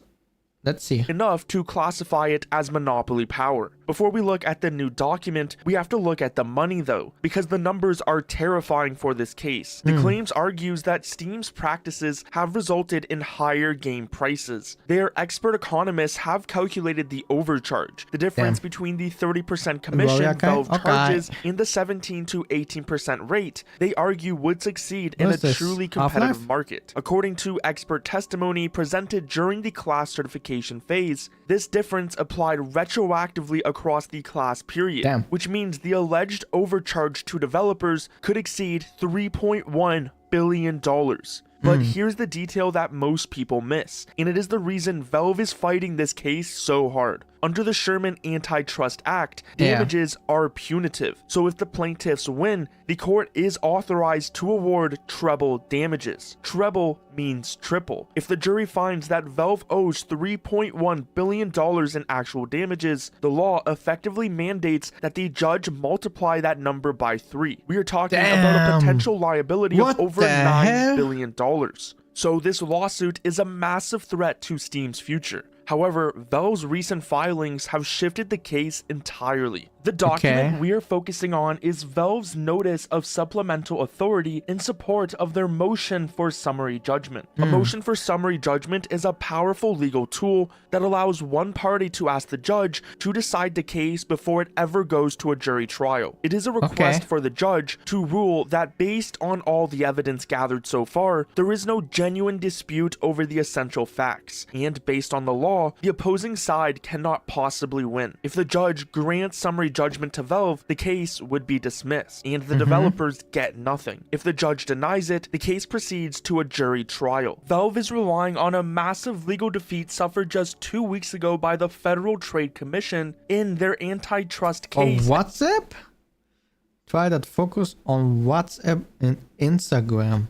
let's see. Enough to classify it as monopoly power. Before we look at the new document, we have to look at the money though, because the numbers are terrifying for this case. The claims argues that Steam's practices have resulted in higher game prices. Their expert economists have calculated the overcharge, the difference between the 30% commission Valve charges and the 17 to 18% rate they argue would succeed in a truly competitive market. According to expert testimony presented during the class certification phase, this difference applied retroactively across the class period, which means the alleged overcharge to developers could exceed $3.1 billion. But here's the detail that most people miss, and it is the reason Valve is fighting this case so hard. Under the Sherman Antitrust Act, damages are punitive. So if the plaintiffs win, the court is authorized to award treble damages. Treble means triple. If the jury finds that Valve owes $3.1 billion in actual damages, the law effectively mandates that the judge multiply that number by 3. We are talking about a potential liability of over $9 billion. So this lawsuit is a massive threat to Steam's future. However, Valve's recent filings have shifted the case entirely. The document we are focusing on is Valve's notice of supplemental authority in support of their motion for summary judgment. A motion for summary judgment is a powerful legal tool that allows one party to ask the judge to decide the case before it ever goes to a jury trial. It is a request for the judge to rule that based on all the evidence gathered so far, there is no genuine dispute over the essential facts, and based on the law, the opposing side cannot possibly win. If the judge grants summary judgment to Valve, the case would be dismissed, and the developers get nothing. If the judge denies it, the case proceeds to a jury trial. Valve is relying on a massive legal defeat suffered just 2 weeks ago by the Federal Trade Commission in their antitrust case. On WhatsApp? Try that focus on WhatsApp and Instagram.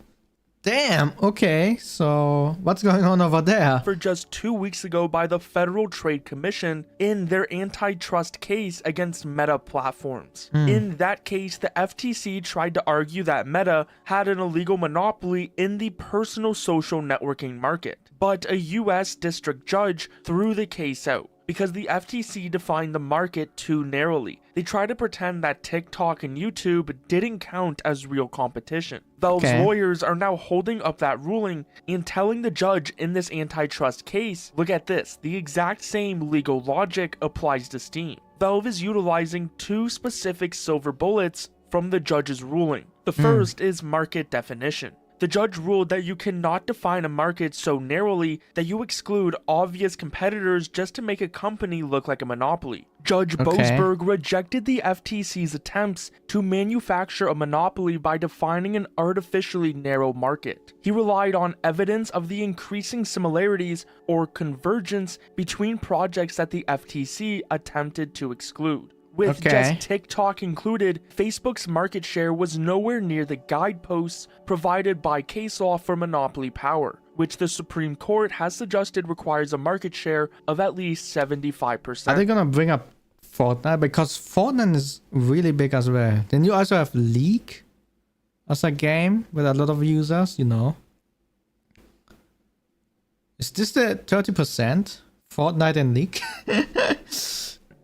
Damn, okay, so what's going on over there? For just 2 weeks ago by the Federal Trade Commission in their antitrust case against Meta platforms. In that case, the FTC tried to argue that Meta had an illegal monopoly in the personal social networking market, but a US district judge threw the case out because the FTC defined the market too narrowly. They tried to pretend that TikTok and YouTube didn't count as real competition. Valve's lawyers are now holding up that ruling and telling the judge in this antitrust case, look at this, the exact same legal logic applies to Steam. Valve is utilizing 2 specific silver bullets from the judge's ruling. The first is market definition. The judge ruled that you cannot define a market so narrowly that you exclude obvious competitors just to make a company look like a monopoly. Judge Boasberg rejected the FTC's attempts to manufacture a monopoly by defining an artificially narrow market. He relied on evidence of the increasing similarities or convergence between projects that the FTC attempted to exclude. With just TikTok included, Facebook's market share was nowhere near the guideposts provided by case law for monopoly power, which the Supreme Court has suggested requires a market share of at least 75%. Are they gonna bring up Fortnite? Because Fortnite is really big as well. Then you also have League as a game with a lot of users, you know. Is this the 30%? Fortnite and League?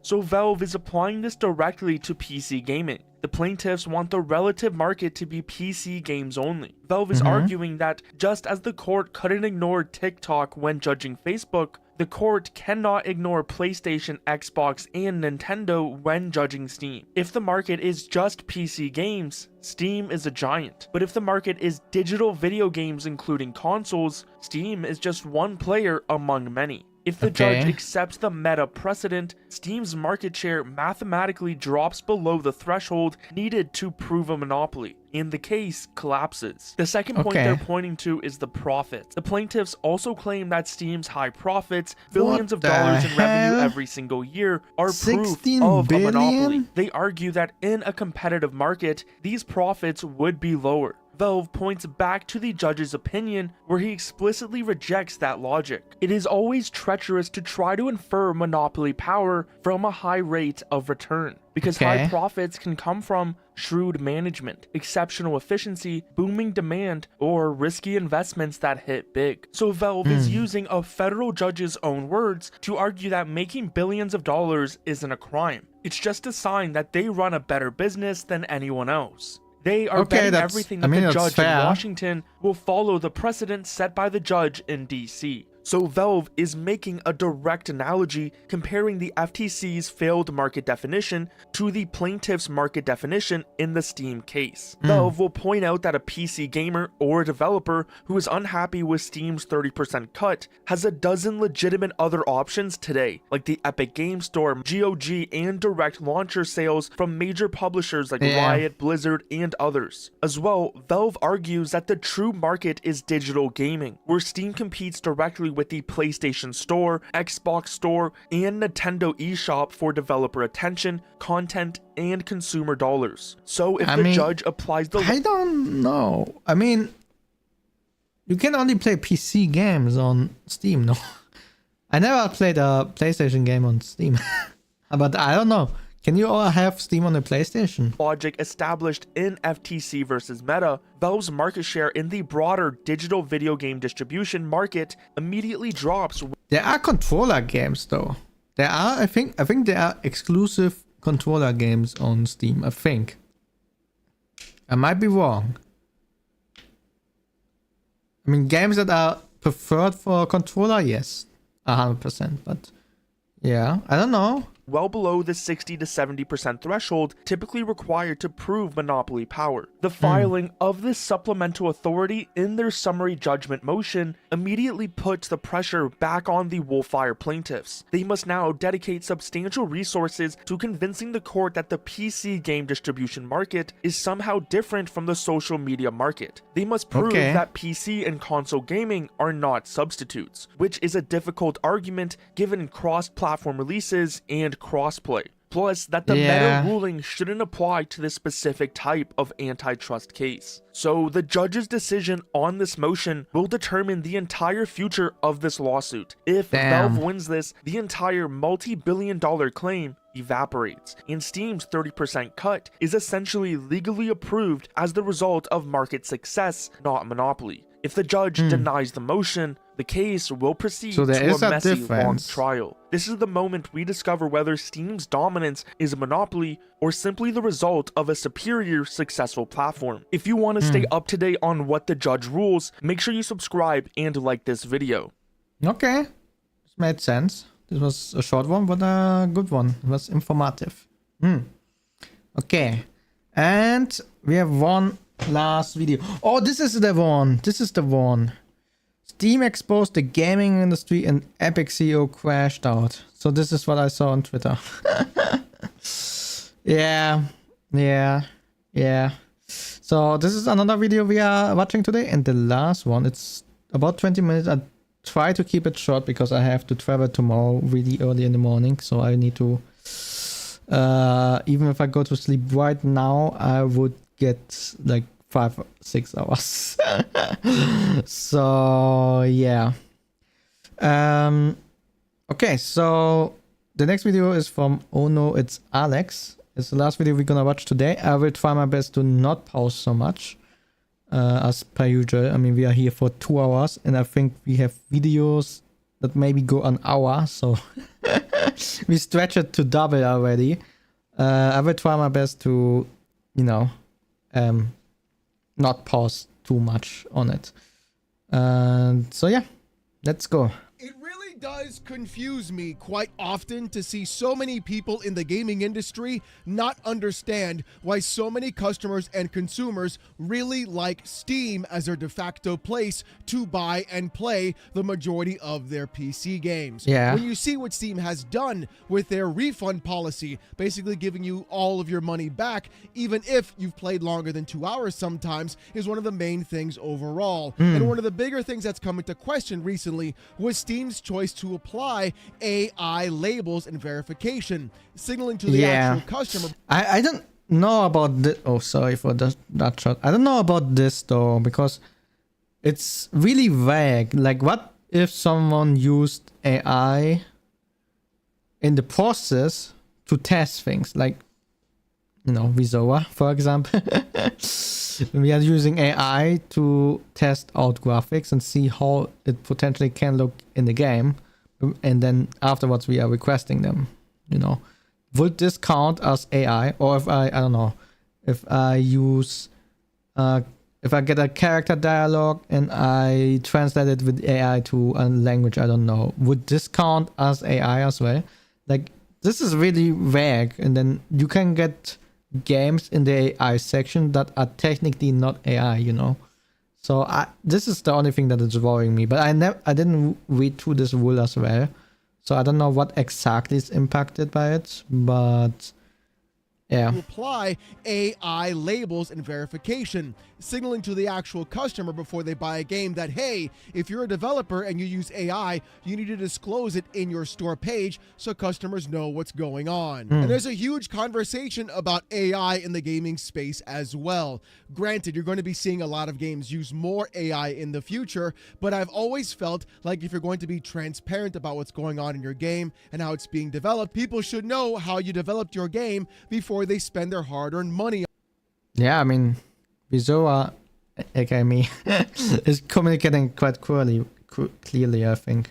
So Valve is applying this directly to PC gaming. The plaintiffs want the relative market to be PC games only. Valve is arguing that just as the court couldn't ignore TikTok when judging Facebook, the court cannot ignore PlayStation, Xbox, and Nintendo when judging Steam. If the market is just PC games, Steam is a giant. But if the market is digital video games including consoles, Steam is just one player among many. If the judge accepts the Meta precedent, Steam's market share mathematically drops below the threshold needed to prove a monopoly, and the case collapses. The second point they're pointing to is the profits. The plaintiffs also claim that Steam's high profits, billions of dollars in revenue every single year, are proof of a monopoly. They argue that in a competitive market, these profits would be lower. Valve points back to the judge's opinion where he explicitly rejects that logic. It is always treacherous to try to infer monopoly power from a high rate of return, because high profits can come from shrewd management, exceptional efficiency, booming demand, or risky investments that hit big. So Valve is using a federal judge's own words to argue that making billions of dollars isn't a crime. It's just a sign that they run a better business than anyone else. They are betting everything that the judge in Washington will follow the precedent set by the judge in DC. So Valve is making a direct analogy comparing the FTC's failed market definition to the plaintiff's market definition in the Steam case. Valve will point out that a PC gamer or a developer who is unhappy with Steam's 30% cut has a dozen legitimate other options today, like the Epic Game Store, GOG, and direct launcher sales from major publishers like Riot, Blizzard, and others. As well, Valve argues that the true market is digital gaming, where Steam competes directly with the PlayStation Store, Xbox Store, and Nintendo eShop for developer attention, content, and consumer dollars. So if the judge applies the... I don't know. I mean, you can only play PC games on Steam, no? I never played a PlayStation game on Steam. But I don't know. Can you all have Steam on the PlayStation? Logic established in FTC versus Meta, Valve's market share in the broader digital video game distribution market immediately drops. There are controller games though. There are, I think there are exclusive controller games on Steam, I think. I might be wrong. I mean, games that are preferred for a controller, yes, 100%, but yeah, I don't know. Well below the 60 to 70% threshold typically required to prove monopoly power. The filing of this supplemental authority in their summary judgment motion immediately puts the pressure back on the Wolfire plaintiffs. They must now dedicate substantial resources to convincing the court that the PC game distribution market is somehow different from the social media market. They must prove that PC and console gaming are not substitutes, which is a difficult argument given cross-platform releases and crossplay. Plus, that the meta ruling shouldn't apply to this specific type of antitrust case. So the judge's decision on this motion will determine the entire future of this lawsuit. If Valve wins this, the entire multi-billion-dollar claim evaporates, and Steam's 30% cut is essentially legally approved as the result of market success, not monopoly. If the judge denies the motion, the case will proceed to a messy, long trial. This is the moment we discover whether Steam's dominance is a monopoly or simply the result of a superior, successful platform. If you want to stay up to date on what the judge rules, make sure you subscribe and like this video. Okay, this made sense. This was a short one, but a good one. It was informative. Okay, and we have one last video. Oh, this is the one. This is the one. Steam exposed the gaming industry and Epic CEO crashed out. So this is what I saw on Twitter. Yeah. So this is another video we are watching today, and the last one, it's about 20 minutes. I try to keep it short because I have to travel tomorrow really early in the morning, so I need to even if I go to sleep right now, I would get like 5-6 hours. So yeah. Okay, so the next video is from Oh No It's Alex. It's the last video we're gonna watch today. I will try my best to not pause so much as per usual. I mean, we are here for 2 hours and I think we have videos that maybe go an hour, so we stretch it to double already. I will try my best to, you know, not pause too much on it. So yeah, let's go. It really does confuse me quite often to see so many people in the gaming industry not understand why so many customers and consumers really like Steam as their de facto place to buy and play the majority of their PC games. Yeah. When you see what Steam has done with their refund policy, basically giving you all of your money back, even if you've played longer than 2 hours sometimes, is one of the main things overall. And one of the bigger things that's come into question recently was Steam's choice to apply AI labels and verification, signaling to the actual customer. I don't know about this. Oh, sorry for that shot. I don't know about this though, because it's really vague. Like, what if someone used AI in the process to test things? Like, you know, Vizora, for example. We are using AI to test out graphics and see how it potentially can look in the game. And then afterwards we are requesting them, you know. Would this count as AI? Or if I don't know, if I use, if I get a character dialogue and I translate it with AI to a language I don't know, would this count as AI as well? Like, this is really vague. And then you can get games in the AI section that are technically not AI, you know. So this is the only thing that is worrying me. But I didn't read through this rule as well, so I don't know what exactly is impacted by it. But yeah, to apply AI labels and verification, signaling to the actual customer before they buy a game that, hey, if you're a developer and you use AI, you need to disclose it in your store page so customers know what's going on. And there's a huge conversation about AI in the gaming space as well. Granted, you're going to be seeing a lot of games use more AI in the future, but I've always felt like if you're going to be transparent about what's going on in your game and how it's being developed, people should know how you developed your game before they spend their hard-earned money. Yeah, I mean, Vizora, aka me, is communicating quite clearly, I think.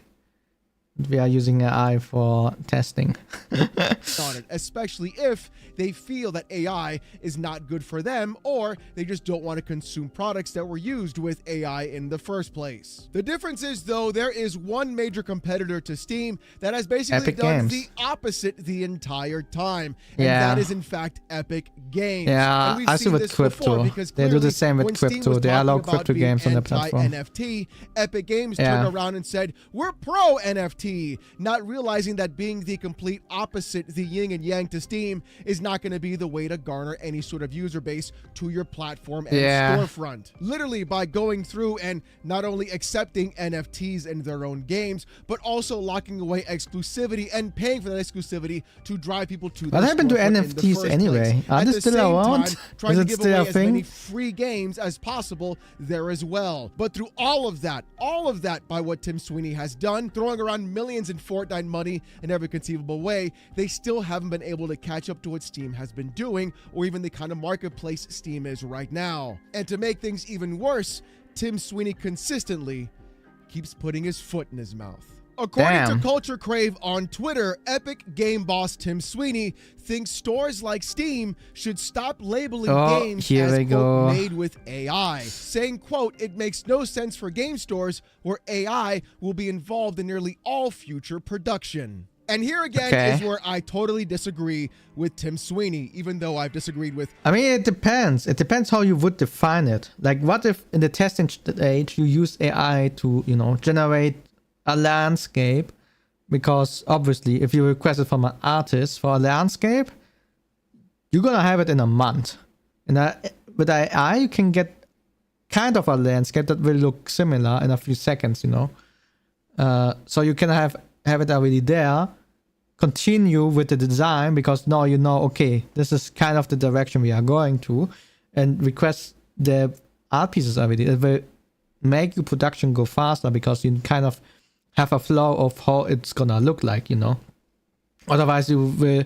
We are using AI for testing. On it, especially if they feel that AI is not good for them, or they just don't want to consume products that were used with AI in the first place. The difference is, though, there is one major competitor to Steam that has basically Epic done Games. the opposite the entire time, and that is in fact Epic Games. Yeah, And we've I see seen with this crypto. before, because They do the clearly same with when Steam crypto. was They allow talking about crypto being games on the platform. anti-NFT, Epic Games Yeah. turned around and said, we're pro NFT, not realizing that being the complete opposite, the yin and yang to Steam, is not going to be the way to garner any sort of user base to your platform and storefront. Literally by going through and not only accepting NFTs in their own games, but also locking away exclusivity and paying for that exclusivity to drive people to What the happened to storefront in the NFTs first anyway? place. Are At they the still same around? time, trying Is to it give still away a as many thing? free games as possible there as well. But through all of that by what Tim Sweeney has done, throwing around millions in Fortnite money in every conceivable way, they still haven't been able to catch up to what Steam has been doing, or even the kind of marketplace Steam is right now. And to make things even worse, Tim Sweeney consistently keeps putting his foot in his mouth. According to Culture Crave on Twitter, Epic game boss Tim Sweeney thinks stores like Steam should stop labeling games as, quote, made with AI, saying, quote, it makes no sense for game stores where AI will be involved in nearly all future production. And here again is where I totally disagree with Tim Sweeney, even though I've disagreed with... I mean, it depends. It depends how you would define it. Like, what if in the testing stage you use AI to, you know, generate a landscape? Because obviously, if you request it from an artist for a landscape, you're gonna have it in a month. And with AI, you can get kind of a landscape that will look similar in a few seconds, you know. So you can have it already there, continue with the design, because now you know, okay, this is kind of the direction we are going to, and request the art pieces already. It will make your production go faster because you kind of have a flow of how it's gonna look like, you know. Otherwise you will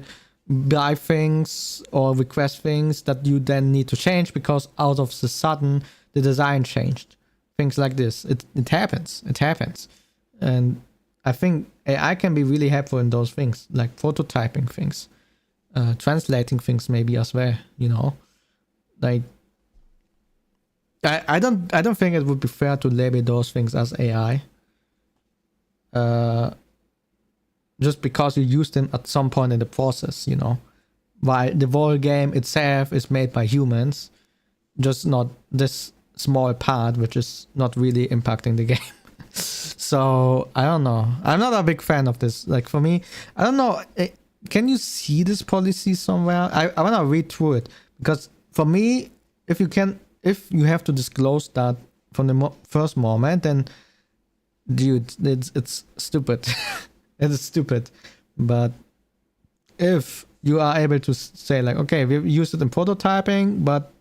buy things or request things that you then need to change because out of the sudden the design changed. Things like this. It happens. It happens. And I think AI can be really helpful in those things, like prototyping things, translating things maybe as well, you know. Like, I don't think it would be fair to label those things as AI. Just because you use them at some point in the process, you know. While the whole game itself is made by humans, just not this small part, which is not really impacting the game. So, I don't know. I'm not a big fan of this. Like, for me, I don't know. Can you see this policy somewhere? I want to read through it. Because for me, if you have to disclose that from the first moment, then, dude, it's stupid. It is stupid. But if you are able to say like, okay, we used it in prototyping, but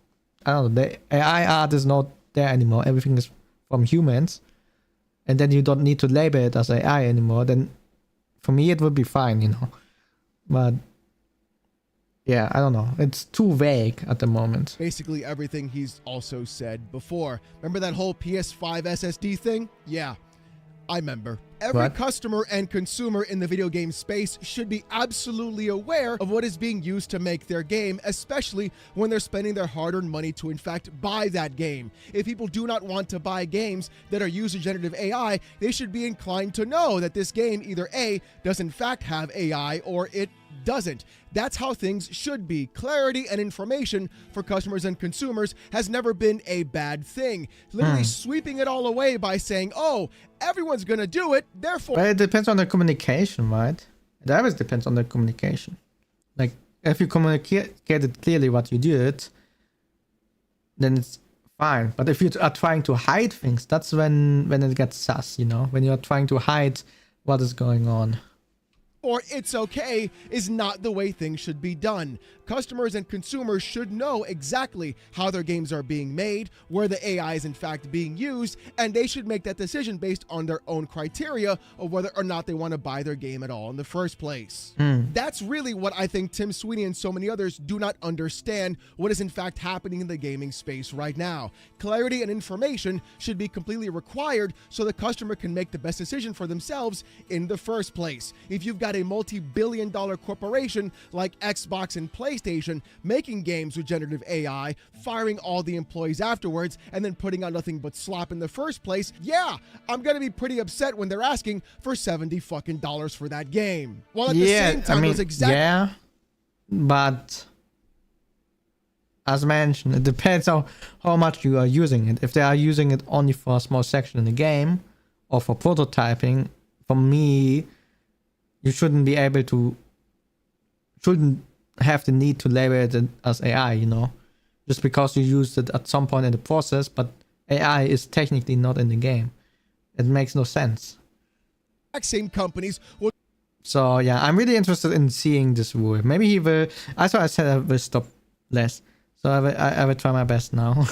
I don't know, the AI art is not there anymore. Everything is from humans. And then you don't need to label it as AI anymore. Then for me, it would be fine, you know. But yeah, I don't know. It's too vague at the moment. Basically everything he's also said before. Remember that whole PS5 SSD thing? Yeah, I remember. Every customer and consumer in the video game space should be absolutely aware of what is being used to make their game, especially when they're spending their hard-earned money to in fact buy that game. If people do not want to buy games that are using generative AI, they should be inclined to know that this game either A, does in fact have AI, or it doesn't. That's how things should be. Clarity and information for customers and consumers has never been a bad thing. Literally sweeping it all away by saying, oh, everyone's gonna do it, therefore... But it depends on the communication, right? It always depends on the communication. Like, if you communicated clearly what you did, then it's fine. But if you are trying to hide things, that's when it gets sus, you know? When you're trying to hide what is going on. Or it's okay is not the way things should be done. Customers and consumers should know exactly how their games are being made, where the AI is in fact being used, and they should make that decision based on their own criteria of whether or not they want to buy their game at all in the first place. That's really what I think Tim Sweeney and so many others do not understand what is in fact happening in the gaming space right now. Clarity and information should be completely required so the customer can make the best decision for themselves in the first place. If you've got a multi-billion-dollar corporation like Xbox and PlayStation making games with generative AI, firing all the employees afterwards, and then putting out nothing but slop in the first place, yeah, I'm gonna be pretty upset when they're asking for $70 fucking for that game. While at the same time, those exact... Yeah, but as mentioned, it depends on how much you are using it. If they are using it only for a small section in the game or for prototyping, for me, you shouldn't be able to, shouldn't have the need to label it as AI, you know, just because you used it at some point in the process, but AI is technically not in the game. It makes no sense. Same companies will... So yeah, I'm really interested in seeing this rule. Maybe he will, I said I will stop less. So I will try my best now.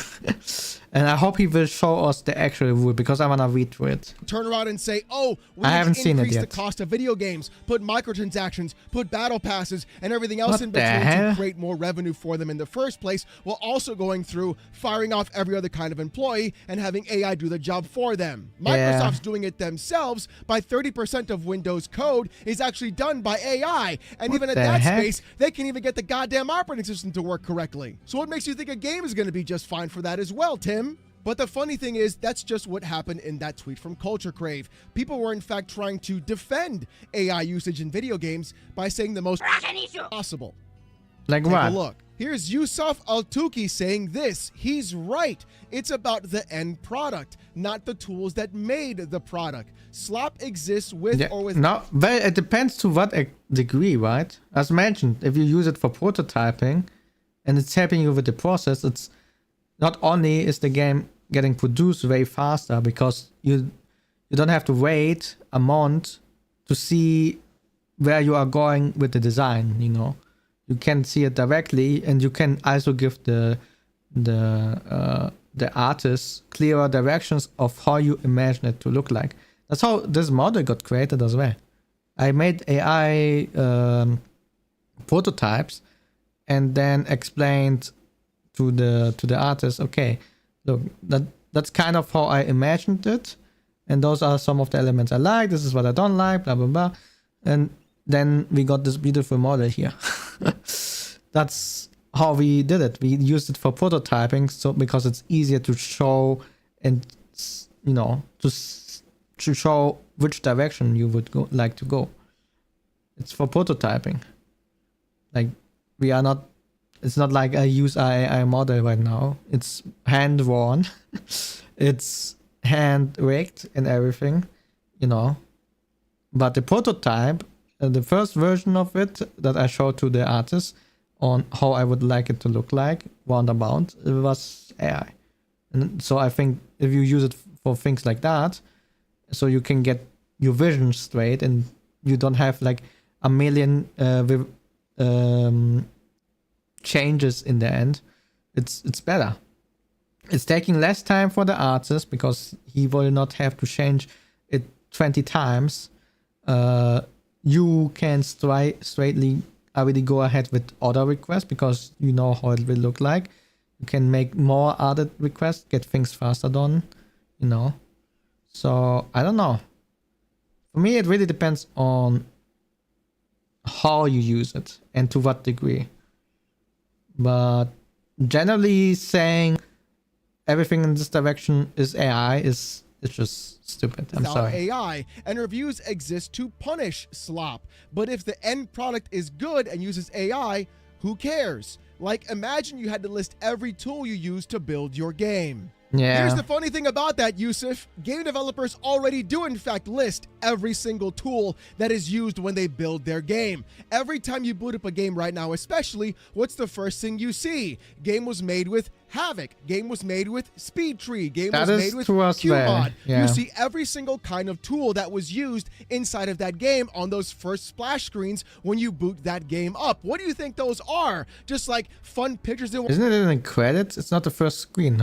And I hope he will show us the actual rule because I want to read through it. Turn around and say, oh, we I haven't seen it increase yet. the cost of video games, put microtransactions, put battle passes, and everything else What in the between hell? to create more revenue for them in the first place, while also going through firing off every other kind of employee and having AI do the job for them. Microsoft's doing it themselves by 30% of Windows code is actually done by AI. And What even at the that heck? space, they can't even get the goddamn operating system to work correctly. So what makes you think a game is going to be just fine for that as well, Tim? But the funny thing is, that's just what happened in that tweet from Culture Crave. People were in fact trying to defend AI usage in video games by saying the most possible. Like Take what? a look. Here's Yusuf Al-Tuki saying this. He's right. It's about the end product, not the tools that made the product. Slop exists with or with... No, well, it depends to what degree, right? As mentioned, if you use it for prototyping and it's helping you with the process, it's not only is the game getting produced way faster because you don't have to wait a month to see where you are going with the design, you know. You can see it directly, and you can also give the artists clearer directions of how you imagine it to look like. That's how this model got created as well. I made AI prototypes and then explained to the artist, okay, look, that's kind of how I imagined it, and those are some of the elements I like, this is what I don't like, blah blah blah, and then we got this beautiful model here. That's how we did it. We used it for prototyping, so because it's easier to show and, you know, to show which direction you would like to go. It's for prototyping. Like, we are not, it's not like I use AI model right now. It's hand drawn. It's hand rigged and everything, you know. But the prototype, the first version of it that I showed to the artist on how I would like it to look like, roundabout, it was AI. And so I think if you use it for things like that, so you can get your vision straight and you don't have like a million changes in the end, it's better. It's taking less time for the artist because he will not have to change it 20 times. You can straightly already go ahead with other requests because you know how it will look like. You can make more other requests, get things faster done, you know. So I don't know. For me, it really depends on how you use it and to what degree. But generally saying everything in this direction is AI it's just stupid. I'm sorry. AI, and reviews exist to punish slop. But if the end product is good and uses AI, who cares? Like, imagine you had to list every tool you use to build your game. Yeah. Here's the funny thing about that, Yusuf. Game developers already do in fact list every single tool that is used when they build their game. Every time you boot up a game right now, especially, what's the first thing you see? Game was made with Havoc. Game was made with Speed Tree. Game was made with QMod. Yeah. You see every single kind of tool that was used inside of that game on those first splash screens when you boot that game up. What do you think those are? Just like fun pictures. Isn't it in the credits? It's not the first screen.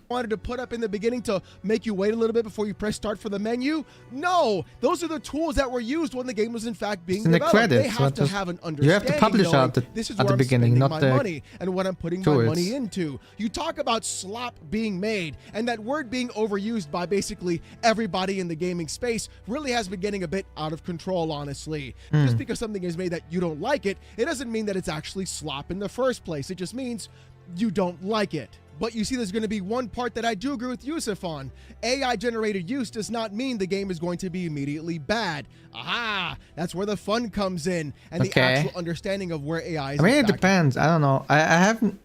Wanted to put up in the beginning to make you wait a little bit before you press start for the menu? No, those are the tools that were used when the game was in fact being developed. Credits. They have to have an understanding. You have to publish at the beginning, not the money and what I'm putting my money into. You talk about slop being made, and that word being overused by basically everybody in the gaming space really has been getting a bit out of control, honestly. Just because something is made that you don't like it, it doesn't mean that it's actually slop in the first place. It just means you don't like it. But you see, there's going to be one part that I do agree with Yusuf on. AI-generated use does not mean the game is going to be immediately bad. Aha! That's where the fun comes in, and the actual understanding of where AI is. I mean, it depends. I don't know. I haven't...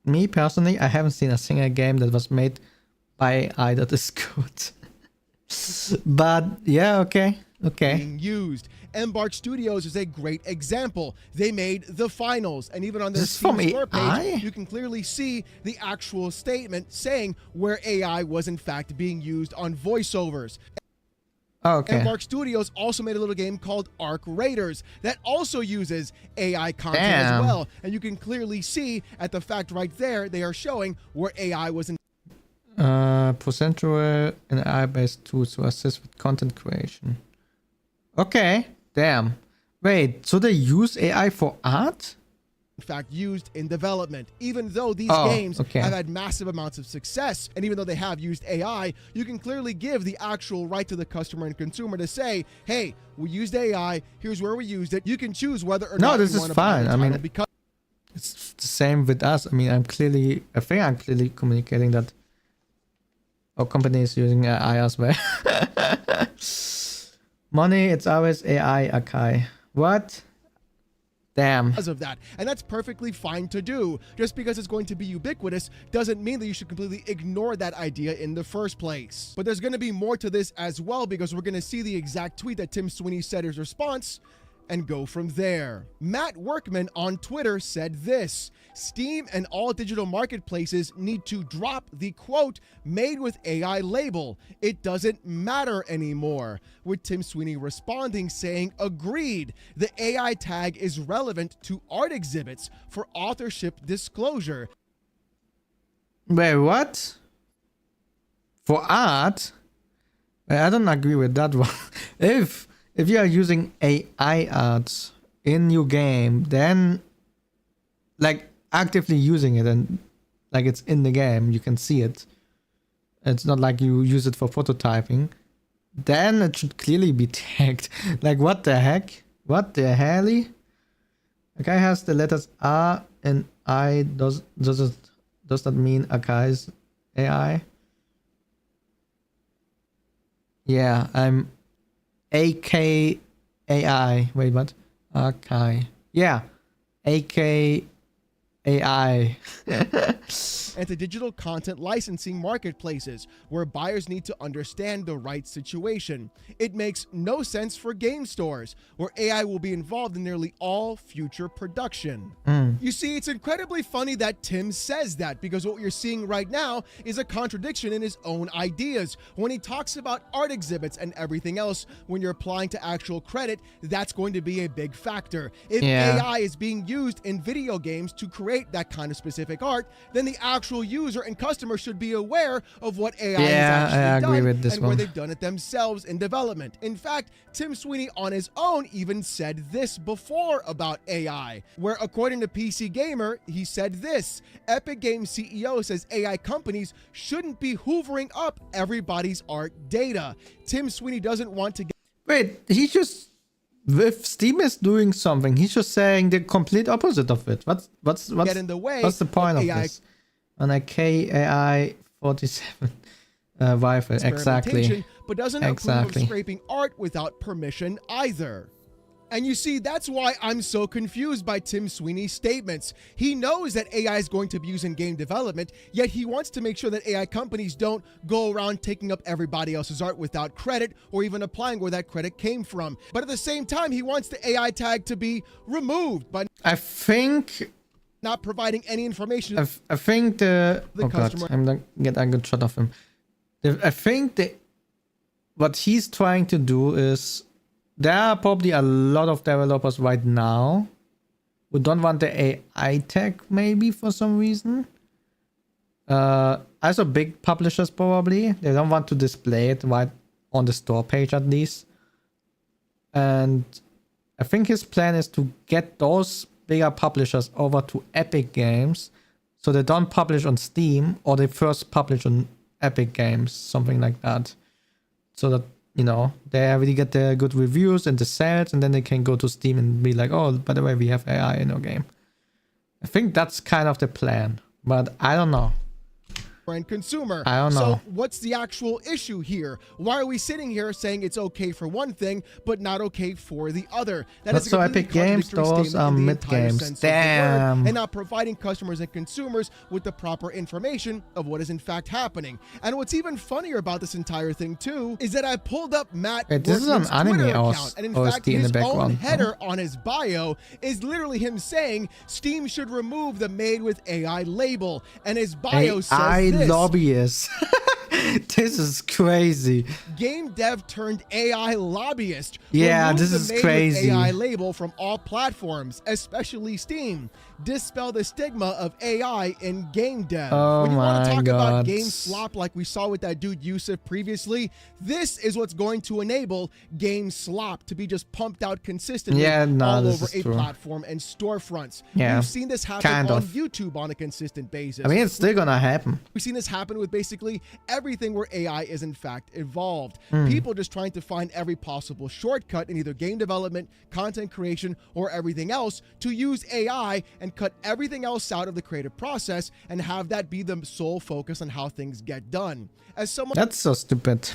Me, personally, I haven't seen a single game that was made by AI that is good. But, yeah, okay. Being used. Embark Studios is a great example. They made The Finals, and even on their Steam store page, you can clearly see the actual statement saying where AI was in fact being used on voiceovers. Embark Studios also made a little game called Arc Raiders that also uses AI content as well, and you can clearly see at the fact right there they are showing where AI was in. Procedural and AI-based tools to assist with content creation. Okay. Damn. Wait, so they use AI for art? In fact, used in development. Even though these games have had massive amounts of success, and even though they have used AI, you can clearly give the actual right to the customer and consumer to say, hey, we used AI, here's where we used it. You can choose whether or not this is fine. I mean, it's the same with us. I mean, I think I'm clearly communicating that our company is using AI as well. Money, it's always AI, Akai. What? Damn. Because of that. And that's perfectly fine to do. Just because it's going to be ubiquitous doesn't mean that you should completely ignore that idea in the first place. But there's going to be more to this as well, because we're going to see the exact tweet that Tim Sweeney said his response and go from there. Matt Workman on Twitter said this: Steam and all digital marketplaces need to drop the quote made with AI label. It doesn't matter anymore. With Tim Sweeney responding saying, agreed, the AI tag is relevant to art exhibits for authorship disclosure. Wait, what? For art? I don't agree with that one. If you are using AI art in your game, then like actively using it and like it's in the game, you can see it. It's not like you use it for prototyping. Then it should clearly be tagged. Like what the heck? What the hell? The guy has the letters R and I. Does that mean Akai's AI? Yeah, I'm AKAI. Wait, what? Akai. Yeah. AKAI. and to digital content licensing marketplaces, where buyers need to understand the right situation. It makes no sense for game stores, where AI will be involved in nearly all future production. You see, it's incredibly funny that Tim says that, because what you're seeing right now is a contradiction in his own ideas. When he talks about art exhibits and everything else, when you're applying to actual credit, that's going to be a big factor. If AI is being used in video games to create that kind of specific art, then the actual user and customer should be aware of what AI has actually done and where they've done it themselves in development. In fact, Tim Sweeney on his own even said this before about AI, where according to PC Gamer, he said this: Epic Games CEO says AI companies shouldn't be hoovering up everybody's art data. Tim Sweeney doesn't want to get... Wait, he just... If Steam is doing something, he's just saying the complete opposite of it. What's get in the way what's the point of AI this? An Akai AI 47 rifle, exactly. But doesn't approve of scraping art without permission either. And you see, that's why I'm so confused by Tim Sweeney's statements. He knows that AI is going to be used in game development, yet he wants to make sure that AI companies don't go around taking up everybody else's art without credit or even applying where that credit came from. But at the same time, he wants the AI tag to be removed by not providing any information. I think the customer. God, I'm not get a good shot of him. I think what he's trying to do is, there are probably a lot of developers right now who don't want the AI tag, maybe for some reason. Also big publishers probably. They don't want to display it right on the store page at least. And I think his plan is to get those bigger publishers over to Epic Games, so they don't publish on Steam, or they first publish on Epic Games, something like that. So that, you know, they already get the good reviews and the sales, and then they can go to Steam and be like, oh, by the way, we have AI in our game. I think that's kind of the plan, but I don't know. And consumer. I don't know. So what's the actual issue here? Why are we sitting here saying it's okay for one thing, but not okay for the other? That's so Epic Games, those are mid games. Damn. And not providing customers and consumers with the proper information of what is in fact happening. And what's even funnier about this entire thing too is that I pulled up Matt this is an Twitter anime account, and in fact in his the own background. header on his bio is literally him saying Steam should remove the Made with AI label, and his bio says this. Lobbyists. This is crazy. Game dev turned AI lobbyist. Yeah, Remove this the is Made crazy. with AI label from all platforms, especially Steam. Dispel the stigma of AI in game dev. Oh when you want to my talk about God. game slop like we saw with that dude Yusuf previously, this is what's going to enable game slop to be just pumped out consistently all over a platform and storefronts. Yeah, We've seen this happen kind on of. YouTube on a consistent basis. I mean, it's still gonna happen. We've seen this happen with basically everything where AI is in fact involved. Mm. People just trying to find every possible shortcut in either game development, content creation, or everything else to use AI and cut everything else out of the creative process and have that be the sole focus on how things get done. As someone That's so stupid.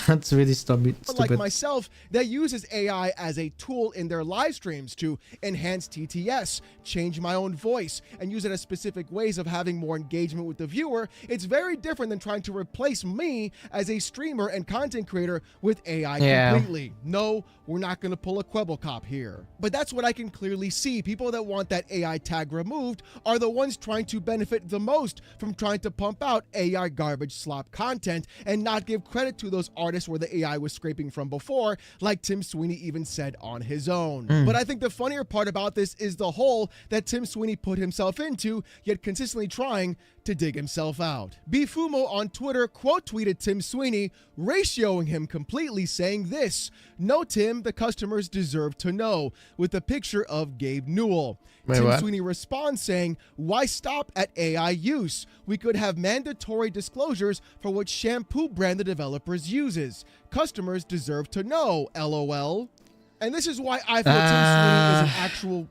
That's really stupid. like myself that uses AI as a tool in their live streams to enhance TTS, change my own voice, and use it as specific ways of having more engagement with the viewer, it's very different than trying to replace me as a streamer and content creator with AI completely. No, we're not going to pull a Quibble Cop here. But that's what I can clearly see. People that want that AI tag removed are the ones trying to benefit the most from trying to pump out AI garbage slop content and not give credit to those artists where the AI was scraping from before, like Tim Sweeney even said on his own. But I think the funnier part about this is the hole that Tim Sweeney put himself into, yet consistently trying to dig himself out. Bifumo on Twitter quote tweeted Tim Sweeney, ratioing him completely, saying this: "No, Tim, the customers deserve to know," with a picture of Gabe Newell. Tim Sweeney responds saying, "Why stop at AI use? We could have mandatory disclosures for what shampoo brand the developers uses. Customers deserve to know, LOL." And this is why I feel Tim Sweeney is an actual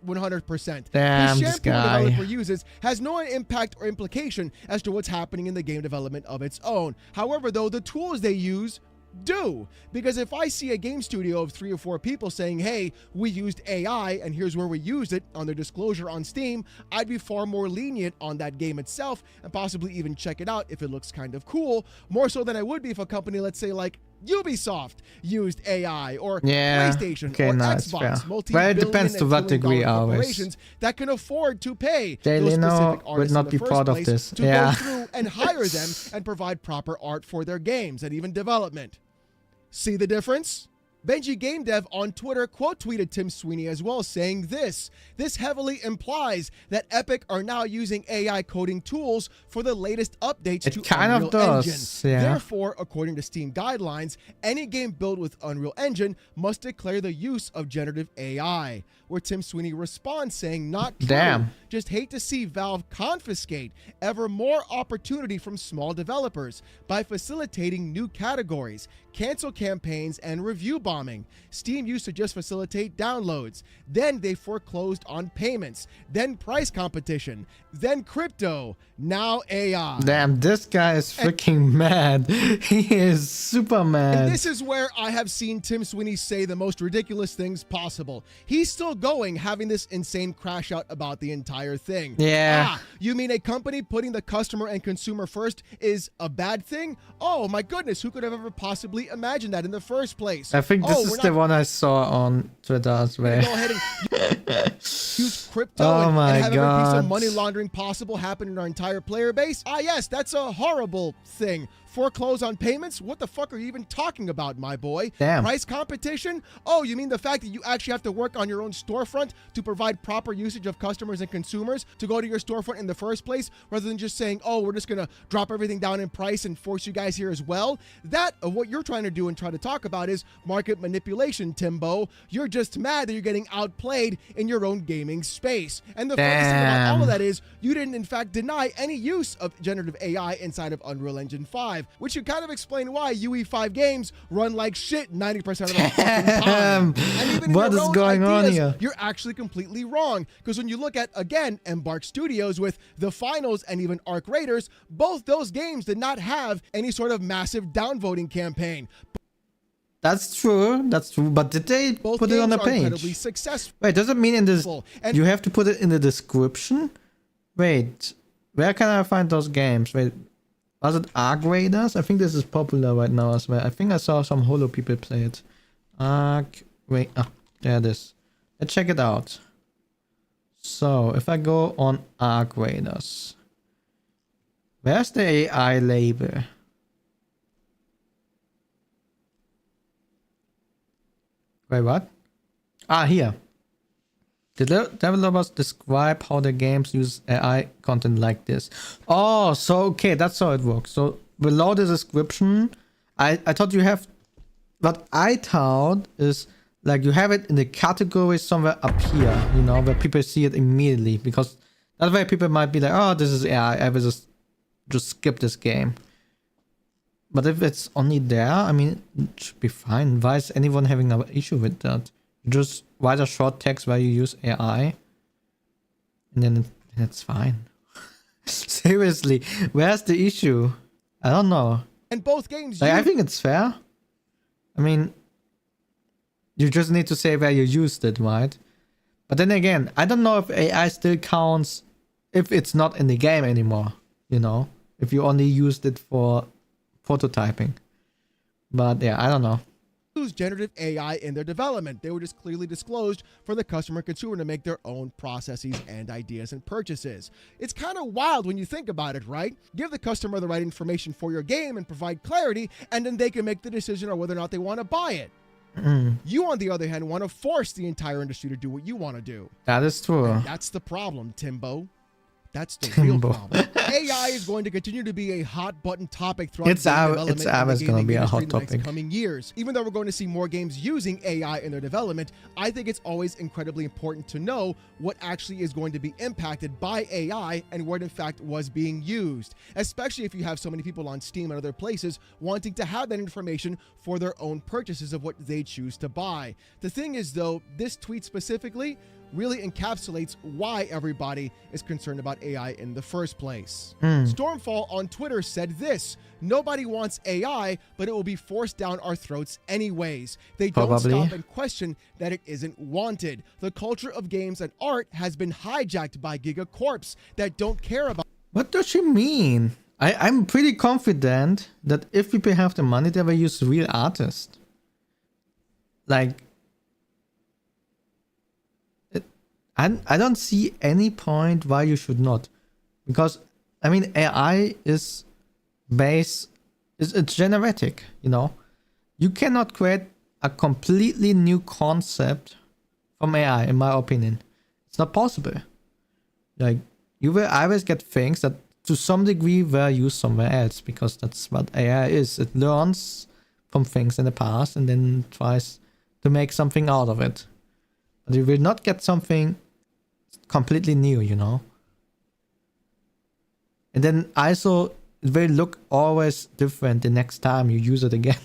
100%. Damn, the this shampoo guy. a developer uses has no impact or implication as to what's happening in the game development of its own. However, though, the tools they use do. Because if I see a game studio of 3 or 4 people saying, hey, we used AI and here's where we used it on their disclosure on Steam, I'd be far more lenient on that game itself and possibly even check it out if it looks kind of cool, more so than I would be if a company, let's say like Ubisoft, used AI, or PlayStation, or Xbox, well, it depends to what degree always. That can afford to pay they those specific would artists not in the be first proud of place this. to go through and hire them and provide proper art for their games and even development. See the difference? Benji Game Dev on Twitter quote tweeted Tim Sweeney as well, saying this heavily implies that Epic are now using AI coding tools for the latest updates to Unreal Engine. Therefore, according to Steam guidelines, any game built with Unreal Engine must declare the use of generative AI. Where Tim Sweeney responds saying, not true. Just hate to see Valve confiscate ever more opportunity from small developers by facilitating new categories, cancel campaigns, and review bombing. Steam used to just facilitate downloads. Then they foreclosed on payments. Then price competition. Then crypto. Now AI. Damn, this guy is freaking mad. He is super mad. And this is where I have seen Tim Sweeney say the most ridiculous things possible. He's still going, having this insane crash out about the entire thing. You mean a company putting the customer and consumer first is a bad thing? Oh my goodness, who could have ever possibly imagined that in the first place? I think this is the one I saw on Twitter as well. Go ahead and use crypto and have every piece of money laundering possible happen in our entire player base? Ah yes, that's a horrible thing. Foreclose on payments? What the fuck are you even talking about, my boy? Price competition? Oh, you mean the fact that you actually have to work on your own storefront to provide proper usage of customers and consumers to go to your storefront in the first place, rather than just saying, oh, we're just gonna drop everything down in price and force you guys here as well? That, what you're trying to do and try to talk about is market manipulation, Timbo. You're just mad that you're getting outplayed in your own gaming space. And the funniest thing about all of that is, you didn't in fact deny any use of generative AI inside of Unreal Engine 5. Which should kind of explain why UE5 games run like shit 90% of the fucking time. And even what is going on here? You're actually completely wrong. Because when you look at, again, Embark Studios with The Finals and even Arc Raiders, both those games did not have any sort of massive downvoting campaign. That's true. But did they put it on the page? Incredibly successful. Wait, does it mean in this? You have to put it in the description? Wait, where can I find those games? Wait. Was it Arc Raiders? I think this is popular right now as well. I think I saw some Holo people play it. Arc Raiders. Ah, there it is. Let's check it out. So, if I go on Arc Raiders. Where's the AI label? Wait, what? Ah, here. The developers describe how the games use AI content like this. Oh, so okay, that's how it works. So below the description, I thought you have, what I thought is like you have it in the category somewhere up here, you know, where people see it immediately, because that way people might be like, oh, this is AI, I will just skip this game. But if it's only there, I mean, it should be fine. Why is anyone having an issue with that? Just write a short text where you use AI, and then it's fine. Seriously, where's the issue? I don't know. And both games, like, I think it's fair. I mean, you just need to say where you used it, right? But then again, I don't know if AI still counts if it's not in the game anymore, you know? If you only used it for prototyping. But yeah, I don't know. Use generative AI in their development. They were just clearly disclosed for the customer consumer to make their own processes and ideas and purchases. It's kind of wild when you think about it, right? Give the customer the right information for your game and provide clarity, and then they can make the decision on whether or not they want to buy it. You, on the other hand, want to force the entire industry to do what you want to do. That is true. And that's the problem, Timbo. That's the real problem. AI is going to continue to be a hot button topic throughout it's always going to be a hot topic in the coming years. Even though we're going to see more games using AI in their development, I think it's always incredibly important to know what actually is going to be impacted by AI and what in fact was being used, especially if you have so many people on Steam and other places wanting to have that information for their own purchases of what they choose to buy. The thing is, though, this tweet specifically really encapsulates why everybody is concerned about AI in the first place. Stormfall on Twitter said this: "Nobody wants AI, but it will be forced down our throats anyways. They don't stop and question that it isn't wanted. The culture of games and art has been hijacked by gigacorps that don't care about..." What does she mean? I'm pretty confident that if people have the money, they will use real artists. Like, I don't see any point why you should not. Because, I mean, AI is it's generative, you know? You cannot create a completely new concept from AI, in my opinion. It's not possible. Like, you will always get things that to some degree were used somewhere else, because that's what AI is. It learns from things in the past and then tries to make something out of it. But you will not get something completely new, you know? And then also, it will look always different the next time you use it again.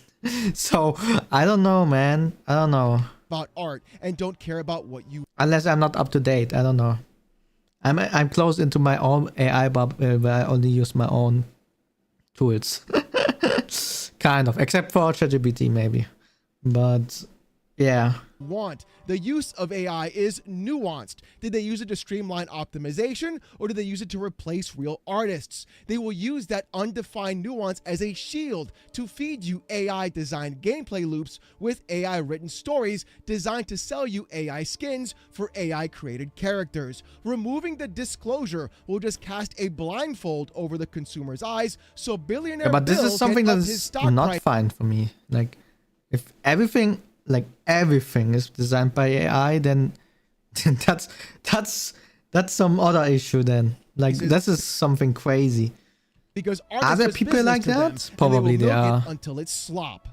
So, I don't know, man. I don't know. About art and don't care about what you... Unless I'm not up to date. I don't know. I'm close into my own AI bubble where I only use my own tools. Kind of. Except for ChatGPT, maybe. But, yeah. Want. The use of AI is nuanced. Did they use it to streamline optimization, or did they use it to replace real artists? They will use that undefined nuance as a shield to feed you AI-designed gameplay loops with AI-written stories designed to sell you AI skins for AI-created characters. Removing the disclosure will just cast a blindfold over the consumer's eyes, so billionaire but this Bill is something can up that his is stock not price. fine for me. Like, if everything is designed by AI, then that's some other issue then. Like, this is something crazy. Because are there people like that? Probably they there are. Until it's slop.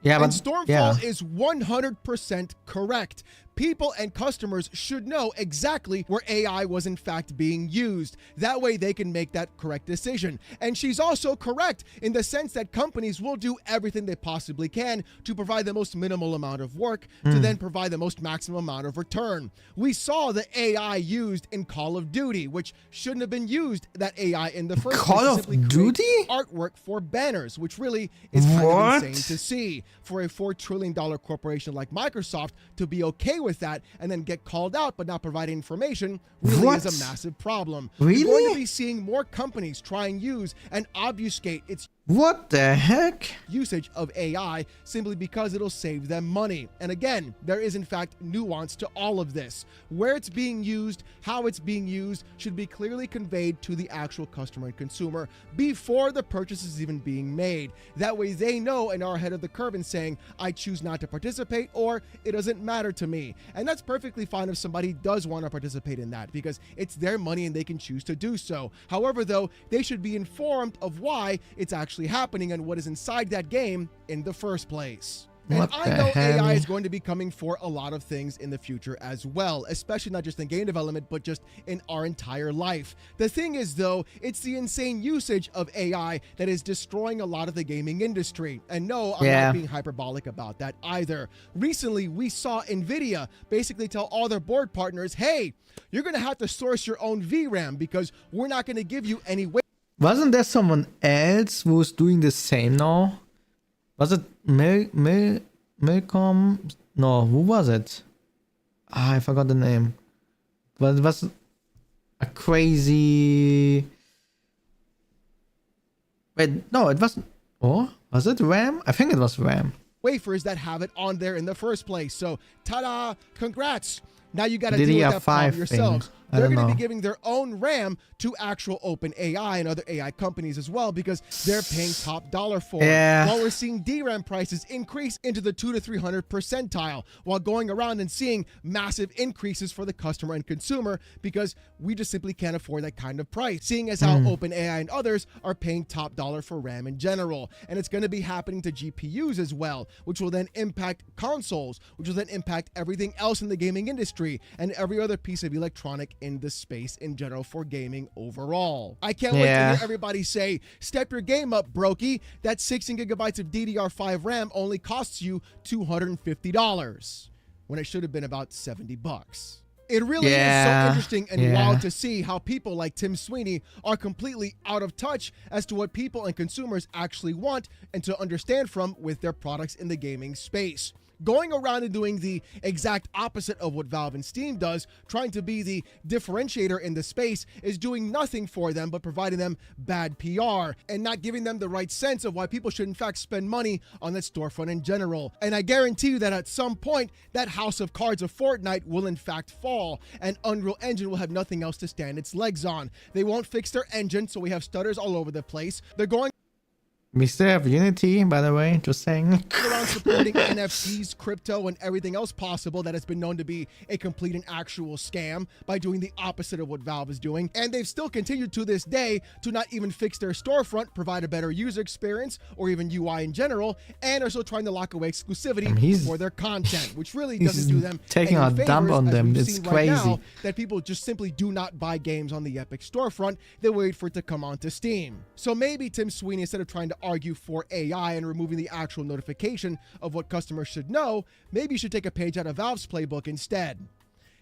Yeah, And but Stormfall is 100% correct. People and customers should know exactly where AI was in fact being used. That way they can make that correct decision. And she's also correct in the sense that companies will do everything they possibly can to provide the most minimal amount of work to then provide the most maximum amount of return. We saw the AI used in Call of Duty, which shouldn't have been used, that AI in the first place. Call of Duty? Artwork for banners, which really is kind of insane to see. For a $4 trillion corporation like Microsoft to be okay with that and then get called out but not provide information really is a massive problem. Really? We're going to be seeing more companies try and use and obfuscate its what the heck? Usage of AI simply because it'll save them money. And again, there is in fact nuance to all of this. Where it's being used, how it's being used should be clearly conveyed to the actual customer and consumer before the purchase is even being made. That way they know and are ahead of the curve in saying, I choose not to participate, or it doesn't matter to me. And that's perfectly fine if somebody does want to participate in that, because it's their money and they can choose to do so. However, though, they should be informed of why it's actually happening and what is inside that game in the first place. And I know AI is going to be coming for a lot of things in the future as well, especially not just in game development, but just in our entire life. The thing is, though, it's the insane usage of AI that is destroying a lot of the gaming industry. And no, I'm not being hyperbolic about that either. Recently, we saw NVIDIA basically tell all their board partners, hey, you're going to have to source your own VRAM because we're not going to give you any way. Wasn't there someone else who's doing the same now? Was it Milcom? No, who was it? I forgot the name. But it was a crazy... Wait, no, it wasn't... Oh, was it RAM? I think it was RAM. Wafers that have it on there in the first place. So, ta-da! Congrats! Now you got to deal with that problem yourselves. They're going to be giving their own RAM to actual OpenAI and other AI companies as well, because they're paying top dollar for it. While we're seeing DRAM prices increase into the 200 to 300 percentile, while going around and seeing massive increases for the customer and consumer, because we just simply can't afford that kind of price, seeing as how OpenAI and others are paying top dollar for RAM in general. And it's going to be happening to GPUs as well, which will then impact consoles, which will then impact everything else in the gaming industry and every other piece of electronic in the space in general for gaming overall. I can't wait to hear everybody say, step your game up, brokey. That 16 gigabytes of DDR5 RAM only costs you $250 when it should have been about $70. It really is so interesting and wild to see how people like Tim Sweeney are completely out of touch as to what people and consumers actually want and to understand from with their products in the gaming space. Going around and doing the exact opposite of what Valve and Steam does, trying to be the differentiator in the space, is doing nothing for them but providing them bad PR and not giving them the right sense of why people should in fact spend money on that storefront in general. And I guarantee you that at some point, that house of cards of Fortnite will in fact fall, and Unreal Engine will have nothing else to stand its legs on. They won't fix their engine, so we have stutters all over the place. They're going We still have Unity, by the way, just saying. around supporting NFTs, crypto, and everything else possible that has been known to be a complete and actual scam by doing the opposite of what Valve is doing. And they've still continued to this day to not even fix their storefront, provide a better user experience, or even UI in general, and are still trying to lock away exclusivity for their content, which really doesn't do them taking any a favors, dump on as them. we've It's seen crazy. right now, that people just simply do not buy games on the Epic storefront. They wait for it to come onto Steam. So maybe Tim Sweeney, instead of trying to argue for AI and removing the actual notification of what customers should know, maybe you should take a page out of Valve's playbook instead.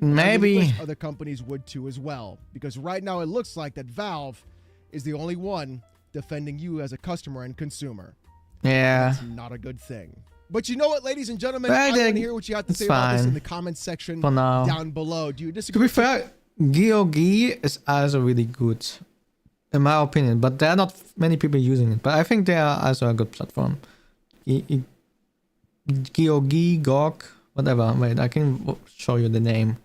And I really Maybe. wish other companies would too as well, because right now it looks like that Valve is the only one defending you as a customer and consumer. Yeah. That's not a good thing. But you know what, ladies and gentlemen, But I want think to hear what you have to it's say about this in fine the comments section for now. down below. Do you To disagree? be fair, GOG is also really good, in my opinion, but there are not many people using it. But I think they are also a good platform. GOG, whatever. Wait, I can show you the name.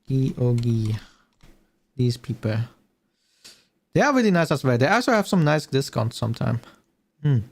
GOG. These people. They are really nice as well. They also have some nice discounts sometimes. Tim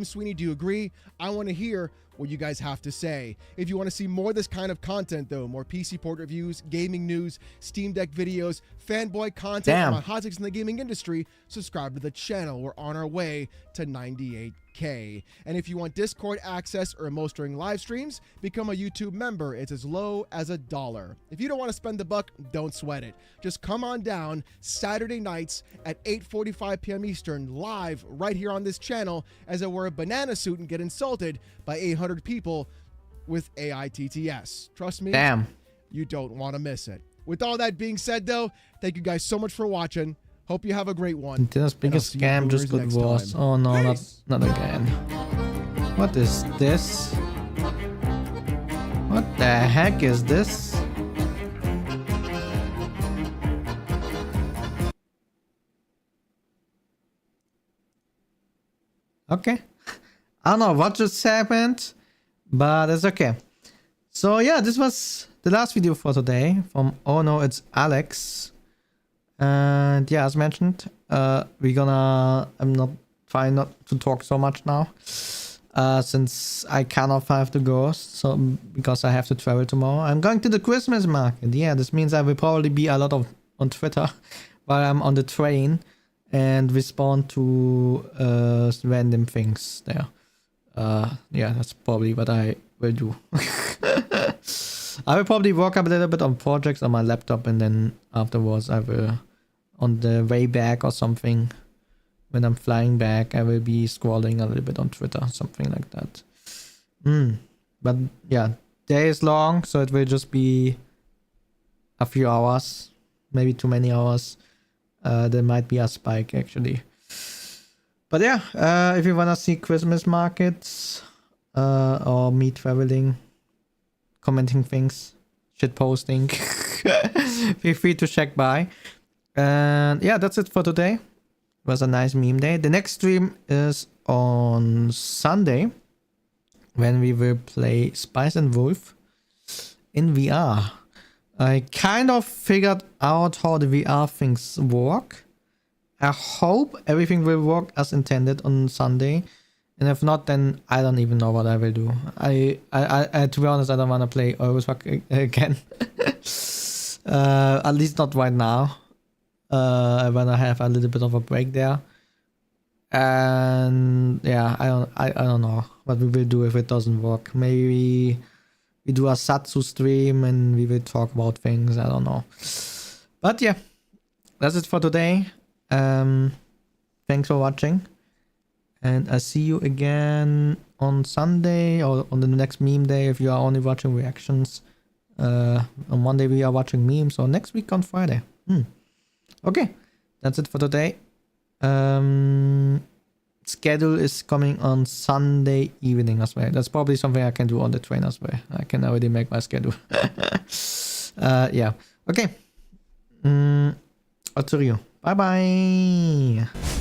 Sweeney, do you agree? I want to hear what you guys have to say. If you want to see more of this kind of content, though, more PC port reviews, gaming news, Steam Deck videos, fanboy content, Damn. and my hot takes in the gaming industry, subscribe to the channel. We're on our way to 98K. And if you want Discord access or emotes during live streams, become a YouTube member. It's as low as $1. If you don't want to spend the buck, don't sweat it. Just come on down Saturday nights at 8:45 p.m. Eastern, live right here on this channel, as I wear a banana suit and get insulted by 800 people with AITTS. Trust me, Damn. you don't want to miss it. With all that being said, though, thank you guys so much for watching. Hope you have a great one. This biggest scam just got worse. Oh no, not again. What is this? What the heck is this? Okay. I don't know what just happened, but it's okay. So yeah, this was the last video for today from Oh No, It's Alex. And yeah, as mentioned, I'm not trying not to talk so much now, since I kind of have to go, so because I have to travel tomorrow. I'm going to the Christmas market. Yeah, this means I will probably be a lot on Twitter while I'm on the train and respond to random things there. Yeah, that's probably what I will do. I will probably work up a little bit on projects on my laptop, and then afterwards I will, on the way back or something, when I'm flying back, I will be scrolling a little bit on Twitter, something like that. But yeah, day is long, so it will just be a few hours, maybe too many hours. There might be a spike actually. But yeah, if you wanna see Christmas markets or me traveling, commenting things, shit posting, feel free to check by. And yeah, that's it for today. It was a nice meme day. The next stream is on Sunday, when we will play Spice and Wolf in VR. I kind of figured out how the VR things work. I hope everything will work as intended on Sunday. And if not, then I don't even know what I will do. I to be honest, I don't want to play Euroswag again. At least not right now. I wanna have a little bit of a break there. And yeah, I don't know what we will do if it doesn't work. Maybe we do a Satsu stream and we will talk about things. I don't know. But yeah, that's it for today. Thanks for watching. And I see you again on Sunday or on the next meme day if you are only watching reactions. On Monday we are watching memes, or next week on Friday. Okay, that's it for today. Schedule is coming on Sunday evening as well. That's probably something I can do on the train as well. I can already make my schedule. Yeah. Okay. I'll see you. Bye bye.